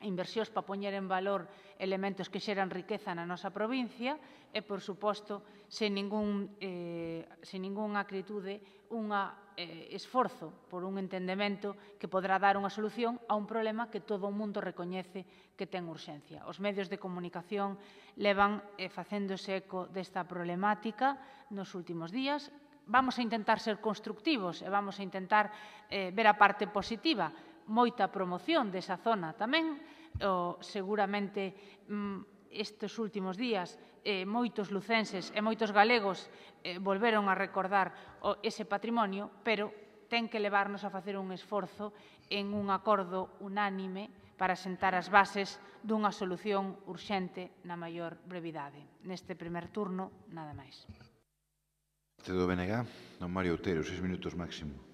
inversións para poñer en valor elementos que xeran riqueza na nosa provincia e, por suposto, sen ningunha acritude, un esforzo por un entendemento que poderá dar unha solución a un problema que todo o mundo recoñece que ten urxencia. Os medios de comunicación levan facéndose eco desta problemática nos últimos días. Vamos a intentar ser constructivos e vamos a intentar ver a parte positiva, moita promoción desa zona tamén. Seguramente estes últimos días moitos lucenses e moitos galegos volveron a recordar ese patrimonio, pero ten que levarnos a facer un esforzo en un acordo unánime para sentar as bases dunha solución urxente na maior brevidade. Neste primer turno, nada máis. Do BNG, don Mario Outeiro, 6 minutos máximo.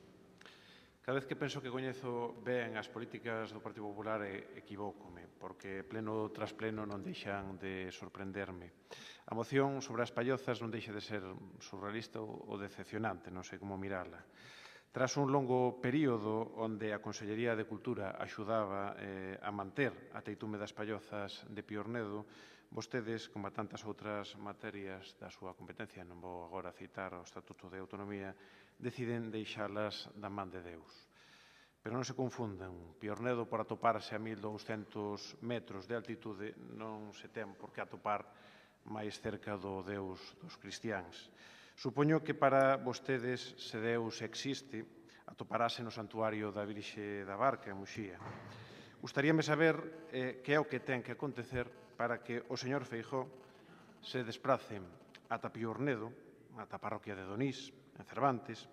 Cada vez que penso que coñezo ben as políticas do Partido Popular equivócome, porque pleno tras pleno non deixan de sorprenderme. A moción sobre as pallozas non deixa de ser surrealista ou decepcionante, non sei como mirala. Tras un longo período onde a Consellería de Cultura axudaba a manter a teitume das pallozas de Piornedo, vostedes, como a tantas outras materias da súa competencia, non vou agora citar o Estatuto de Autonomía, deciden deixalas da man de Deus. Pero non se confundan, Piornedo, por atoparse a 1.200 metros de altitude, non se ten por que atopar máis cerca do Deus dos cristiáns. Supoño que para vostedes, se Deus existe, atoparase no santuario da Virxe da Barca, en Muxía. Gustaríame saber que é o que ten que acontecer para que o señor Feijóo se desprace ata Piornedo, ata a parroquia de Donís, en Cervantes,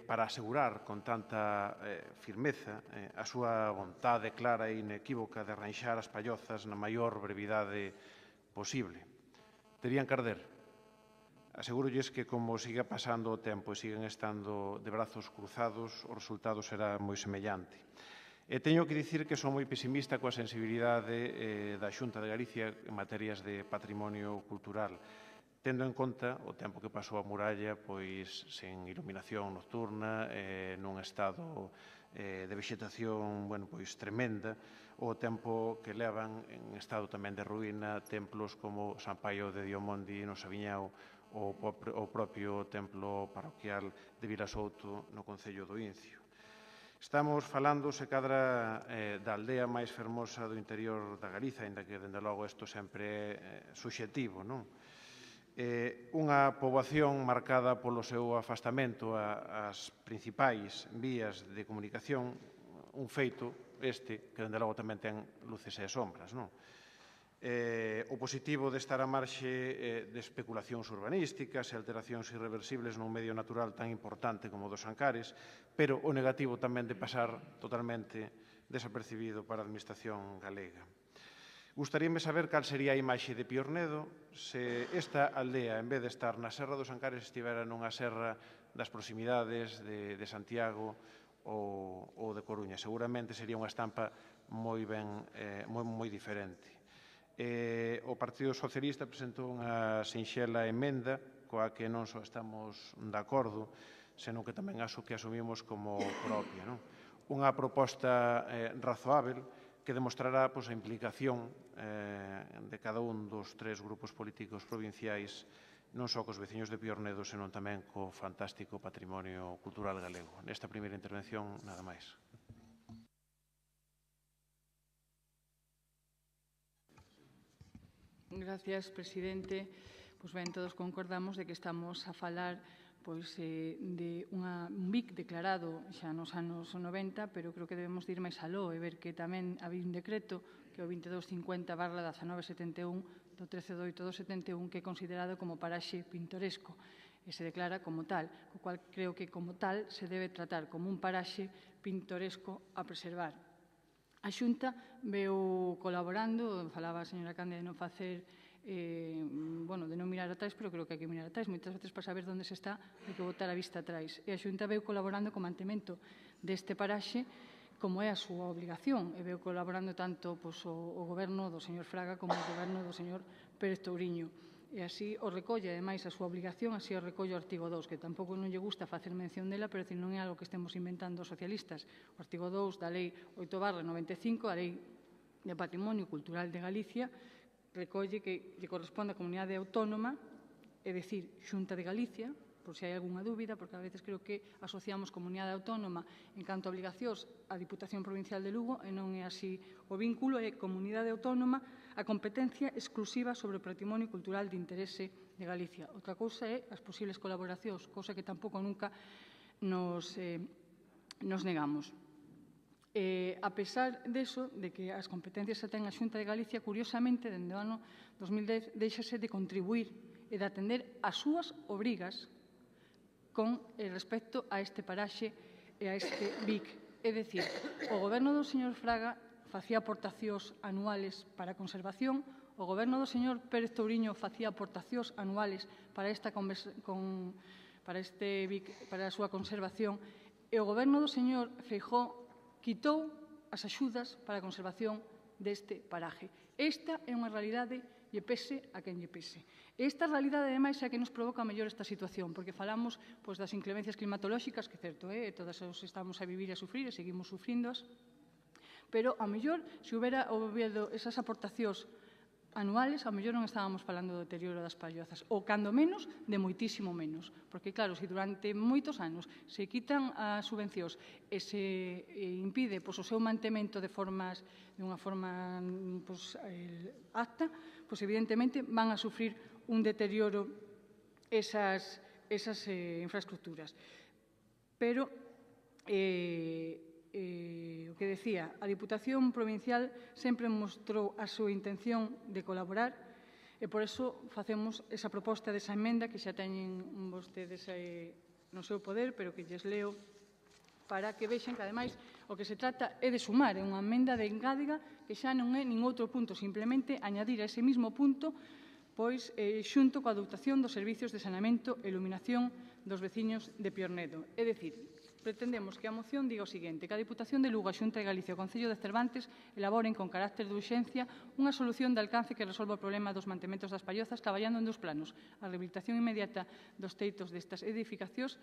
para asegurar con tanta firmeza a súa vontade clara e inequívoca de arranxar as pallozas na maior brevidade posible. Terían que arder. Asegúrolles que, como siga pasando o tempo e siguen estando de brazos cruzados, o resultado será moi semellante. E teño que dicir que son moi pesimista coa sensibilidade da Xunta de Galicia en materias de patrimonio cultural, tendo en conta o tempo que pasou a muralla pois sen iluminación nocturna, nun estado de vexetación pois tremenda, o tempo que levan en estado tamén de ruína templos como San Paio de Diomondi no Saviñao ou o propio templo parroquial de Vilasouto no concello do Incio. Estamos falando, se cadra, da aldea máis fermosa do interior da Galiza, ainda que, dende logo, isto sempre é subxectivo, non? Unha poboación marcada polo seu afastamento ás principais vías de comunicación, un feito este que, dende logo, tamén ten luces e sombras, non? O positivo de estar a marxe de especulacións urbanísticas e alteracións irreversibles nun medio natural tan importante como o dos Ancares, pero o negativo tamén de pasar totalmente desapercibido para a administración galega. Gustaríame saber cal sería a imaxe de Piornedo se esta aldea, en vez de estar na Serra dos Ancares, estivera nunha serra das proximidades de Santiago ou de Coruña. Seguramente sería unha estampa moi diferente. O Partido Socialista presentou unha sinxela emenda coa que non só estamos de acordo, senón que tamén aso que asumimos como propia. Unha proposta razoável que demostrará a implicación de cada un dos 3 grupos políticos provinciais non só cos veciños de Piornedo, senón tamén co fantástico patrimonio cultural galego. Nesta primeira intervención, nada máis. Gracias, presidente. Pois ben, todos concordamos de que estamos a falar de un BIC declarado xa nos anos 90, pero creo que debemos ir máis aló e ver que tamén había un decreto, que é o 2250/1971, do 13 de 8 do 71, que é considerado como paraxe pintoresco e se declara como tal, o cual creo que como tal se debe tratar como un paraxe pintoresco a preservar. A Xunta veu colaborando, falaba a señora Cande de non facer, de non mirar atrás, pero creo que hai que mirar atrás. Moitas veces para saber onde se está hai que botar a vista atrás. E a Xunta veu colaborando co mantemento deste paraxe como é a súa obligación. E veu colaborando tanto o goberno do señor Fraga como o goberno do señor Pérez Touriño. E así o recolle, ademais, a súa obligación, así o recolle o artigo 2, que tampouco non lle gusta facer mención dela, pero non é algo que estemos inventando os socialistas. O artigo 2 da Lei 8/95, a Lei de Patrimonio Cultural de Galicia, recolle que lle corresponde á comunidade autónoma, é dicir, Xunta de Galicia, por se hai algunha dúbida, porque a veces creo que asociamos comunidade autónoma en canto a obligacións á Diputación Provincial de Lugo, e non é así. O vínculo é comunidade autónoma a competencia exclusiva sobre o patrimonio cultural de interese de Galicia. Outra cousa é as posibles colaboracións, cousa que tampouco nunca nos negamos. A pesar deso, de que as competencias se ten a Xunta de Galicia, curiosamente, dende o ano 2010, deixase de contribuir e de atender as súas obrigas con respecto a este paraxe e a este BIC. É dicir, o goberno do señor Fraga facía aportacións anuales para a conservación, o goberno do señor Pérez Touriño facía aportacións anuales para este BIC, para a súa conservación, e o goberno do señor Feijóo quitou as axudas para a conservación deste paraje. Esta é unha realidade lle pese a quen lle pese. Esta realidade, ademais, é a que nos provoca mellor esta situación, porque falamos das inclemencias climatolóxicas, que certo é, todas os estamos a vivir e a sufrir e seguimos sufrindoas, pero, ao mellor, se houbera habido esas aportacións anuales, ao mellor non estábamos falando do deterioro das pallozas, ou, cando menos, de moitísimo menos. Porque, claro, se durante moitos anos se quitan as subvencións e se impide o seu mantemento de unha forma apta, evidentemente van a sufrir un deterioro esas infraestructuras. Pero, o que decía, a Diputación Provincial sempre mostrou a súa intención de colaborar e por eso facemos esa proposta desa emenda que xa teñen vostedes no seu poder, pero que lles leo para que vexan que, ademais, o que se trata é de sumar, é unha emenda de engádega que xa non é nin outro punto, simplemente añadir a ese mismo punto xunto coa dotación dos servicios de saneamento e iluminación dos veciños de Piornedo. É dicir, pretendemos que a moción diga o seguinte, que a Diputación de Lugo, a Xunta de Galicia e o Concello de Cervantes elaboren con carácter de urxencia unha solución de alcance que resolva o problema dos mantementos das pallozas traballando en 2 planos, a rehabilitación inmediata dos teitos destas edificacións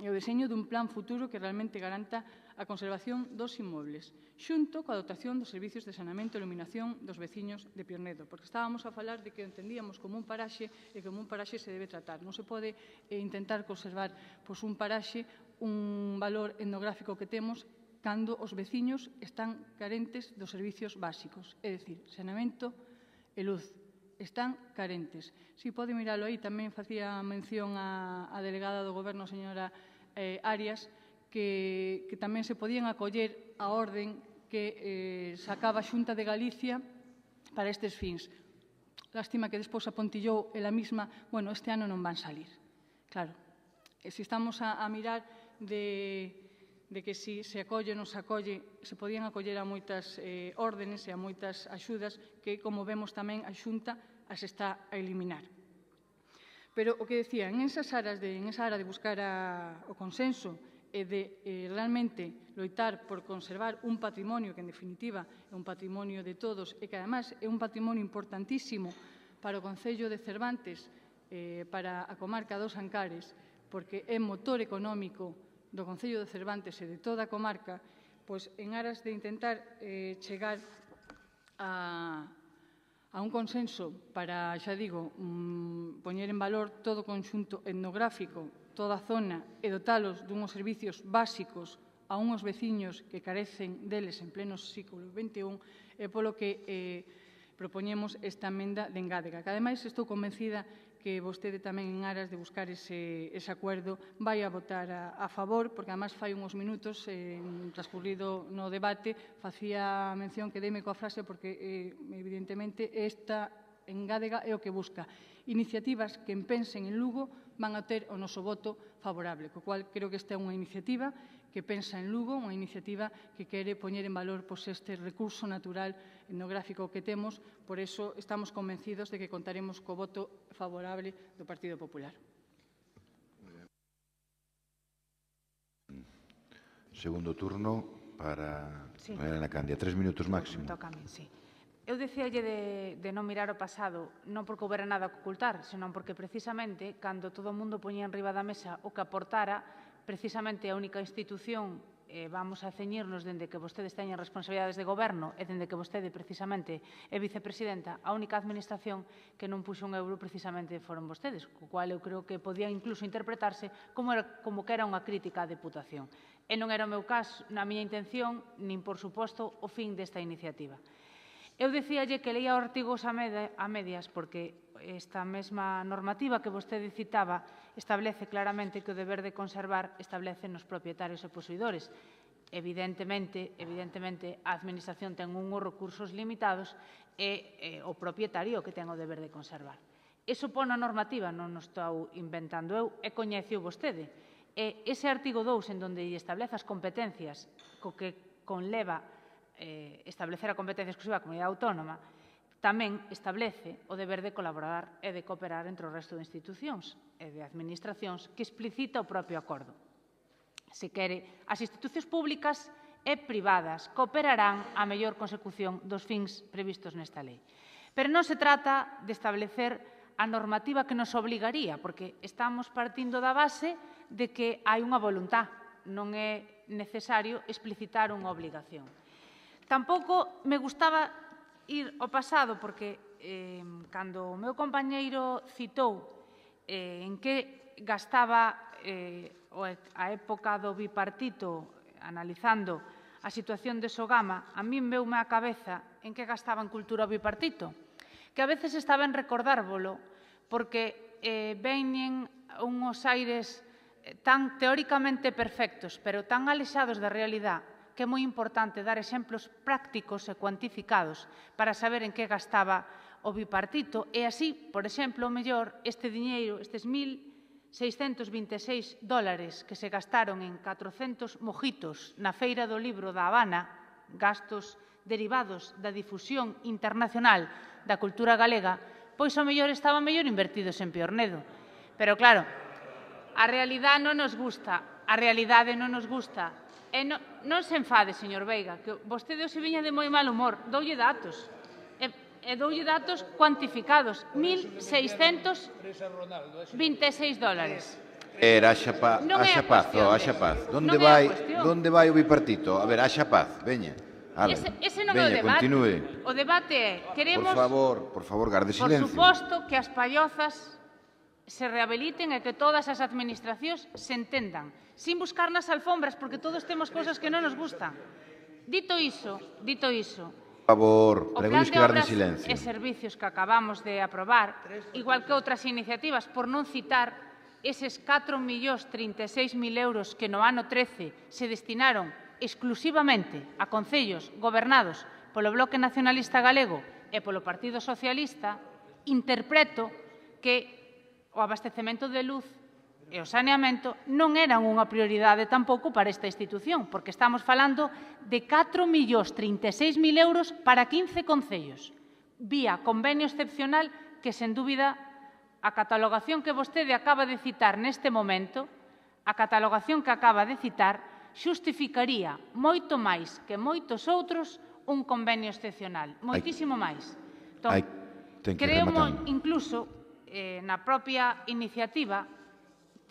e o deseño dun plan futuro que realmente garanta a conservación dos inmobles, xunto coa dotación dos servicios de saneamento e iluminación dos veciños de Piornedo, porque estábamos a falar de que o entendíamos como un paraxe e como un paraxe se debe tratar. Non se pode intentar conservar un paraxe, un valor etnográfico que temos cando os veciños están carentes dos servicios básicos, é dicir, saneamento e luz. Están carentes. Si pode miralo aí, tamén facía mención a delegada do Goberno, señora Arias, que tamén se podían acoller a orden que sacaba a Xunta de Galicia para estes fins. Lástima que despois apontillou ela mesma, este ano non van salir. Claro, se estamos a mirar de que si se acolle ou non se acolle, se podían acoller a moitas órdenes e a moitas axudas que, como vemos tamén, a Xunta as está a eliminar. Pero o que decía, en esa área de buscar o consenso e de realmente loitar por conservar un patrimonio que, en definitiva, é un patrimonio de todos e que, además, é un patrimonio importantísimo para o Concello de Cervantes, para a comarca dos Ancares, porque é motor económico do Concello de Cervantes e de toda a comarca, pois, en aras de intentar chegar a un consenso para, xa digo, poñer en valor todo o conxunto etnográfico, toda a zona e dotalos dunhos servicios básicos a unhos veciños que carecen deles en pleno século XXI, e polo que propoñemos esta emenda de engádega, que ademais estou convencida que vostede tamén en aras de buscar ese acuerdo vai a votar a favor, porque además fai uns minutos, transcurrido no debate, facía mención que deime coa frase porque evidentemente esta engádega é o que busca. Iniciativas que pensen en Lugo van a ter o noso voto favorable, co cual creo que esta é unha iniciativa que pensa en Lugo, unha iniciativa que quere poñer en valor este recurso natural etnográfico que temos. Por iso estamos convencidos de que contaremos co voto favorable do Partido Popular. Segundo turno para Elena Candia. 3 minutos máximo. Toca a mí, sí. Eu dicíalle de non mirar o pasado, non porque houbera nada que ocultar, senón porque precisamente, cando todo o mundo poñía en riba da mesa o que aportara, precisamente a única institución, vamos a ceñirnos dende que vostedes teñen responsabilidades de goberno e dende que vostede precisamente é vicepresidenta, a única administración que non puxo un euro precisamente foron vostedes, co cual eu creo que podía incluso interpretarse como que era unha crítica á Deputación. E non era o meu caso, na miña intención, nin por suposto o fin desta iniciativa. Eu dicíalle que leía artigos a medias porque esta mesma normativa que vostede citaba establece claramente que o deber de conservar establece nos propietarios e posuidores. Evidentemente, a Administración ten unhos recursos limitados e o propietario que ten o deber de conservar. Iso pon a normativa, non o estou inventando eu, e coñeceu vostede. E ese artigo 2, en donde establece as competencias co que conleva establecer a competencia exclusiva da comunidade autónoma, tamén establece o deber de colaborar e de cooperar entre o resto de institucións e de administracións que explicita o propio acordo. Se quere, as institucións públicas e privadas cooperarán á mellor consecución dos fins previstos nesta lei. Pero non se trata de establecer a normativa que nos obligaría, porque estamos partindo da base de que hai unha voluntad, non é necesario explicitar unha obligación. Tampouco me gustaba ir ao pasado, porque cando o meu compañeiro citou en que gastaba a época do bipartito, analizando a situación de Sogama, a min veume á cabeza en que gastaba en cultura o bipartito, que a veces está ben recordárvolo, porque veñen unhos aires tan teóricamente perfectos, pero tan alexados da realidade, que é moi importante dar exemplos prácticos e cuantificados para saber en que gastaba o bipartito e así, por exemplo, o mellor, este diñeiro, estes $1.626 que se gastaron en 400 mojitos na Feira do Libro da Habana, gastos derivados da difusión internacional da cultura galega, pois o mellor estaban mellor invertidos en Piornedo. Pero claro, a realidade non nos gusta, E non se enfade, señor Veiga, que vostede hoxe viña de moi mal humor. Doulle datos. E doulle datos cuantificados. $1.626. Axa Paz. Donde vai o bipartito? A ver, axa Paz, veña. Ese non é o debate. Continúe. O debate é, queremos, por favor, garde silencio. por suposto, que as pallozas se rehabiliten e que todas as administracións se entendan, sin buscar nas alfombras, porque todos temos cousas que non nos gustan. Dito iso, Por favor, o plan pregúnles de que garde obras silencio. e servicios que acabamos de aprobar, igual que outras iniciativas, por non citar eses 4.036.000 euros que no ano 13 se destinaron exclusivamente a concellos gobernados polo Bloque Nacionalista Galego e polo Partido Socialista, interpreto que o abastecemento de luz e o saneamento non eran unha prioridade tampouco para esta institución, porque estamos falando de 4.036.000 euros para 15 concellos, vía convenio excepcional que, sen dúbida, a catalogación que vostede acaba de citar neste momento, xustificaría moito máis que moitos outros un convenio excepcional, moitísimo máis. Entón, creo incluso na propia iniciativa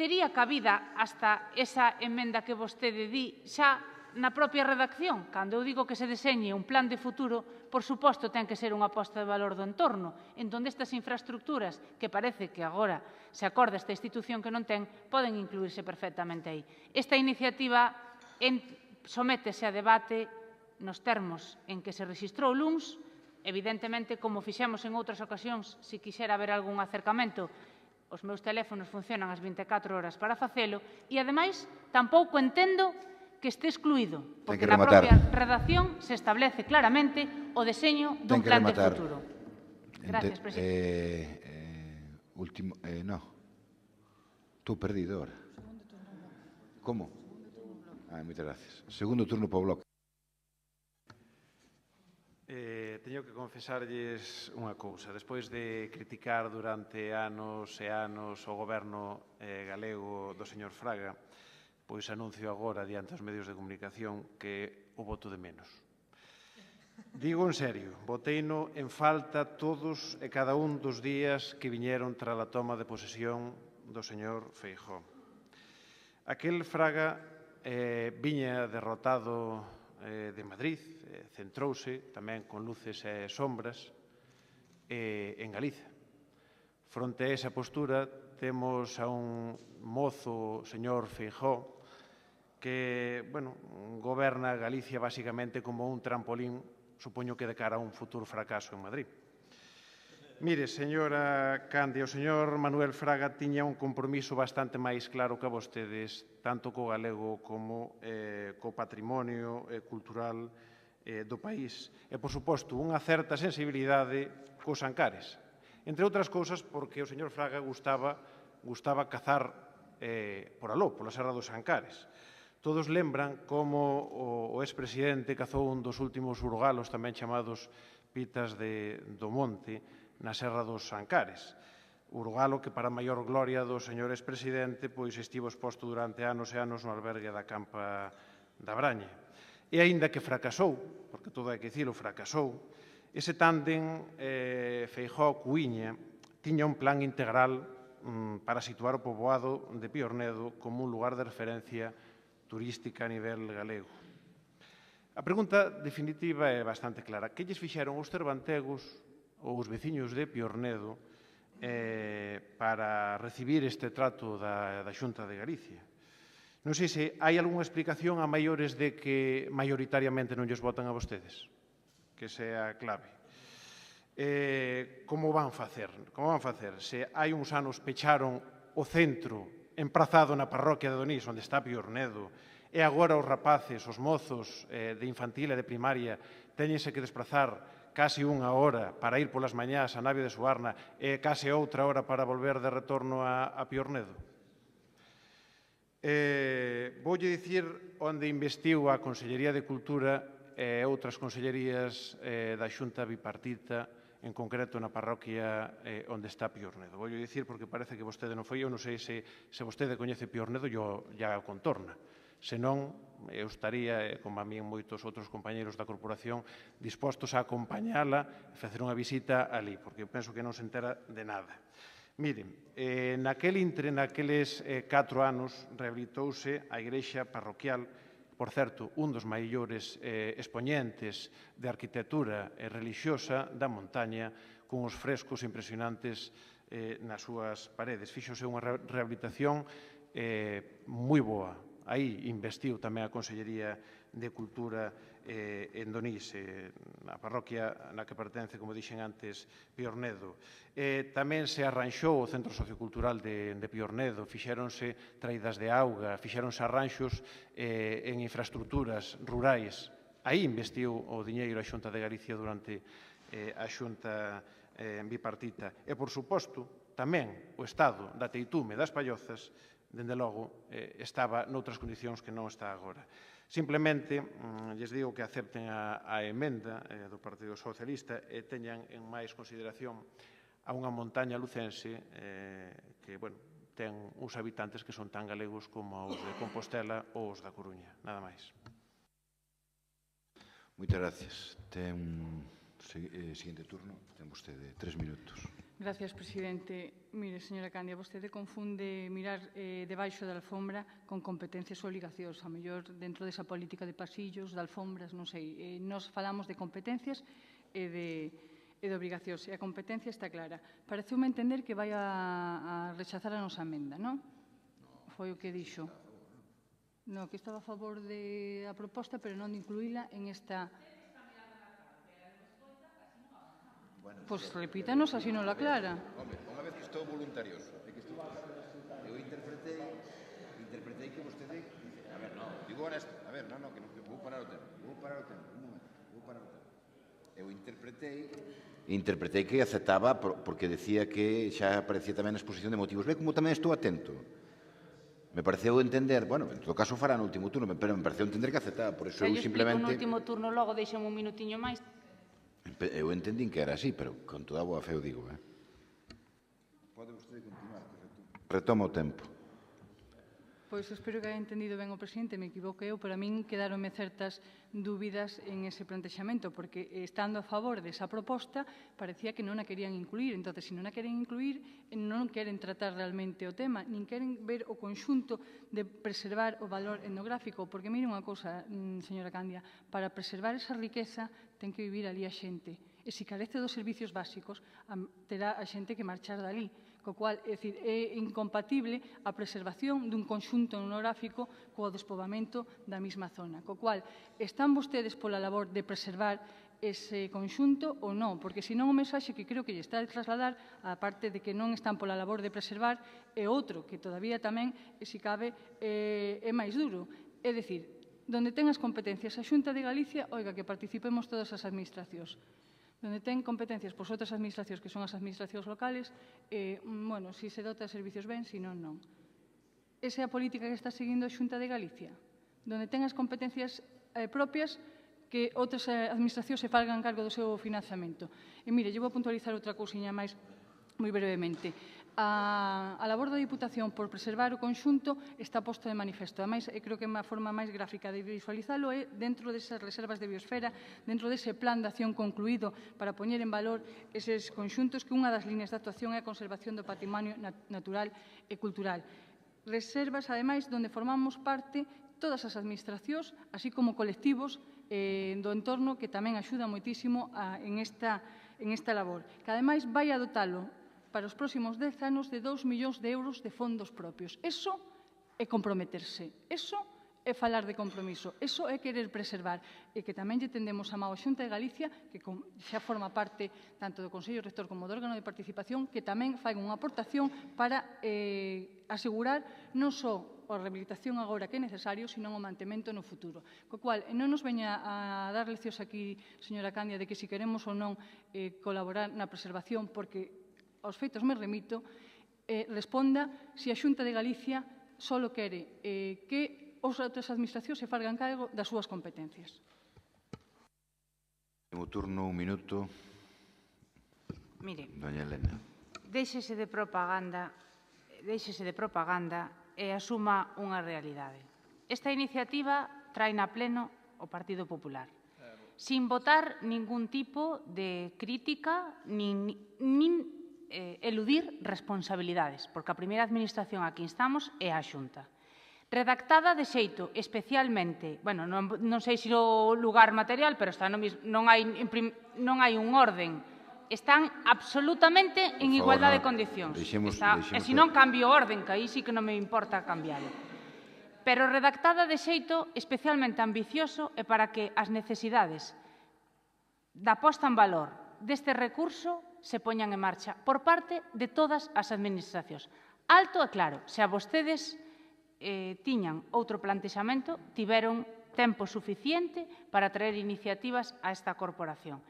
tería cabida hasta esa emenda que vostede di xa na propia redacción, cando eu digo que se deseñe un plan de futuro, por suposto ten que ser unha aposta de valor do entorno, en donde estas infraestructuras, que parece que agora se acorda esta institución que non ten, poden incluirse perfectamente aí. Esta iniciativa sométese a debate nos termos en que se rexistrou LUNS, evidentemente, como fixemos en outras ocasións, se quixera haber algún acercamento, os meus teléfonos funcionan as 24 horas para facelo e, ademais, tampouco entendo que este excluído, porque na propia redacción se establece claramente o deseño dun plan de futuro. Gracias, presidente. No. Tú perdido ahora. Como? Moitas gracias. Segundo turno para o bloque. Teño que confesarlles unha cousa. Despois de criticar durante anos e anos o goberno galego do señor Fraga, pois anuncio agora diante dos medios de comunicación que o voto de menos. Digo en serio, voteino en falta todos e cada un dos días que viñeron tras a toma de posesión do señor Feijóo. Aquel Fraga viña derrotado de Madrid, centrouse tamén con luces e sombras en Galiza. Fronte a esa postura temos a un mozo, señor Feijóo, que, goberna Galicia basicamente como un trampolín, supoño que de cara a un futuro fracaso en Madrid. Mire, señora Candia, o señor Manuel Fraga tiña un compromiso bastante máis claro que a vostedes, tanto co galego como co patrimonio cultural do país. E, por suposto, unha certa sensibilidade cos Ancares. Entre outras cousas, porque o señor Fraga gustaba cazar por aló, pola Serra dos Ancares. Todos lembran como o expresidente cazou un dos últimos urgalos, tamén chamados pitas do monte, na Serra dos Ancares. Urgalo que, para maior gloria do señor expresidente, pois estivo exposto durante anos e anos no albergue da Campa da Braña. E aínda que fracasou, porque todo hai que dicilo, fracasou, ese tándem Feijóo-Cuíña tiña un plan integral para situar o poboado de Piornedo como un lugar de referencia turística a nivel galego. A pregunta definitiva é bastante clara. Que lles fixeron os cervantegos ou os veciños de Piornedo para recibir este trato da Xunta de Galicia? Non sei se hai algunha explicación a maiores de que maioritariamente non lles votan a vostedes, que sea clave. Como van facer? Se hai uns anos pecharon o centro emprazado na parroquia de Donís, onde está Piornedo, e agora os rapaces, os mozos de infantil e de primaria teñense que desplazar case unha hora para ir polas mañás a Navia de Suarna e case outra hora para volver de retorno a Piornedo. Voulle dicir onde investiu a Consellería de Cultura e outras consellerías da Xunta bipartita, en concreto na parroquia onde está Piornedo. Voulle dicir porque parece que vostede non foi, eu non sei se vostede coñece Piornedo e a contorna. Senón, eu estaría, como a mí e moitos outros compañeros da corporación, dispostos a acompañala e facer unha visita ali, porque eu penso que non se entera de nada. Miren, naqueles 4 anos rehabilitouse a igrexa parroquial, por certo, un dos maiores expoñentes de arquitectura relixiosa da montaña, con os frescos impresionantes nas súas paredes. Fíxose unha rehabilitación moi boa. Aí investiu tamén a Consellería de Cultura en Donís, a parroquia na que pertence, como dixen antes, Piornedo. Tamén se arranxou o Centro Sociocultural de Piornedo, fixéronse traídas de auga, fixéronse arranxos en infraestructuras rurais. Aí investiu o diñeiro a Xunta de Galicia durante a Xunta bipartita. E, por suposto, tamén o Estado da Teitume e das Pallozas, dende logo, estaba noutras condicións que non está agora. Simplemente, lles digo que acepten a emenda do Partido Socialista e teñan en máis consideración a unha montaña lucense que, ten uns habitantes que son tan galegos como os de Compostela ou os da Coruña. Nada máis. Moitas gracias. Ten seguinte turno. Ten vostede 3 minutos. Gracias, presidente. Mire, señora Candia, vostede confunde mirar debaixo da alfombra con competencias e obligacións. A mellor, dentro desa política de pasillos, de alfombras, non sei. Nos falamos de competencias e de obrigacións. E a competencia está clara. Pareceume entender que vai a rechazar a nosa emenda, non? Foi o que dixo. Non, que estaba a favor da proposta, pero non de incluíla en esta... Pois repítanos, así non la aclara. Home, unha vez que estou voluntarioso, eu interpretei que vostede... A ver, non, digo honesto, a ver, non, que vou parar o tempo, un momento, vou parar o tempo. Eu interpretei que aceptaba porque decía que xa aparecía tamén na exposición de motivos. Ve como tamén estou atento. Me pareceu entender, bueno, en todo caso fará no último turno, pero me pareceu entender que aceptaba, por eso eu simplemente... Se yo explico no último turno, logo deixame un minutiño máis. Eu entendín que era así, pero con toda a boa fe o digo. Pode vostede continuar. Retoma o tempo. Pois espero que haya entendido ben o presidente, me equivoco eu, pero a min quedaronme certas dúbidas en ese plantexamento, porque estando a favor desa proposta, parecía que non a querían incluir. Entón, se non a queren incluir, non queren tratar realmente o tema, nin queren ver o conxunto de preservar o valor etnográfico, porque mire unha cousa, señora Candia, para preservar esa riqueza ten que vivir ali a xente. E se carece dos servicios básicos, terá a xente que marchar dali. Co cual, é dicir, é incompatible a preservación dun conxunto etnográfico co despobamento da mesma zona. Co cual, están vostedes pola labor de preservar ese conxunto ou non? Porque senón o mensaxe que creo que lle está a trasladar, a parte de que non están pola labor de preservar, é outro, que todavía tamén, se cabe, é máis duro. É dicir, donde ten as competencias a Xunta de Galicia, oiga, que participemos todas as administracións. Donde ten competencias pois outras administracións que son as administracións locales, bueno, se se dota de servicios ben, se non, non. Esa é a política que está seguindo a Xunta de Galicia, donde ten as competencias propias que outras administracións se falgan cargo do seu financiamento. E mire, eu vou puntualizar outra cousiña máis moi brevemente. A labor da Diputación por preservar o conxunto está posto de manifesto. Ademais, creo que é unha forma máis gráfica de visualizalo é dentro desas reservas de biosfera, dentro dese plan de acción concluído para poñer en valor eses conxuntos, que unha das líneas de actuación é a conservación do patrimonio natural e cultural. Reservas, ademais, onde formamos parte todas as administracións, así como colectivos do entorno que tamén axuda moitísimo en esta labor. Que, ademais, vai a dotalo para os próximos 10 anos de 2 millóns de euros de fondos propios. Eso é comprometerse. Eso é falar de compromiso. Eso é querer preservar. E que tamén lle tendemos a mao a Xunta de Galicia, que xa forma parte tanto do Consello Rector como do órgano de participación, que tamén fai unha aportación para asegurar non só a rehabilitación agora que é necesario, sino o mantemento no futuro. Co cual, non nos veña a dar leccións aquí, señora Candia, de que si queremos ou non colaborar na preservación, porque aos feitos me remito, responda se a Xunta de Galicia só quere que as outras administracións se falgan cargo das súas competencias. O turno, un minuto. Mire, Doña Elena. Déixese de propaganda e asuma unha realidade. Esta iniciativa trae na pleno o Partido Popular, sin votar ningún tipo de crítica nin eludir responsabilidades, porque a primeira administración a que instamos é a Xunta. Redactada de xeito especialmente, bueno, non sei se o lugar material, pero está non hai un orden. Están absolutamente en igualdade de condicións. E se non cambio o orden, que aí sí que non me importa cambiarlo. Pero redactada de xeito especialmente ambicioso e para que as necesidades da posta en valor deste recurso se poñan en marcha por parte de todas as administracións. Alto e claro, se a vostedes tiñan outro plantexamento, tiveron tempo suficiente para traer iniciativas a esta corporación.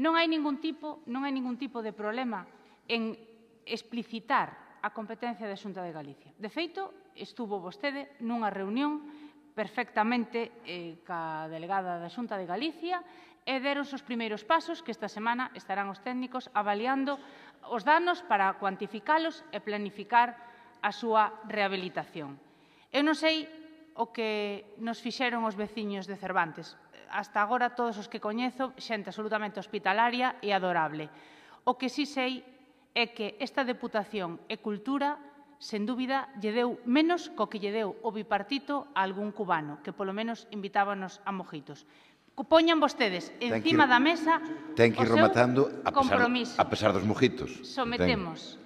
Non hai ningún tipo de problema en explicitar a competencia da Xunta de Galicia. De feito, estuvo vostede nunha reunión perfectamente ca delegada da Xunta de Galicia e deron os primeiros pasos que esta semana estarán os técnicos avaliando os danos para cuantificalos e planificar a súa rehabilitación. Eu non sei o que nos fixeron os veciños de Cervantes. Hasta agora, todos os que coñezo, xente absolutamente hospitalaria e adorable. O que sí sei é que esta Deputación e Cultura, sen dúbida, lle deu menos co que lle deu o bipartito a algún cubano, que polo menos invitábanos a mojitos. Poñan vostedes encima da mesa ten que ir rematando compromiso. a pesar dos mojitos. Sometemos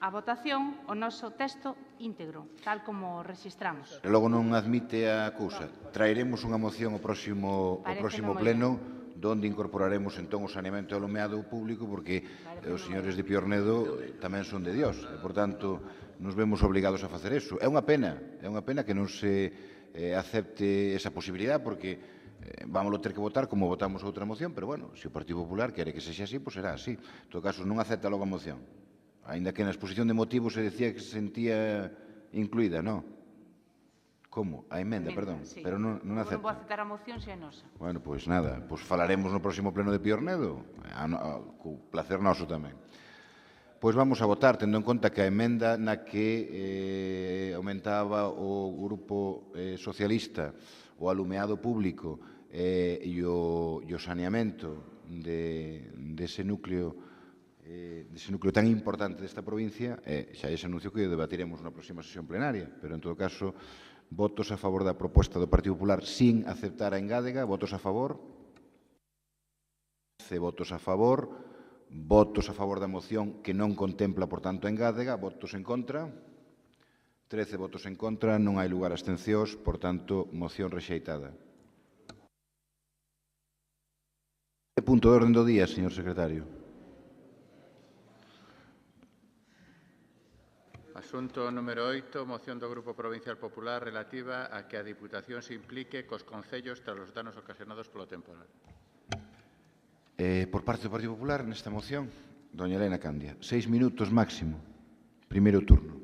a votación o noso texto íntegro, tal como registramos. E logo non admite a cousa. Traeremos unha moción ao próximo pleno donde incorporaremos entón o saneamento e o alumeado público porque os señores de Piornedo tamén son de Dios e, por tanto, nos vemos obligados a facer eso. É unha pena que non se acepte esa posibilidad porque vamos ter que votar como votamos outra moción, pero, bueno, se o Partido Popular quere que sexa así, pois será así. En todo caso, non acepta logo a moción. Ainda que na exposición de motivos se decía que se sentía incluída, non? Como? A emenda, perdón. Sí. Pero non acepta. Non vou aceptar a moción se é nosa. Bueno, pois nada, pois falaremos no próximo pleno de Piornedo. Co placer noso tamén. Pois vamos a votar, tendo en conta que a emenda na que aumentaba o grupo socialista o alumeado público e o saneamento dese núcleo tan importante desta provincia, xa ese anuncio que o debatiremos na próxima sesión plenaria, pero en todo caso, votos a favor da proposta do Partido Popular sin aceptar a engádega, votos a favor, 11 votos a favor da moción que non contempla, por tanto, a engádega, votos en contra, 13 votos en contra, non hai lugar a abstencións, por tanto, moción rexeitada. Punto de orden do día, señor secretario. Asunto número 8, moción do Grupo Provincial Popular relativa a que a Diputación se implique cos concellos tras os danos ocasionados polo temporal. Por parte do Partido Popular, nesta moción, doña Elena Candia, 6 minutos máximo, primeiro turno.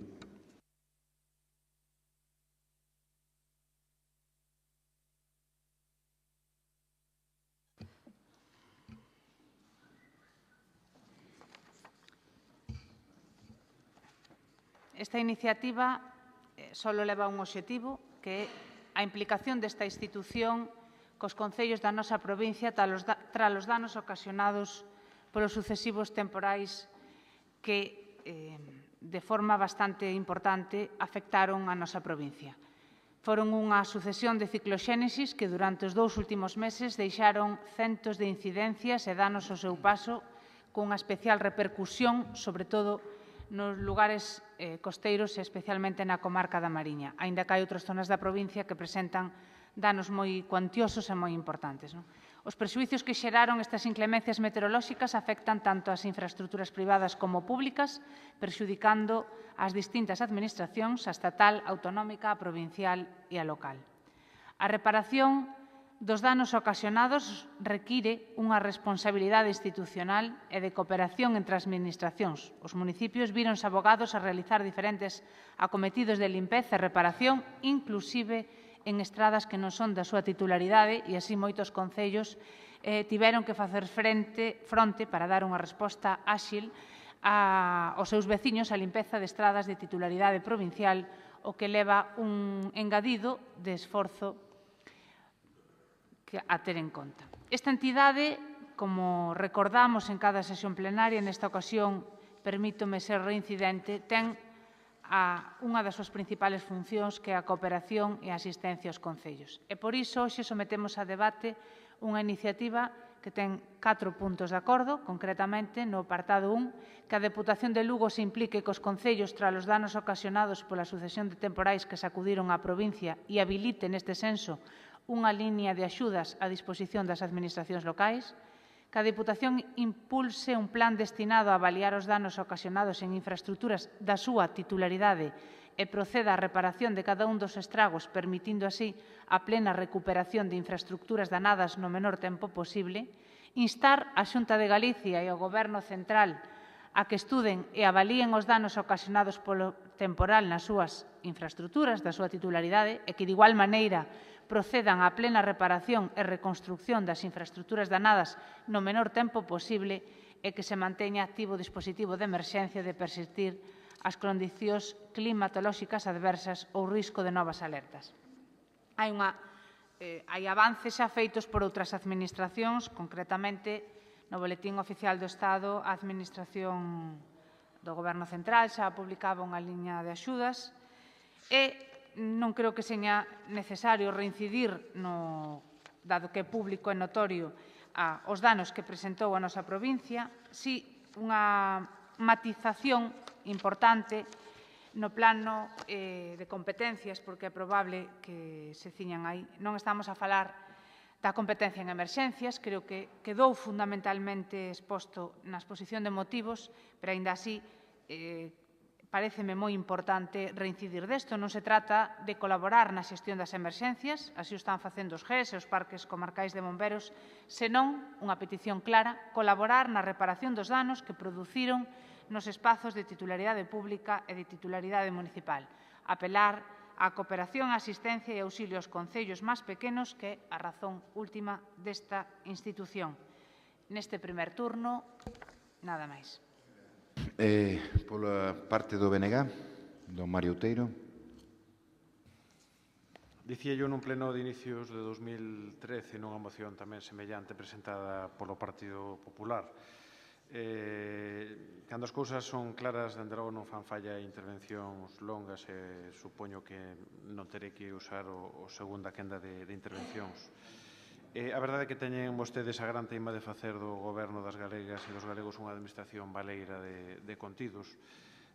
Esta iniciativa só leva un obxectivo, que é a implicación desta institución cos concellos da nosa provincia tras os danos ocasionados polos sucesivos temporais que, de forma bastante importante, afectaron a nosa provincia. Foron unha sucesión de cicloxénesis que durante os 2 últimos meses deixaron centos de incidencias e danos ao seu paso, cunha especial repercusión, sobre todo, nos lugares costeiros e especialmente na comarca da Mariña, aínda que hai outras zonas da provincia que presentan danos moi cuantiosos e moi importantes. Os prexuicios que xeraron estas inclemencias meteorolóxicas afectan tanto as infraestructuras privadas como públicas, perxudicando as distintas administracións, a estatal, autonómica, a provincial e a local. A reparación dos danos ocasionados require unha responsabilidade institucional e de cooperación entre as administracións. Os municipios víronse abogados a realizar diferentes acometidos de limpeza e reparación, inclusive en estradas que non son da súa titularidade, e así moitos concellos tiveron que facer fronte para dar unha resposta áxil aos seus veciños a limpeza de estradas de titularidade provincial, o que leva un engadido de esforzo a ter en conta. Esta entidade, como recordamos en cada sesión plenaria, nesta ocasión, permítome ser reincidente, ten unha das súas principales funcións que é a cooperación e a asistencia aos concellos. E por iso, hoxe sometemos a debate unha iniciativa que ten 4 puntos de acordo, concretamente no apartado 1, que a Deputación de Lugo se implique cos concellos tras os danos ocasionados pola sucesión de temporais que sacudiron a provincia e habilite neste senso unha liña de axudas a disposición das administracións locais, que a Deputación impulse un plan destinado a avaliar os danos ocasionados en infraestructuras da súa titularidade e proceda á reparación de cada un dos estragos, permitindo así a plena recuperación de infraestructuras danadas no menor tempo posible, instar a Xunta de Galicia e o Goberno Central a que estuden e avalíen os danos ocasionados polo temporal nas súas infraestructuras da súa titularidade e que, de igual maneira, procedan á plena reparación e reconstrucción das infraestructuras danadas no menor tempo posible e que se manteña activo o dispositivo de emerxencia de persistir as condicións climatolóxicas adversas ou risco de novas alertas. Hai avances xa feitos por outras administracións, concretamente no Boletín Oficial do Estado, a Administración do Goberno Central xa publicaba unha liña de axudas e non creo que seña necesario reincidir dado que é público e notorio os danos que presentou a nosa provincia, si unha matización importante no plano de competencias, porque é probable que se ciñan aí. Non estamos a falar da competencia en emerxencias, creo que quedou fundamentalmente exposto na exposición de motivos, pero aínda así paréceme moi importante reincidir desto. Non se trata de colaborar na xestión das emerxencias, así o están facendo os GES e os parques comarcais de bomberos, senón unha petición clara, colaborar na reparación dos danos que produciron nos espazos de titularidade pública e de titularidade municipal. Apelar á cooperación, asistencia e auxilio aos concellos máis pequenos, que é a razón última desta institución. Neste primer turno, nada máis. Pola parte do BNG, don Mario Outeiro. Dicía yo nun pleno de inicios de 2013 nunha moción tamén semellante presentada polo Partido Popular. Cando as cousas son claras, dende logo non fan falla intervencións longas e supoño que non terei que usar o segunda quenda de intervencións. A verdade é que teñen vostedes a gran teima de facer do Goberno das galegas e dos galegos unha administración baleira de contidos,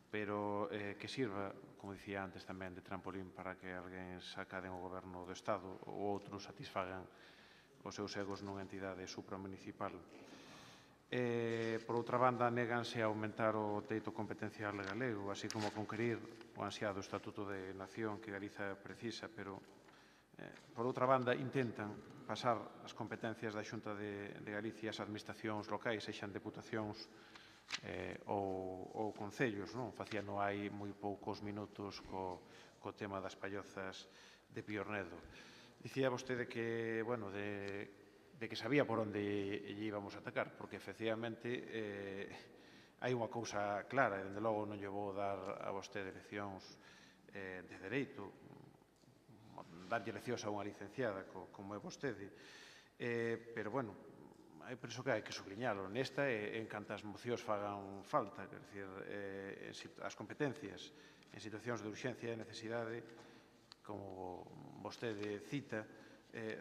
pero que sirva, como dicía antes tamén, de trampolín para que alguén sacaden o Goberno do Estado ou outros satisfagan os seus egos nunha entidade supramunicipal. Por outra banda, néganse a aumentar o teito competencial galego, así como a conquerir o ansiado Estatuto de Nación que Galiza precisa, pero, por outra banda, intentan pasar as competencias da Xunta de Galicia ás administracións locais, sexan deputacións ou concellos. Facíano hai moi poucos minutos co tema das pallozas de Piornedo. Dicía vostede que, bueno, de que sabía por onde lle íbamos a atacar, porque, efectivamente, hai unha cousa clara, e, dende logo, non lle vou dar a vostede leccións de dereito, darlle leccións a unha licenciada, como é vostede, pero, bueno, penso que hai que subliñalo nesta e en cantas mocións fagan falta, quer dicir, as competencias en situacións de urxencia e necesidade, como vostede cita,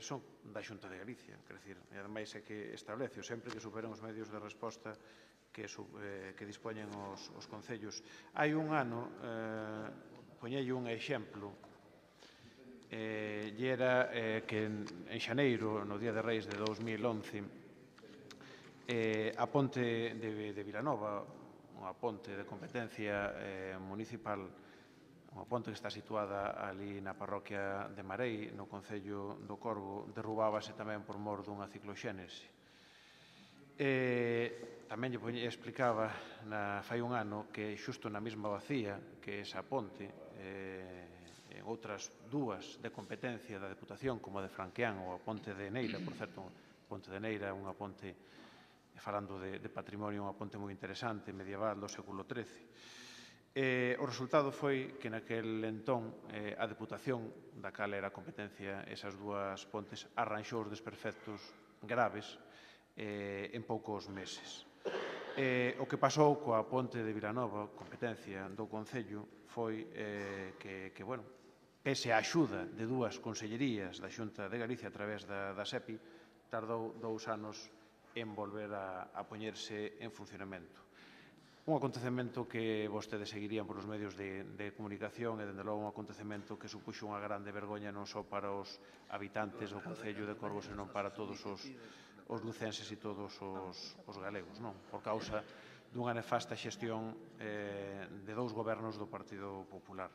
son da Xunta de Galicia, quer dicir, e ademais é que establece sempre que superen os medios de resposta que dispoñen os concellos. Hai un ano, poñelle un exemplo, e era que en xaneiro, no Día de Reis de 2011, a ponte de Vilanova, unha ponte de competencia municipal, unha ponte que está situada ali na parroquia de Marei, no concello do Corgo, derrubábase tamén por mor dunha cicloxénese. Tamén lle explicaba fai un ano que xusto na mesma vacía que esa ponte, en outras dúas de competencia da Deputación, como a de Franqueán ou a ponte de Neira, por certo, a ponte de Neira é unha ponte, falando de patrimonio, unha ponte moi interesante, medieval, do século XIII. O resultado foi que naquel entón a Deputación, da cal era a competencia esas dúas pontes, arranxou os desperfectos graves en poucos meses. O que pasou coa ponte de Vilanova, competencia do Concello, foi que, bueno, pese a axuda de dúas consellerías da Xunta de Galicia a través da SEPI, tardou 2 anos en volver a poñerse en funcionamento. Un acontecemento que vostedes seguirían polos medios de comunicación e, dende logo, un acontecemento que supuxo unha grande vergoña non só para os habitantes do Concello de Corgo, senón para todos os lucenses e todos os galegos, por causa dunha nefasta xestión de 2 gobernos do Partido Popular.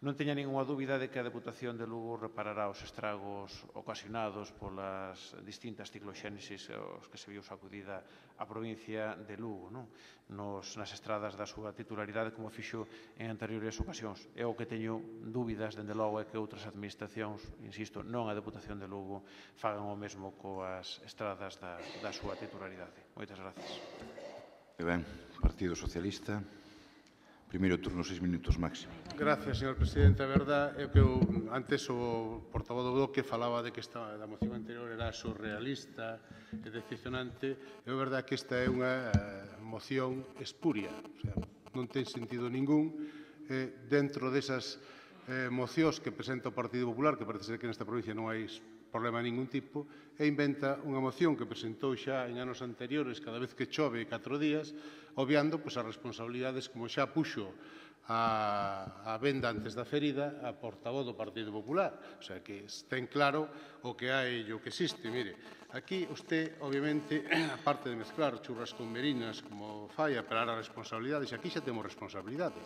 Non teña ninguna dúbida de que a Deputación de Lugo reparará os estragos ocasionados polas distintas cicloxénesis aos que se viu sacudida a provincia de Lugo, nas estradas da súa titularidade, como fixo en anteriores ocasións. E o que teño dúbidas, dende logo, é que outras administracións, insisto, non a Deputación de Lugo, fagan o mesmo coas estradas da súa titularidade. Moitas gracias. Ben, Partido Socialista. Primeiro turno, 6 minutos máximo. Gracias, señor presidente. A verdad é que antes o portavoz do Bloque falaba de que a moción anterior era surrealista e decepcionante. É verdade que esta é unha moción espuria. O sea, non ten sentido ningún dentro desas mocións que presenta o Partido Popular, que parece ser que nesta provincia non hai problema de ningún tipo, e inventa unha moción que presentou xa en anos anteriores cada vez que chove 4 días, obviando as responsabilidades, como xa puxo a venda antes da ferida a portavoz do Partido Popular. O sea, que ten claro o que hai e o que existe. Mire, aquí usted, obviamente, aparte de mezclar churras con merinas, como fai, apelar a responsabilidades, aquí xa temos responsabilidade.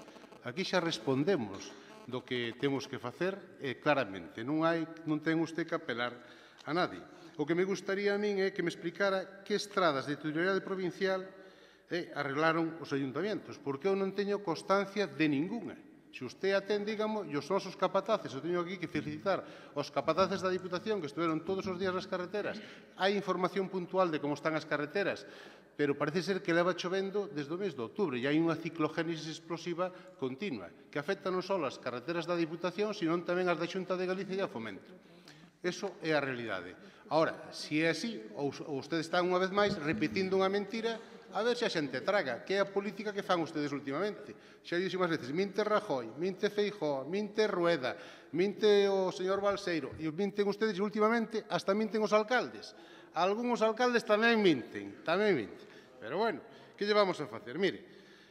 Aquí xa respondemos do que temos que facer claramente. Non ten usted que apelar a nadie. O que me gustaría a min é que me explicara que estradas de titularidade provincial arreglaron os ayuntamientos, porque eu non teño constancia de ninguna. Se usted atén, dígamo, e os nosos capataces, eu teño aquí que felicitar os capataces da Diputación que estuveron todos os días nas carreteras. Hai información puntual de como están as carreteras, pero parece ser que leva chovendo desde o mes de outubro e hai unha ciclogénesis explosiva continua que afecta non só as carreteras da Diputación, sino tamén as da Xunta de Galicia e a Fomento. Eso é a realidade. Ahora, se é así, ou ustedes están unha vez máis repetindo unha mentira, a ver se a xente traga, que é a política que fan ustedes últimamente. Xa dixo máis veces, minte Rajoy, minte Feijóo, minte Rueda, minte o señor Balseiro, e minten ustedes últimamente, hasta minten os alcaldes. Algúns alcaldes tamén minten, Pero, bueno, que lle vamos a facer? Mire,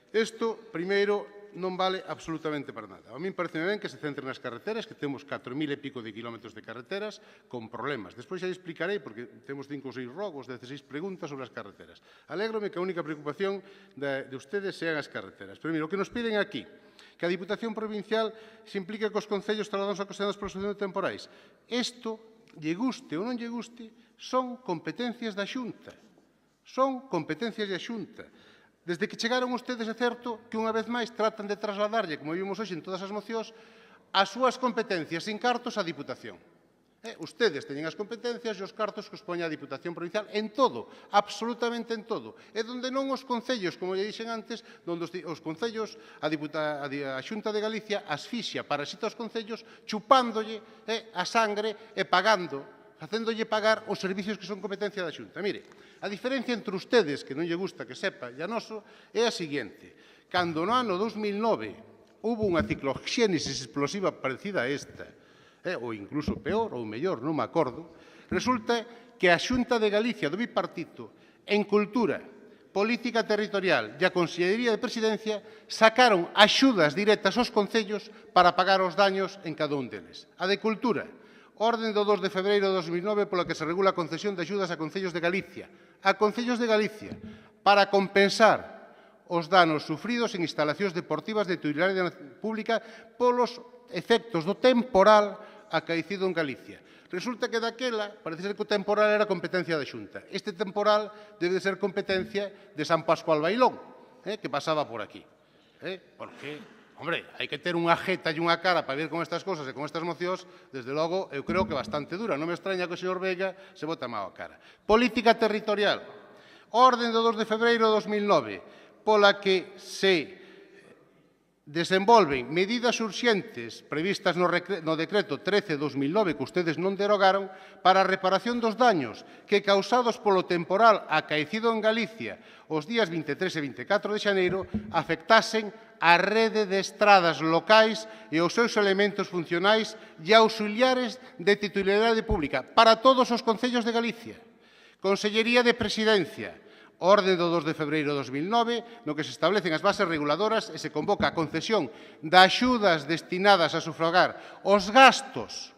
isto, primeiro, non vale absolutamente para nada. A mí parece ben que se centren nas carreteras, que temos 4.000 e pico de kilómetros de carreteras con problemas. Despois xa explicarei, porque temos 5 ou 6 rogos, 16 preguntas sobre as carreteras. Alégrome que a única preocupación de ustedes sean as carreteras. Pero, mire, o que nos piden aquí, que a Diputación Provincial se implique cos concellos trasladados ocasionados por solución de temporais. Isto, lle guste ou non lle guste, son competencias da Xunta. Son competencias da Xunta. Desde que chegaron ustedes, é certo que unha vez máis tratan de trasladarlle, como vimos hoxe en todas as mocións, as súas competencias sin cartos á Diputación. Ustedes teñen as competencias e os cartos que os poña a Diputación Provincial en todo, absolutamente en todo. É donde non os concellos, como lle dixen antes, donde os concellos, a Xunta de Galicia asfixia, parasita os concellos, chupándolle a sangre e pagando, facéndolle pagar os servicios que son competencia da Xunta. Mire, a diferencia entre ustedes, que non lle gusta que sepa, e a noso, é a seguinte. Cando no ano 2009 hubo unha ciclogénesis explosiva parecida a esta, ou incluso peor, ou mellor, non me acordo, resulta que a Xunta de Galicia do bipartito, en Cultura, Política Territorial e a Consellería de Presidencia sacaron axudas directas aos concellos para pagar os daños en cada un deles. A de Cultura, orden do 2 de febreiro de 2009 pola que se regula a concesión de axudas a concellos de Galicia, para compensar os danos sufridos en instalacións deportivas de titularidade pública polos efectos do temporal acaecido en Galicia. Resulta que daquela, parece ser que o temporal era competencia da Xunta. Este temporal debe de ser competencia de San Pascual Bailón, que pasaba por aquí. Porque... Hombre, hai que ter unha jeta e unha cara para vir con estas cosas e con estas mocións, desde logo, eu creo que bastante dura. Non me extraña que o señor Veiga se bota má a cara. Política territorial. Orden do 2 de febreiro de 2009, pola que se desenvolven medidas urxentes previstas no decreto 13/2009 que ustedes non derogaron para a reparación dos daños que causados polo temporal acaecido en Galicia os días 23 e 24 de xaneiro afectasen a rede de estradas locais e os seus elementos funcionais e auxiliares de titularidade pública para todos os concellos de Galicia. Consellería de Presidencia, orde do 2 de febreiro de 2009, no que se establecen as bases reguladoras e se convoca a concesión de axudas destinadas a sufragar os gastos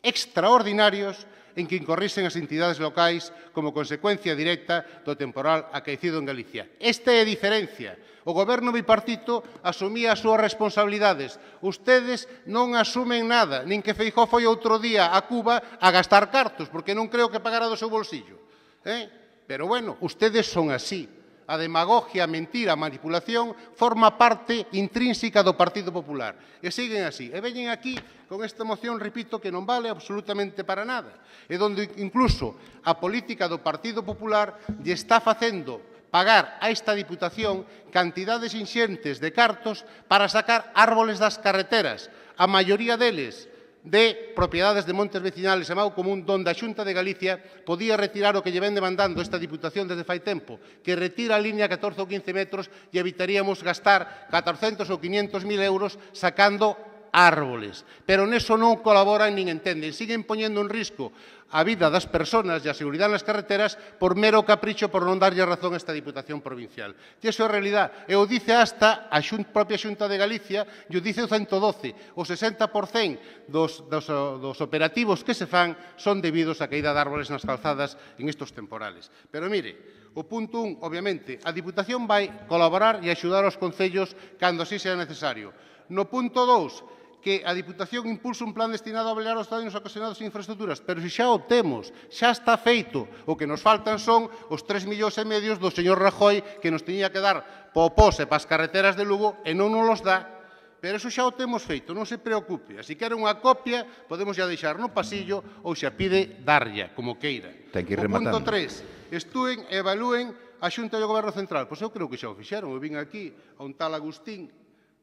extraordinarios en que incorrisen as entidades locais como consecuencia directa do temporal acaecido en Galicia. Esta é a diferencia. O goberno bipartito asumía as súas responsabilidades. Ustedes non asumen nada, nin que Feijóo foi outro día a Cuba a gastar cartos, porque non creo que pagara do seu bolsillo. Pero, bueno, ustedes son así. A demagogia, a mentira, a manipulación forma parte intrínseca do Partido Popular. E siguen así. E veñen aquí con esta moción, repito, que non vale absolutamente para nada. E donde incluso a política do Partido Popular lle está facendo pagar a esta Diputación cantidades inxentes de cartos para sacar árboles das carreteras. A maioría deles de propiedades de montes vecinales chamado común, donde a Xunta de Galicia podía retirar o que lle ven demandando esta Diputación desde fai tempo, que retira a línea 14 ou 15 metros e evitaríamos gastar 400 ou 500.000 euros sacando árboles. Pero neso non colaboran nin entenden. Siguen poñendo en risco a vida das persoas e a seguridade nas carreteras por mero capricho, por non darlle razón a esta Diputación Provincial. E iso é a realidade. E o dice hasta a propia Xunta de Galicia, e o dice o 112. O 60% dos operativos que se fan son debidos á caída de árboles nas calzadas en estos temporales. Pero mire, o punto 1, obviamente, a Diputación vai colaborar e axudar aos concellos cando así sea necesario. No punto 2, que a Diputación impulsa un plan destinado a avaliar os danos ocasionados en infraestructuras, pero se xa o temos, xa está feito. O que nos faltan son os 3,5 millóns do señor Rajoy que nos tiña que dar para o POS e para as carreteras de Lugo e non nos dá. Pero eso xa o temos feito, non se preocupe. Se quere unha copia, podemos xa deixar no pasillo ou xa pide darlla, como queira. Ten que ir O rematando. punto 3, estúen e evalúen a Xunta e o Goberno Central. Pois eu creo que xa o fixeron. Eu vin aquí a un tal Agustín,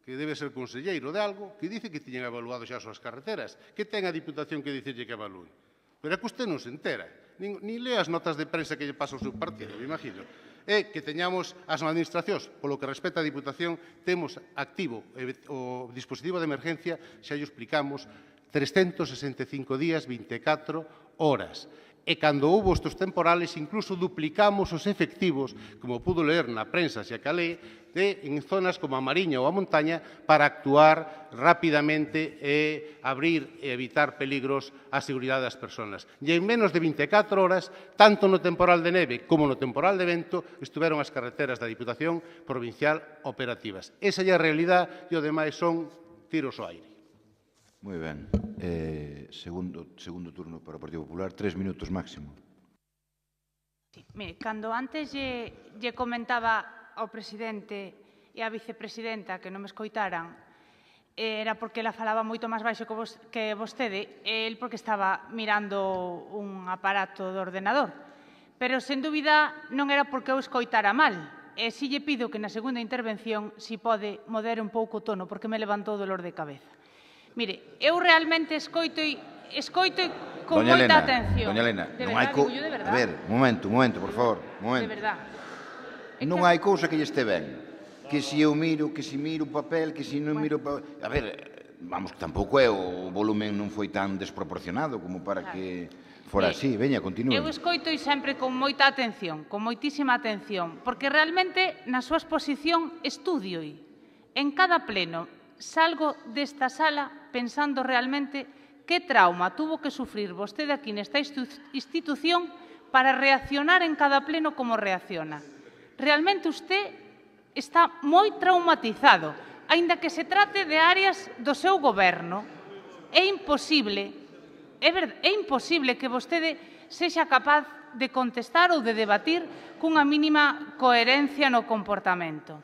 que debe ser conselleiro de algo, que dice que tiñen evaluado xa as súas carreteras. Que ten a Diputación que dicirlle que evalúen? Pero é que usted non se entera. Ni lee as notas de prensa que lle pasa ao seu partido, me imagino. É que teñamos as administracións, polo que respecta a Diputación, temos activo o dispositivo de emergencia, xa lle explicamos, 365 días, 24 horas. E cando houve estes temporales, incluso duplicamos os efectivos, como pudo ler na prensa xa calé, en zonas como a Mariña ou a Montaña, para actuar rapidamente e abrir e evitar peligros á seguridade das persoas. E en menos de 24 horas, tanto no temporal de neve como no temporal de vento, estuveron as carreteras da Diputación Provincial operativas. Esa é a realidade e o demais son tiros ao aire. Moi ben. Segundo turno para o Partido Popular, 3 minutos máximo. Mire, cando antes lle comentaba ao presidente e á vicepresidenta que non me escoitaran, era porque ela falaba moito máis baixo que vostede, el porque estaba mirando un aparato do ordenador. Pero, sen dúbida, non era porque eu escoitara mal. E si lle pido que na segunda intervención si pode modere un pouco o tono, porque me levantou dolor de cabeza. Mire, eu realmente escoito con moita atención. Doña Elena, non hai digo yo de verdade. A ver, un momento, por favor. De verdade. Non hai cousa que lle este ben. Que si eu miro, que si miro o papel, que si non miro o papel. A ver, vamos, tampouco o volumen non foi tan desproporcionado como para que fora así. Veña, continúe. Eu escoito sempre con moita atención, con moitísima atención, porque realmente na súa exposición estudio en cada pleno. Salgo desta sala pensando realmente que trauma tuvo que sufrir vostede aquí nesta institución para reaccionar en cada pleno como reacciona. Realmente usted está moi traumatizado, aínda que se trate de áreas do seu goberno. É imposible que vostede sexa capaz de contestar ou de debatir cunha mínima coherencia no comportamento.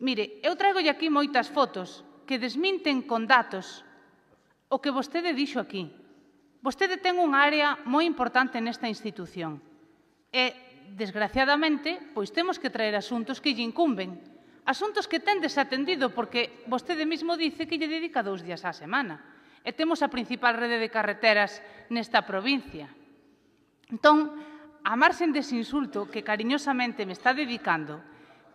Mire, eu traigolle aquí moitas fotos que desminten con datos o que vostede dixo aquí. Vostede ten unha área moi importante nesta institución e, desgraciadamente, pois temos que traer asuntos que lle incumben. Asuntos que ten desatendido porque vostede mesmo dice que lle dedica 2 días á semana. E temos a principal rede de carreteras nesta provincia. Entón, a marxen dese insulto que cariñosamente me está dedicando,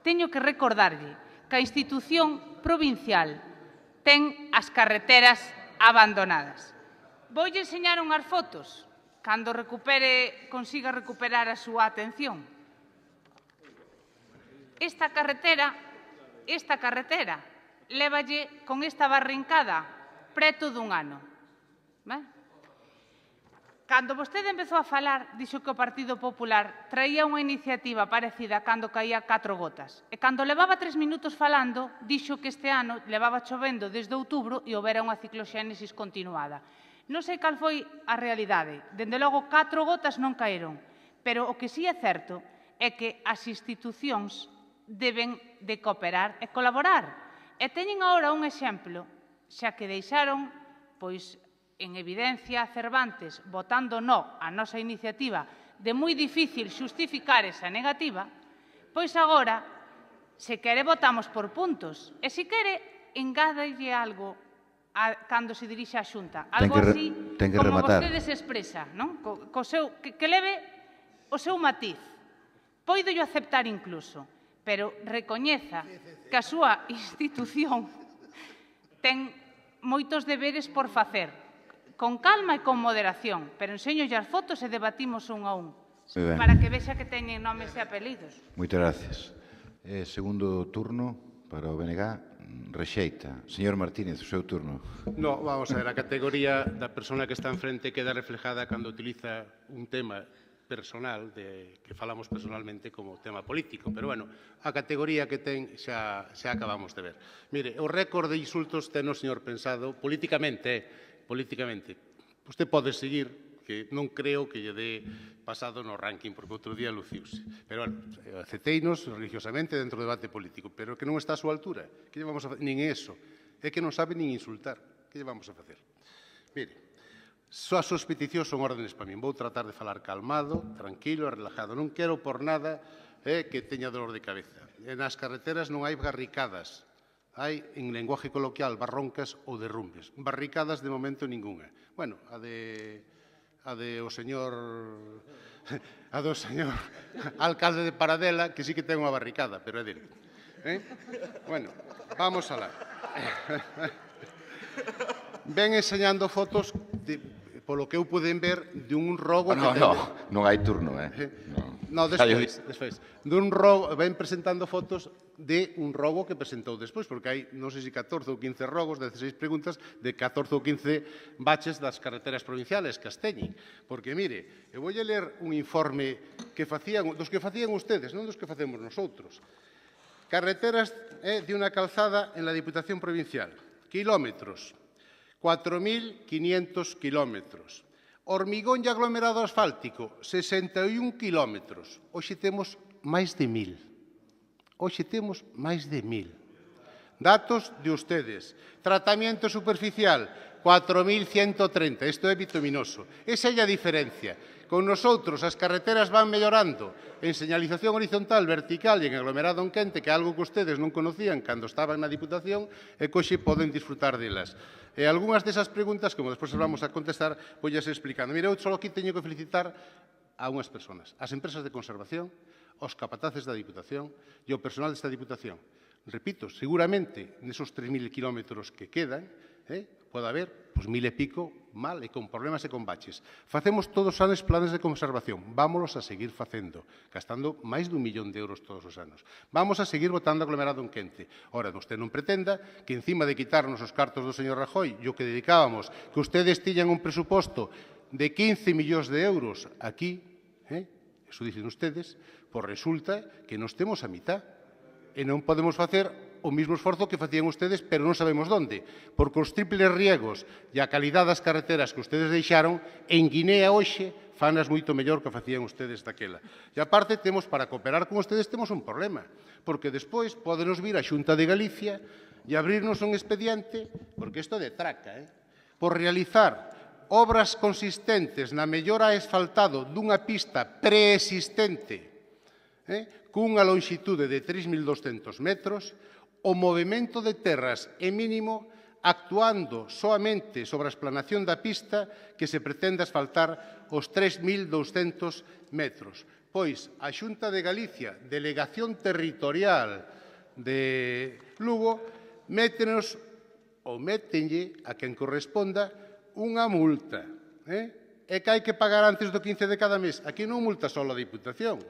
teño que recordarlle que a institución provincial ten as carreteras abandonadas. Voulle enseñar unhas fotos cando consiga recuperar a súa atención. Esta carretera lévalle con esta barrincada preto dun ano. Cando vostede empezou a falar, dixo que o Partido Popular traía unha iniciativa parecida cando caía 4 gotas. E cando levaba 3 minutos falando, dixo que este ano levaba chovendo desde outubro e houbera unha cicloxénesis continuada. Non sei cal foi a realidade. Dende logo, 4 gotas non caeron. Pero o que sí é certo é que as institucións deben de cooperar e colaborar. E teñen agora un exemplo, xa que deixaron, pois, en evidencia Cervantes, votando no a nosa iniciativa, de moi difícil xustificar esa negativa, pois agora, se quere, votamos por puntos. E se quere, engádelle algo cando se dirixe á Xunta. Ten Algo que así como rematar. vostede se expresa, non? Que leve o seu matiz. Póidollo aceptar incluso, pero recoñeza que a súa institución ten moitos deberes por facer, con calma e con moderación, pero enseño as fotos e debatimos un a un, para que vexa que teñen nomes e apelidos. Moitas gracias. Segundo turno para o BNG, rexeita. Señor Martínez, o seu turno. No, vamos a ver, a categoría da persona que está enfrente queda reflejada cando utiliza un tema personal, que falamos personalmente como tema político, pero, bueno, a categoría que ten xa acabamos de ver. Mire, o récord de insultos ten o señor Pensado políticamente. Usted pode seguir, que non creo que lle dé pasado no ranking, porque outro día luciuse. Pero, bueno, acepteinos religiosamente dentro do debate político, pero que non está a súa altura. Que lle vamos a facer? Nin eso. É que non sabe nin insultar. Que lle vamos a facer? Mire, só as súas peticións son órdenes para min. Vou tratar de falar calmado, tranquilo e relajado. Non quero por nada que teña dolor de cabeza. Nas carreteras non hai barricadas. Hai, en lenguaje coloquial, barroncas ou derrumbes. Barricadas, de momento, ninguna. Bueno, a do señor alcalde de Paradela, que sí que ten unha barricada, pero é dele. Bueno, vamos alá. Ven enseñando fotos, polo que eu puden ver, de un rogo... Non hai turno, No, despois. Dun rogo, ven presentando fotos de un rogo que presentou despois, porque hai, non sei se 14 ou 15 rogos, 16 preguntas, de 14 ou 15 baches das carreteras provinciales que as teñen. Porque, mire, eu vou ler un informe dos que facían ustedes, non dos que facemos nosotros. Carreteras de unha calzada en la Diputación Provincial. Kilómetros. 4.500 kilómetros. Hormigón e aglomerado asfáltico, 61 kilómetros. Hoxe temos máis de 1.000. Datos de ustedes. Tratamiento superficial, 4.130. Isto é bituminoso. Esa é a diferencia. Con nosotros as carreteras van mellorando en señalización horizontal, vertical e en aglomerado en quente, que é algo que ustedes non conocían cando estaban na Diputación e que hoxe poden disfrutar delas. E algunhas desas preguntas, como despois vamos a contestar, voy a ser explicando. Mire, eu só aquí teño que felicitar a unhas personas, as empresas de conservación, os capataces da Diputación e o personal desta Diputación. Repito, seguramente, nesos 3.000 kilómetros que quedan, pode haber 1.000 e pico mal e con problemas e con baches. Facemos todos os anos planes de conservación. Vámonos a seguir facendo, gastando máis de 1 millón de euros todos os anos. Vamos a seguir botando aglomerado en quente. Ora, usted non pretenda que encima de quitarnos os cartos do señor Rajoy e o que dedicábamos, que ustedes tiñan un presuposto de 15 millóns de euros aquí, eso dicen ustedes, pois resulta que nos temos a mitad e non podemos facer o mismo esforzo que facían ustedes, pero non sabemos onde, porque os triples riegos e a calidade das carreteras que ustedes deixaron, en Guinea hoxe fanas moito mellor que facían ustedes daquela. E aparte, para cooperar con ustedes temos un problema, porque despois podenos vir a Xunta de Galicia e abrirnos un expediente, porque isto de traca, por realizar obras consistentes na mellora asfaltado dunha pista preexistente, cunha longitude de 3.200 metros, o movimento de terras é mínimo actuando soamente sobre a explanación da pista que se pretende asfaltar os 3.200 metros. Pois a Xunta de Galicia, Delegación Territorial de Lugo, métenos ou métenlle a quen corresponda unha multa. É que hai que pagar antes do 15 de cada mes. Aquí non multa só a Diputación.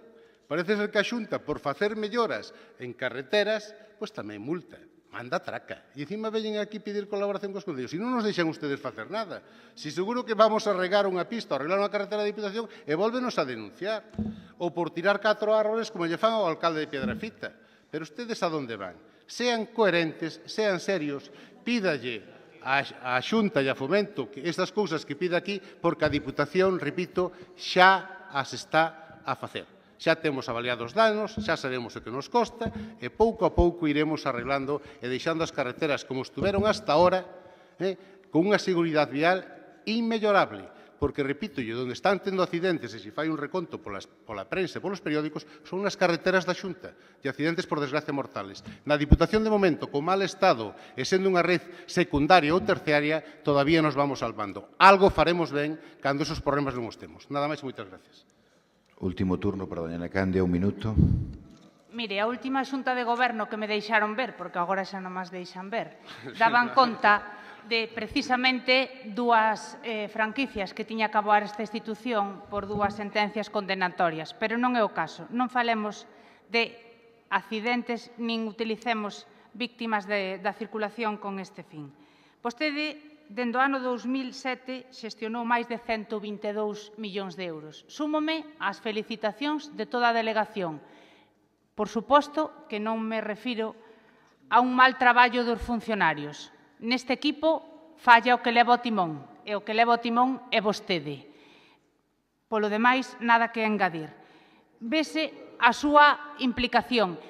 Parece ser que a Xunta, por facer melloras en carreteras, pois tamén multa. Manda traca. E encima veñen aquí pedir colaboración cos concellos. E non nos deixan ustedes facer nada. Si seguro que vamos a regar unha pista, arreglar unha carretera da Diputación e volvenos a denunciar. Ou por tirar 4 árboles como lle fan ao alcalde de Piedrafita. Pero ustedes a donde van? Sean coherentes, sean serios, pídalle a Xunta e a Fomento que estas cousas que pide aquí, porque a Diputación, repito, xa as está a facer. Xa temos avaliados danos, xa sabemos o que nos costa e pouco a pouco iremos arreglando e deixando as carreteras como estuveron hasta ahora con unha seguridade vial inmellorable, porque, repito, onde están tendo accidentes, e se fai un reconto pola prensa e polos periódicos, son nas carreteras da Xunta, de accidentes por desgracia mortales. Na Diputación, de momento, con mal estado e sendo unha red secundaria ou terciaria, todavía nos vamos salvando. Algo faremos ben cando esos problemas non os temos. Nada máis e moitas gracias. Último turno para doña Candia, un minuto. Mire, a última xunta de goberno que me deixaron ver, porque agora xa non máis deixan ver, daban conta de precisamente dúas franquicias que tiña que aboar esta institución por dúas sentencias condenatorias. Pero non é o caso. Non falemos de accidentes nin utilicemos víctimas da circulación con este fin. Vostede, dende o ano 2007, xestionou máis de 122 millóns de euros. Súmome ás felicitacións de toda a delegación. Por suposto que non me refiro a un mal traballo dos funcionarios. Neste equipo falla o que leva o timón, e o que leva o timón é vostede. Polo demais, nada que engadir. Vese a súa implicación.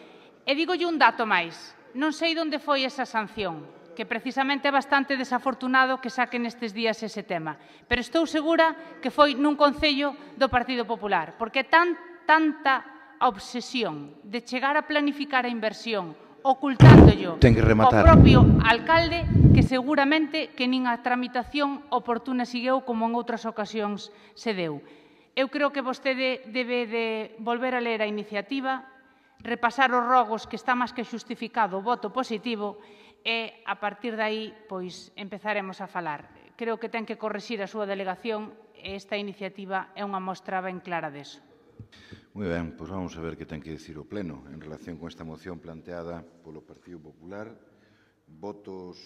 E dígolle un dato máis. Non sei onde foi esa sanción, que precisamente é bastante desafortunado que saquen estes días ese tema. Pero estou segura que foi nun concello do Partido Popular, porque tanta obsesión de chegar a planificar a inversión ocultándollo ao propio alcalde que seguramente que nin a tramitación oportuna sigueu como en outras ocasións se deu. Eu creo que vostede debe de volver a ler a iniciativa, repasar os rogos que está máis que xustificado o voto positivo e, a partir de aí, pois, empezaremos a falar. Creo que ten que corrixir a súa delegación e esta iniciativa é unha mostra ben clara deso. Moi ben, pois vamos a ver que ten que dicir o Pleno en relación con esta moción planteada polo Partido Popular. Votos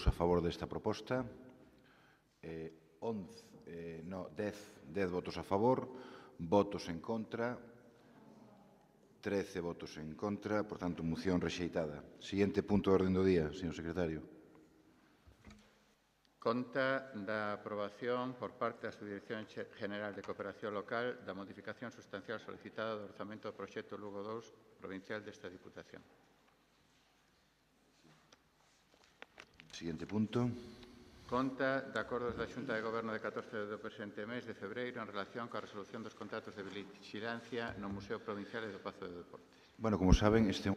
a favor desta proposta. 10 votos a favor, votos en contra, 13 votos en contra, por tanto, moción rexeitada. Seguinte punto de orden do día, señor secretario. Conta da aprobación por parte da Subdirección General de Cooperación Local da modificación sustancial solicitada do orzamento do proxecto Lugo 2 provincial desta Diputación. Seguinte punto. Conta de acordos da Xunta de Goberno de 14 do presente mes de febreiro en relación coa resolución dos contratos de vixilancia no Museo Provincial e do Pazo de Deportes. Bueno, como saben, este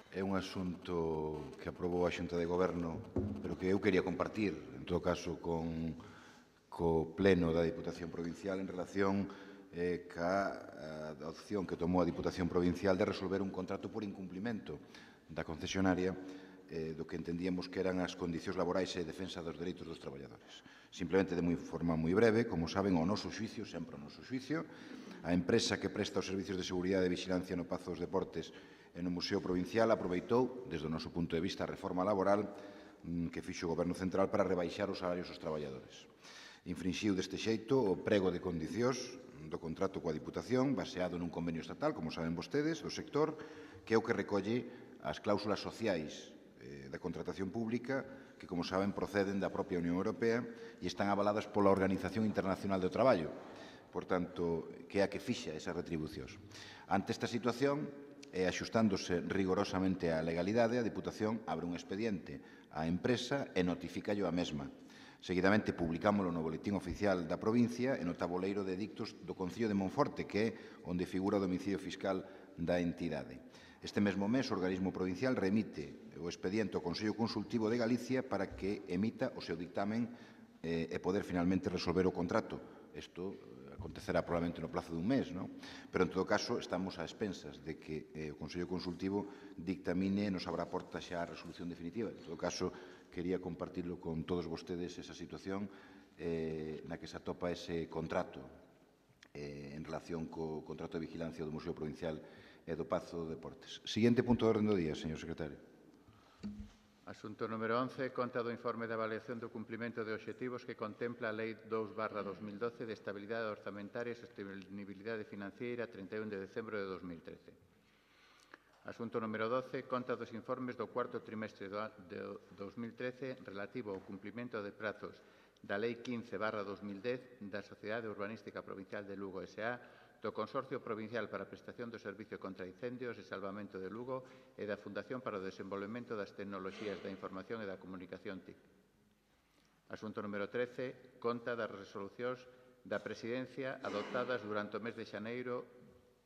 é un asunto que aprobou a Xunta de Goberno, pero que eu quería compartir, en todo caso, co Pleno da Diputación Provincial en relación ca opción que tomou a Diputación Provincial de resolver un contrato por incumplimento da concesionaria do que entendíamos que eran as condicións laborais e defensa dos dereitos dos traballadores. Simplemente, de forma moi breve, como saben, o noso xuicio, sempre o noso xuicio, a empresa que presta os servicios de seguridade e vigilancia no Pazo dos Deportes e no Museo Provincial aproveitou, desde o noso punto de vista, a reforma laboral que fixo o Goberno Central para rebaixar os salarios dos traballadores. Infrinxiu deste xeito o prego de condicións do contrato coa Diputación, baseado nun convenio estatal, como saben vostedes, do sector, que é o que recolle as cláusulas sociais da contratación pública, que, como saben, proceden da propia Unión Europea e están avaladas pola Organización Internacional do Traballo, por tanto, que é a que fixa esas retribucións. Ante esta situación, e axustándose rigorosamente á legalidade, a Diputación abre un expediente á empresa e notifícallo a mesma. Seguidamente, publicámoslo no Boletín Oficial da provincia e no tabuleiro de edictos do Concello de Monforte, que é onde figura o domicilio fiscal da entidade. Este mesmo mes, o organismo provincial remite o expediente ao Consello Consultivo de Galicia para que emita o seu dictamen e poder finalmente resolver o contrato. Isto acontecerá probablemente no plazo dun mes, non? Pero, en todo caso, estamos a expensas de que o Consello Consultivo dictamine e nos abra a porta xa a resolución definitiva. En todo caso, quería compartirlo con todos vostedes esa situación na que se atopa ese contrato en relación co contrato de vigilancia do Museo Provincial e do Pazo de Deportes. Seguinte punto de orden do día, señor secretario. Asunto número 11, conta do informe de avaliación do cumprimento de obxectivos que contempla a Lei 2/2012 de Estabilidade Orzamentaria e Sostenibilidade Financiera 31 de decembro de 2013. Asunto número 12, conta dos informes do cuarto trimestre de 2013 relativo ao cumprimento de prazos da Lei 15/2010 da Sociedade Urbanística Provincial de Lugo S.A., do Consorcio Provincial para a Prestación do Servicio contra Incendios e Salvamento de Lugo e da Fundación para o Desenvolvemento das Tecnoloxías da Información e da Comunicación TIC. Asunto número 13, conta das resolucións da Presidencia adoptadas durante o mes de xaneiro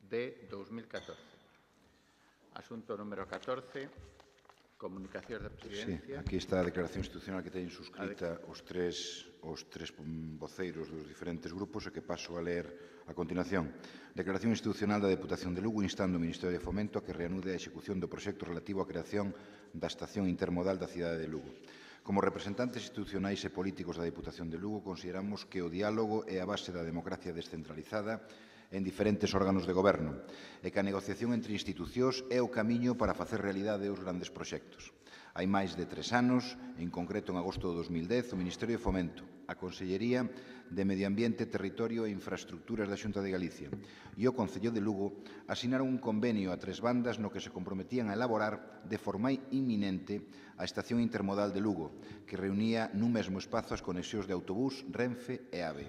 de 2014. Asunto número 14, comunicacións da Presidencia. Sí, aquí está a declaración institucional que teñen suscrita os tres voceiros dos diferentes grupos e que paso a ler a continuación. Declaración institucional da Deputación de Lugo instando o Ministerio de Fomento a que reanude a execución do proxecto relativo á creación da estación intermodal da cidade de Lugo. Como representantes institucionais e políticos da Deputación de Lugo, consideramos que o diálogo é a base da democracia descentralizada en diferentes órganos de goberno e que a negociación entre institucións é o camiño para facer realidade os grandes proxectos. Hai máis de 3 anos, en concreto en agosto de 2010, o Ministerio de Fomento, a Consellería de Medio Ambiente, Territorio e Infraestructuras da Xunta de Galicia e o Concello de Lugo asinaron un convenio a 3 bandas no que se comprometían a elaborar de forma inminente a estación intermodal de Lugo, que reunía nun mesmo espazo as conexións de autobús, Renfe e AVE.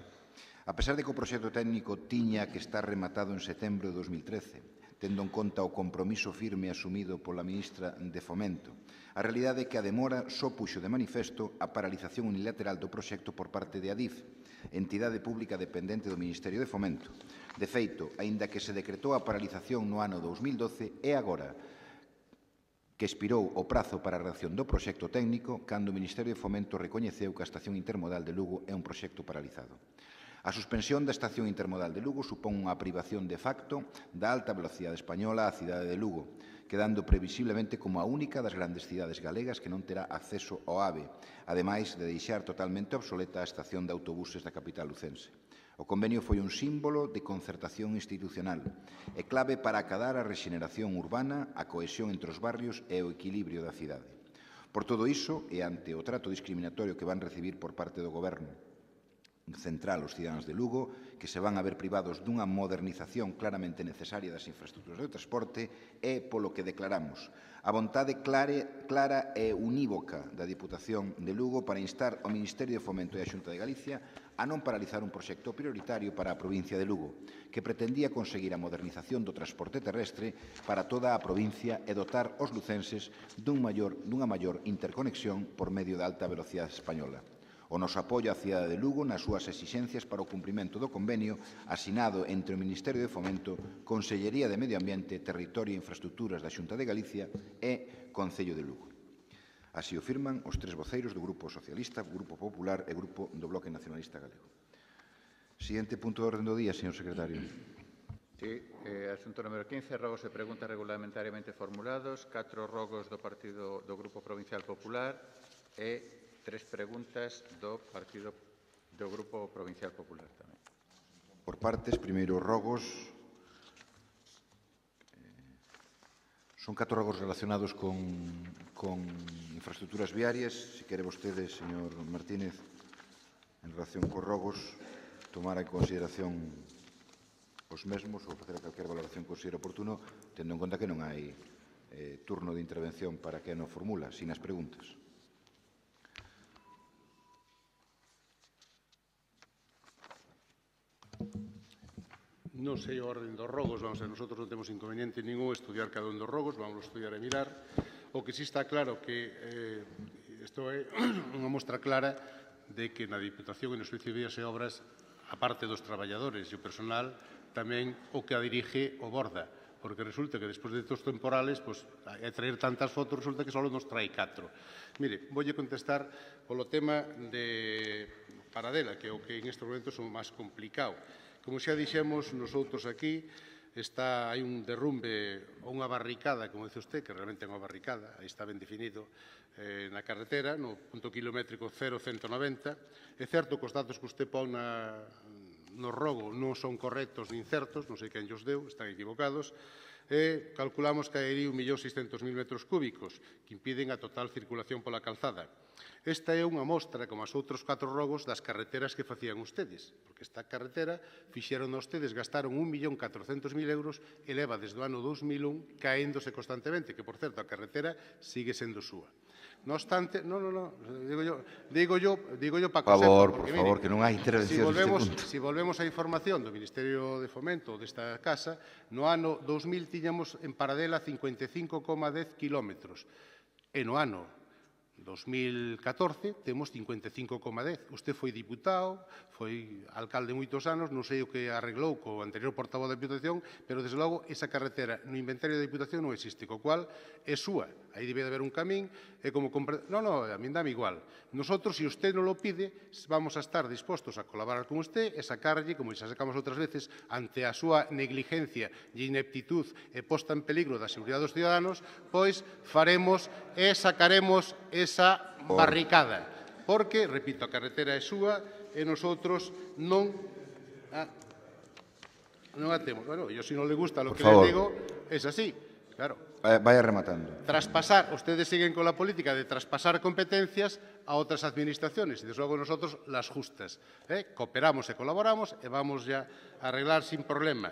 A pesar de que o proxecto técnico tiña que estar rematado en setembro de 2013, tendo en conta o compromiso firme asumido pola ministra de Fomento, a realidade é que a demora só puxo de manifesto a paralización unilateral do proxecto por parte de Adif, entidade pública dependente do Ministerio de Fomento. De feito, aínda que se decretou a paralización no ano 2012, é agora que expirou o prazo para a redacción do proxecto técnico cando o Ministerio de Fomento recoñeceu que a estación intermodal de Lugo é un proxecto paralizado. A suspensión da estación intermodal de Lugo supón unha privación de facto da alta velocidade española á cidade de Lugo, quedando previsiblemente como a única das grandes cidades galegas que non terá acceso ao AVE, ademais de deixar totalmente obsoleta a estación de autobuses da capital lucense. O convenio foi un símbolo de concertación institucional e clave para acadar a rexeneración urbana, a cohesión entre os barrios e o equilibrio da cidade. Por todo iso, e ante o trato discriminatorio que van recibir por parte do Goberno central os cidadáns de Lugo, que se van a ver privados dunha modernización claramente necesaria das infraestructuras de transporte, é polo que declaramos a vontade clara e unívoca da Diputación de Lugo para instar ao Ministerio de Fomento e a Xunta de Galicia a non paralizar un proxecto prioritario para a provincia de Lugo, que pretendía conseguir a modernización do transporte terrestre para toda a provincia e dotar os lucenses dunha maior interconexión por medio da alta velocidade española. O noso apoio á cidade de Lugo nas súas exixencias para o cumprimento do convenio asinado entre o Ministerio de Fomento, Consellería de Medio Ambiente, Territorio e Infraestructuras da Xunta de Galicia e Concello de Lugo. Así o firman os 3 voceiros do Grupo Socialista, Grupo Popular e Grupo do Bloque Nacionalista Galego. Siguiente punto de orden do día, señor secretario. Sí, asunto número 15, rogos e preguntas regulamentariamente formulados, 4 rogos do Grupo Provincial Popular e 3 preguntas do Grupo Provincial Popular tamén. Por partes, primeiro rogos. Son 4 rogos relacionados con infraestructuras viarias. Se quere vostede, señor Martínez, en relación cos rogos, tomar en consideración os mesmos ou facer calquer valoración que considere oportuno, tendo en conta que non hai turno de intervención para quen o formula, sin as preguntas. Non sei a orden dos rogos, nosotros non temos inconveniente ningún estudiar cada un dos rogos, vamos a estudiar e mirar. O que sí está claro que isto é unha mostra clara de que na Diputación e no Servicio de Vías e Obras, a parte dos traballadores e o personal, tamén o que a dirige o borda, porque resulta que despois de estos temporales, é traer tantas fotos, resulta que só nos trae 4. Mire, voulle contestar polo tema de Paradela, que é o que en estes momentos é o máis complicado. Como xa dixemos nosotros aquí, hai un derrumbe ou unha barricada, como dice usted, que realmente é unha barricada, aí está ben definido, na carretera, no punto kilométrico 0,190. É certo que os datos que usted pon no rogo non son correctos nin certos, non sei quen os deu, están equivocados, e calculamos que hai 1.600.000 metros cúbicos que impiden a total circulación pola calzada. Esta é unha mostra, como as outros 4 rogos, das carreteras que facían ustedes, porque esta carretera fixeron ustedes, gastaron 1.400.000 euros e leva desde o ano 2001 caéndose constantemente, que, por certo, a carretera sigue sendo súa. No obstante, digo yo para que sepa, Por favor, que non hai intervención neste punto. Si volvemos á información do Ministerio de Fomento desta casa, no ano 2000 tiñamos en Paradela 55,10 kilómetros, e no ano 2014 temos 55,10. Usted foi diputado, foi alcalde moitos anos, non sei o que arreglou co anterior portavoz da Diputación, pero, desde logo, esa carretera no inventario da Diputación non existe, co cual é súa. Aí debe de haber un camín, é como comprar... Non, a mí dame igual. Nosotros, se usted non lo pide, vamos a estar dispostos a colaborar con usted e sacarlle, como xa sacamos outras veces, ante a súa negligencia e ineptitud e posta en peligro da seguridade dos ciudadanos, pois faremos e sacaremos esa barricada. Porque, repito, a carretera é súa e nosotros non a temos. Bueno, yo si non le gusta lo que les digo, es así. Claro. Vaya rematando. Traspasar, ustedes siguen con la política de traspasar competencias a otras administraciones y, desde luego, nosotros las justas. Cooperamos e colaboramos e vamos ya a arreglar sin problema.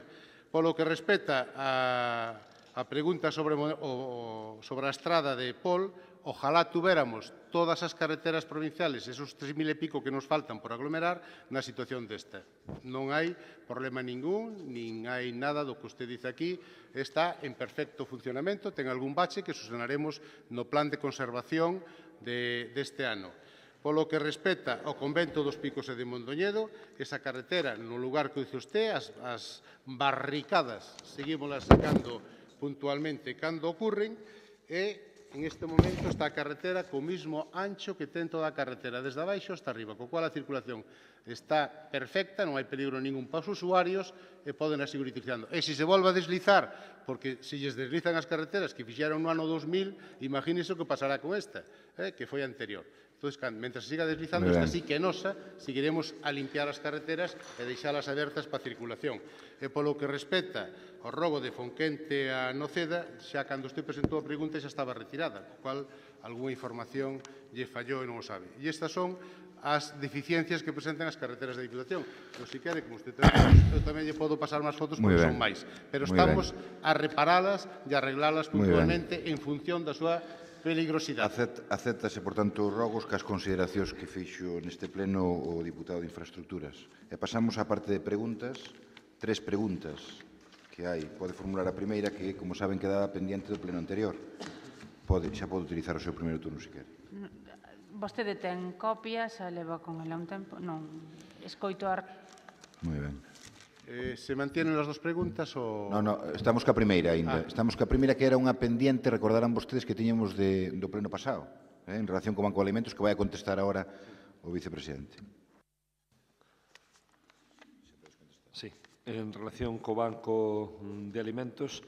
Polo que respecta a pregunta sobre a estrada de Pol, ojalá tuviéramos todas as carreteras provinciales, esos 3.000 e pico que nos faltan por aglomerar, na situación desta. Non hai problema ningún, nin hai nada do que usted dice aquí, está en perfecto funcionamento, ten algún bache que subsanaremos no plan de conservación deste ano. Polo que respecta ao convento dos Picos e de Mondoñedo, esa carretera, no lugar que dice usted, as barricadas, seguímolas sacando puntualmente cando ocurren, e en este momento está a carretera co mismo ancho que ten toda a carretera, desde abaixo hasta arriba, co cual a circulación está perfecta, non hai peligro ningún para os usuarios e poden a seguir utilizando. E se se volve a deslizar, porque se lles deslizan as carreteras que fixeron no ano 2000, imagínense o que pasará con esta, que foi anterior. Entón, mentre se siga deslizando, esta sí que é nosa, seguiremos a limpiar as carreteras e deixalas abertas para a circulación. E polo que respecta ao robo de Fonquente a Noceda, xa cando usted presentou a pregunta xa estaba retirada, co cual algunha información lle fallou e non o sabe. E estas son as deficiencias que presentan as carreteras da Diputación. Pero, se quere, como usted eu tamén lle podo pasar máis fotos porque son máis. Pero estamos a reparalas e a arreglalas puntualmente en función da súa peligrosidade. Acéptase, por tanto, os rogos que as consideracións que fixo neste pleno o diputado de Infraestructuras. E pasamos á parte de preguntas. 3 preguntas que hai. Pode formular a primeira, que, como saben, quedaba pendiente do pleno anterior. Xa pode utilizar o seu primeiro turno, se quere. Vostede ten copias, leva con ela un tempo. Non, escoito a... Moi ben. ¿Se mantienen las dos preguntas o...? No, estamos ca primeira ainda. Estamos ca primeira, que era unha pendiente, recordarán vostedes, que tiñamos do pleno pasado, en relación con Banco de Alimentos, que vai a contestar agora o vicepresidente. Sí, en relación co Banco de Alimentos,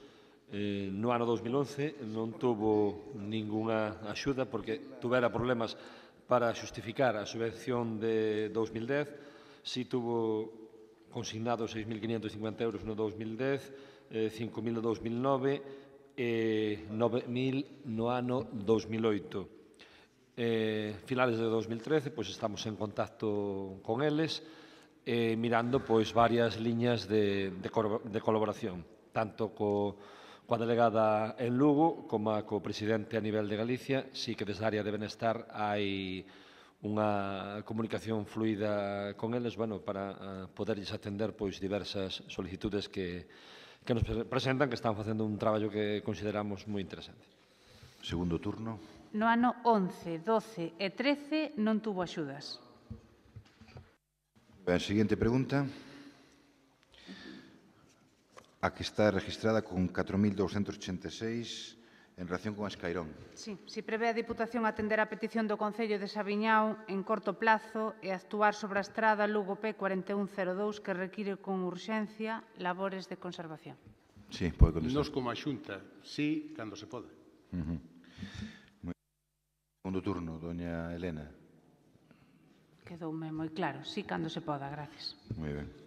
no ano 2011 non tuvo ningunha axuda porque tuvera problemas para xustificar a subvención de 2010, si tuvo consignados 6.550 euros no 2010, 5.000 no 2009 e 9.000 no ano 2008. Finales de 2013, pois estamos en contacto con eles, mirando pois varias liñas de colaboración, tanto coa delegada en Lugo como co presidente a nivel de Galicia. Sí que desde a área de benestar hai unha comunicación fluida con eles, para poderlles atender pois diversas solicitudes que nos presentan, que están facendo un traballo que consideramos moi interesante. Segundo turno. No ano 11, 12 e 13 non tuvo axudas. A seguinte pregunta. A que está registrada con 4.286 en relación con Escairón. Sí, si prevé a Diputación atender a petición do Concello de Sabiñao en corto plazo e actuar sobre a estrada Lugo P4102 que require con urxencia labores de conservación. Sí, pode contestar. Nos como a Xunta, sí, cando se pode. Segundo turno, doña Elena. Quedoume moi claro, sí, cando se poda, gracias. Moi ben.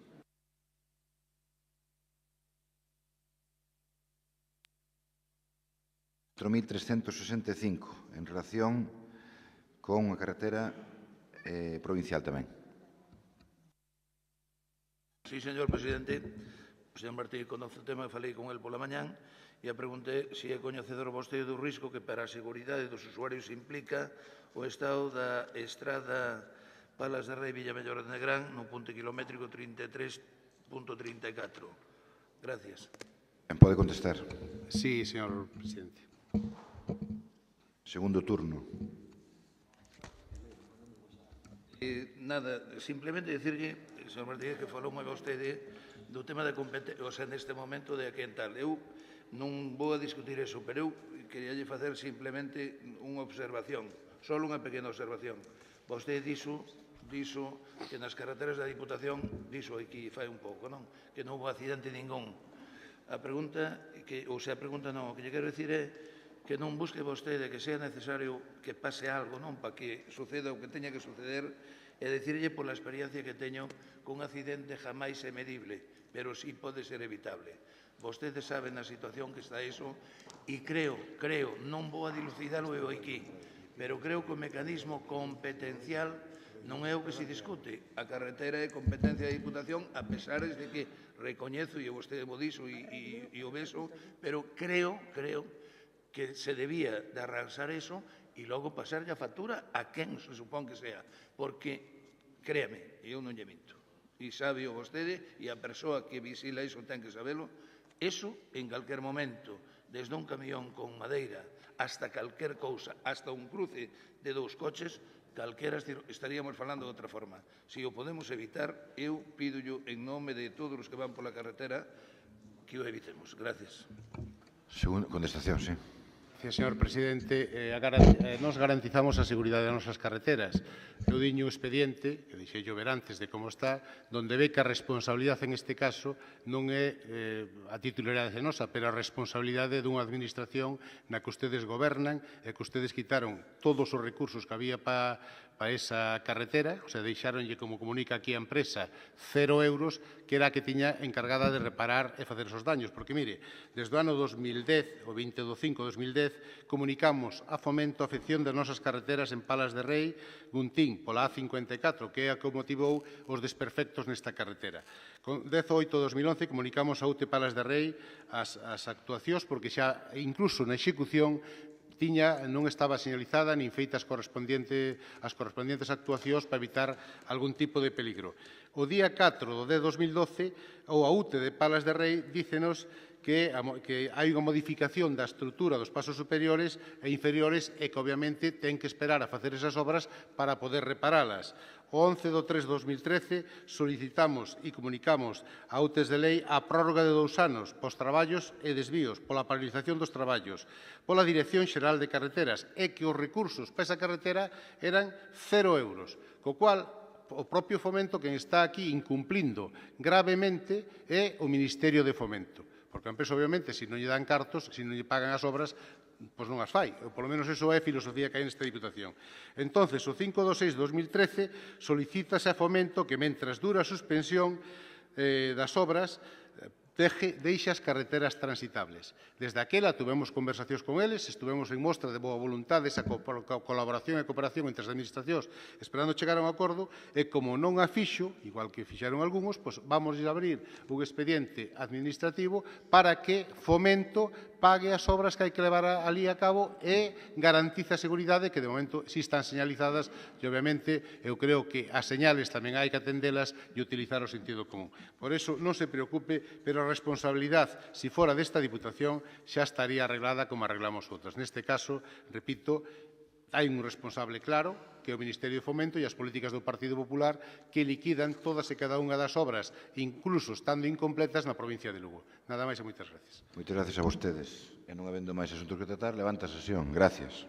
...4.365 en relación con unha carretera provincial tamén. Sí, señor presidente. O señor Martí conoce o tema, falei con el pola mañán e a pregunté se é coñecedor vostede do risco que para a seguridade dos usuarios implica o estado da estrada Palas de Rei Villamellor de Negrán no punto kilométrico 33.34. Gracias. Pode contestar. Sí, señor presidente. Segundo turno. Nada, simplemente dicirlle, señor Martínez, que falou moi vostede do tema da competencia, o sea, neste momento de a quen tal. Eu non vou a discutir eso, pero eu quería facer simplemente unha observación, só unha pequena observación. Vostede dixo que nas carreteras da Diputación, dixo aquí fai un pouco, non? Que non houve accidente ningún. A pregunta, o que lle quero dicir é que non busque vostede que sea necesario que pase algo, non, para que suceda o que teña que suceder, e dicirlle pola experiencia que teño que un accidente jamais é medible, pero sí pode ser evitable. Vostedes saben a situación que está iso e creo, non vou a dilucidalo eu aquí, pero creo que o mecanismo competencial non é o que se discute. A carretera é competencia da Diputación, a pesar de que recoñezo, e vostede mo dixo e o beso, pero creo que se debía de arranxar eso e logo pasarlle a factura a quen se supón que sea. Porque, créame, eu non lle minto. E sabe o vostede e a persoa que visila iso ten que sabelo, eso en calquer momento, desde un camión con madeira hasta calquer cousa, hasta un cruce de dous coches, calquera estaríamos falando de outra forma. Se o podemos evitar, eu pídollo en nome de todos os que van pola carretera que o evitemos. Gracias. Segunda contestación, sí. Señor Presidente, nos garantizamos a seguridade das nosas carreteras. Eu diño o expediente, que dixei yo ver antes de como está, donde ve que a responsabilidade en este caso non é a titularidade nosa, pero a responsabilidade dunha administración na que ustedes gobernan e que ustedes quitaron todos os recursos que había para esa carretera, o sea, deixaronlle, como comunica aquí a empresa, 0 euros, que era a que tiña encargada de reparar e facer esos daños. Porque, mire, desde o ano 2010, o 20 do 5 de 2010, comunicamos a Fomento a afección das nosas carreteras en Palas de Rei, Guntín, pola A54, que é a que motivou os desperfectos nesta carretera. Con 18 de 2011 comunicamos a UTE Palas de Rei as actuacións, porque xa, incluso na execución, non estaba señalizada nin feitas as correspondentes actuacións para evitar algún tipo de peligro. O día 4 de 2012, a UTE de Palas de Rei dícenos que hai unha modificación da estrutura dos pasos superiores e inferiores e que, obviamente, ten que esperar a facer esas obras para poder reparalas. O 11 de 3 de 2013 solicitamos e comunicamos a UTES de Lei a prórroga de 2 anos pos traballos e desvíos, pola paralización dos traballos, pola Dirección Xeral de Carreteras, e que os recursos para esa carretera eran 0 euros, co cual o propio Fomento, quen está aquí incumplindo gravemente, é o Ministerio de Fomento. Porque a empresa, obviamente, se non lle dan cartos, se non lle pagan as obras, pois non as fai. Ou, polo menos, iso é a filosofía que hai nesta Diputación. Entón, o 5 de 6 de 2013 solicítase a Fomento que, mentras dura a suspensión das obras, deixe as carreteras transitables. Desde aquela tuvemos conversacións con eles, estuvemos en mostra de boa voluntade, esa colaboración e cooperación entre as administracións, esperando chegar a un acordo, e como non a fixo, igual que fixeron algúns, pois vamos a abrir un expediente administrativo para que Fomento pague as obras que hai que levar ali a cabo e garantice a seguridade que de momento si están señalizadas e obviamente eu creo que as señales tamén hai que atendelas e utilizar o sentido común. Por iso non se preocupe, pero a responsabilidade, se fora desta Diputación, xa estaría arreglada como arreglamos outras. Neste caso, repito, hai un responsable claro, que é o Ministerio de Fomento e as políticas do Partido Popular que liquidan todas e cada unha das obras, incluso estando incompletas na provincia de Lugo. Nada máis e moitas gracias. Moitas gracias a vostedes. E non habendo máis asuntos que tratar, levanta a sesión. Gracias.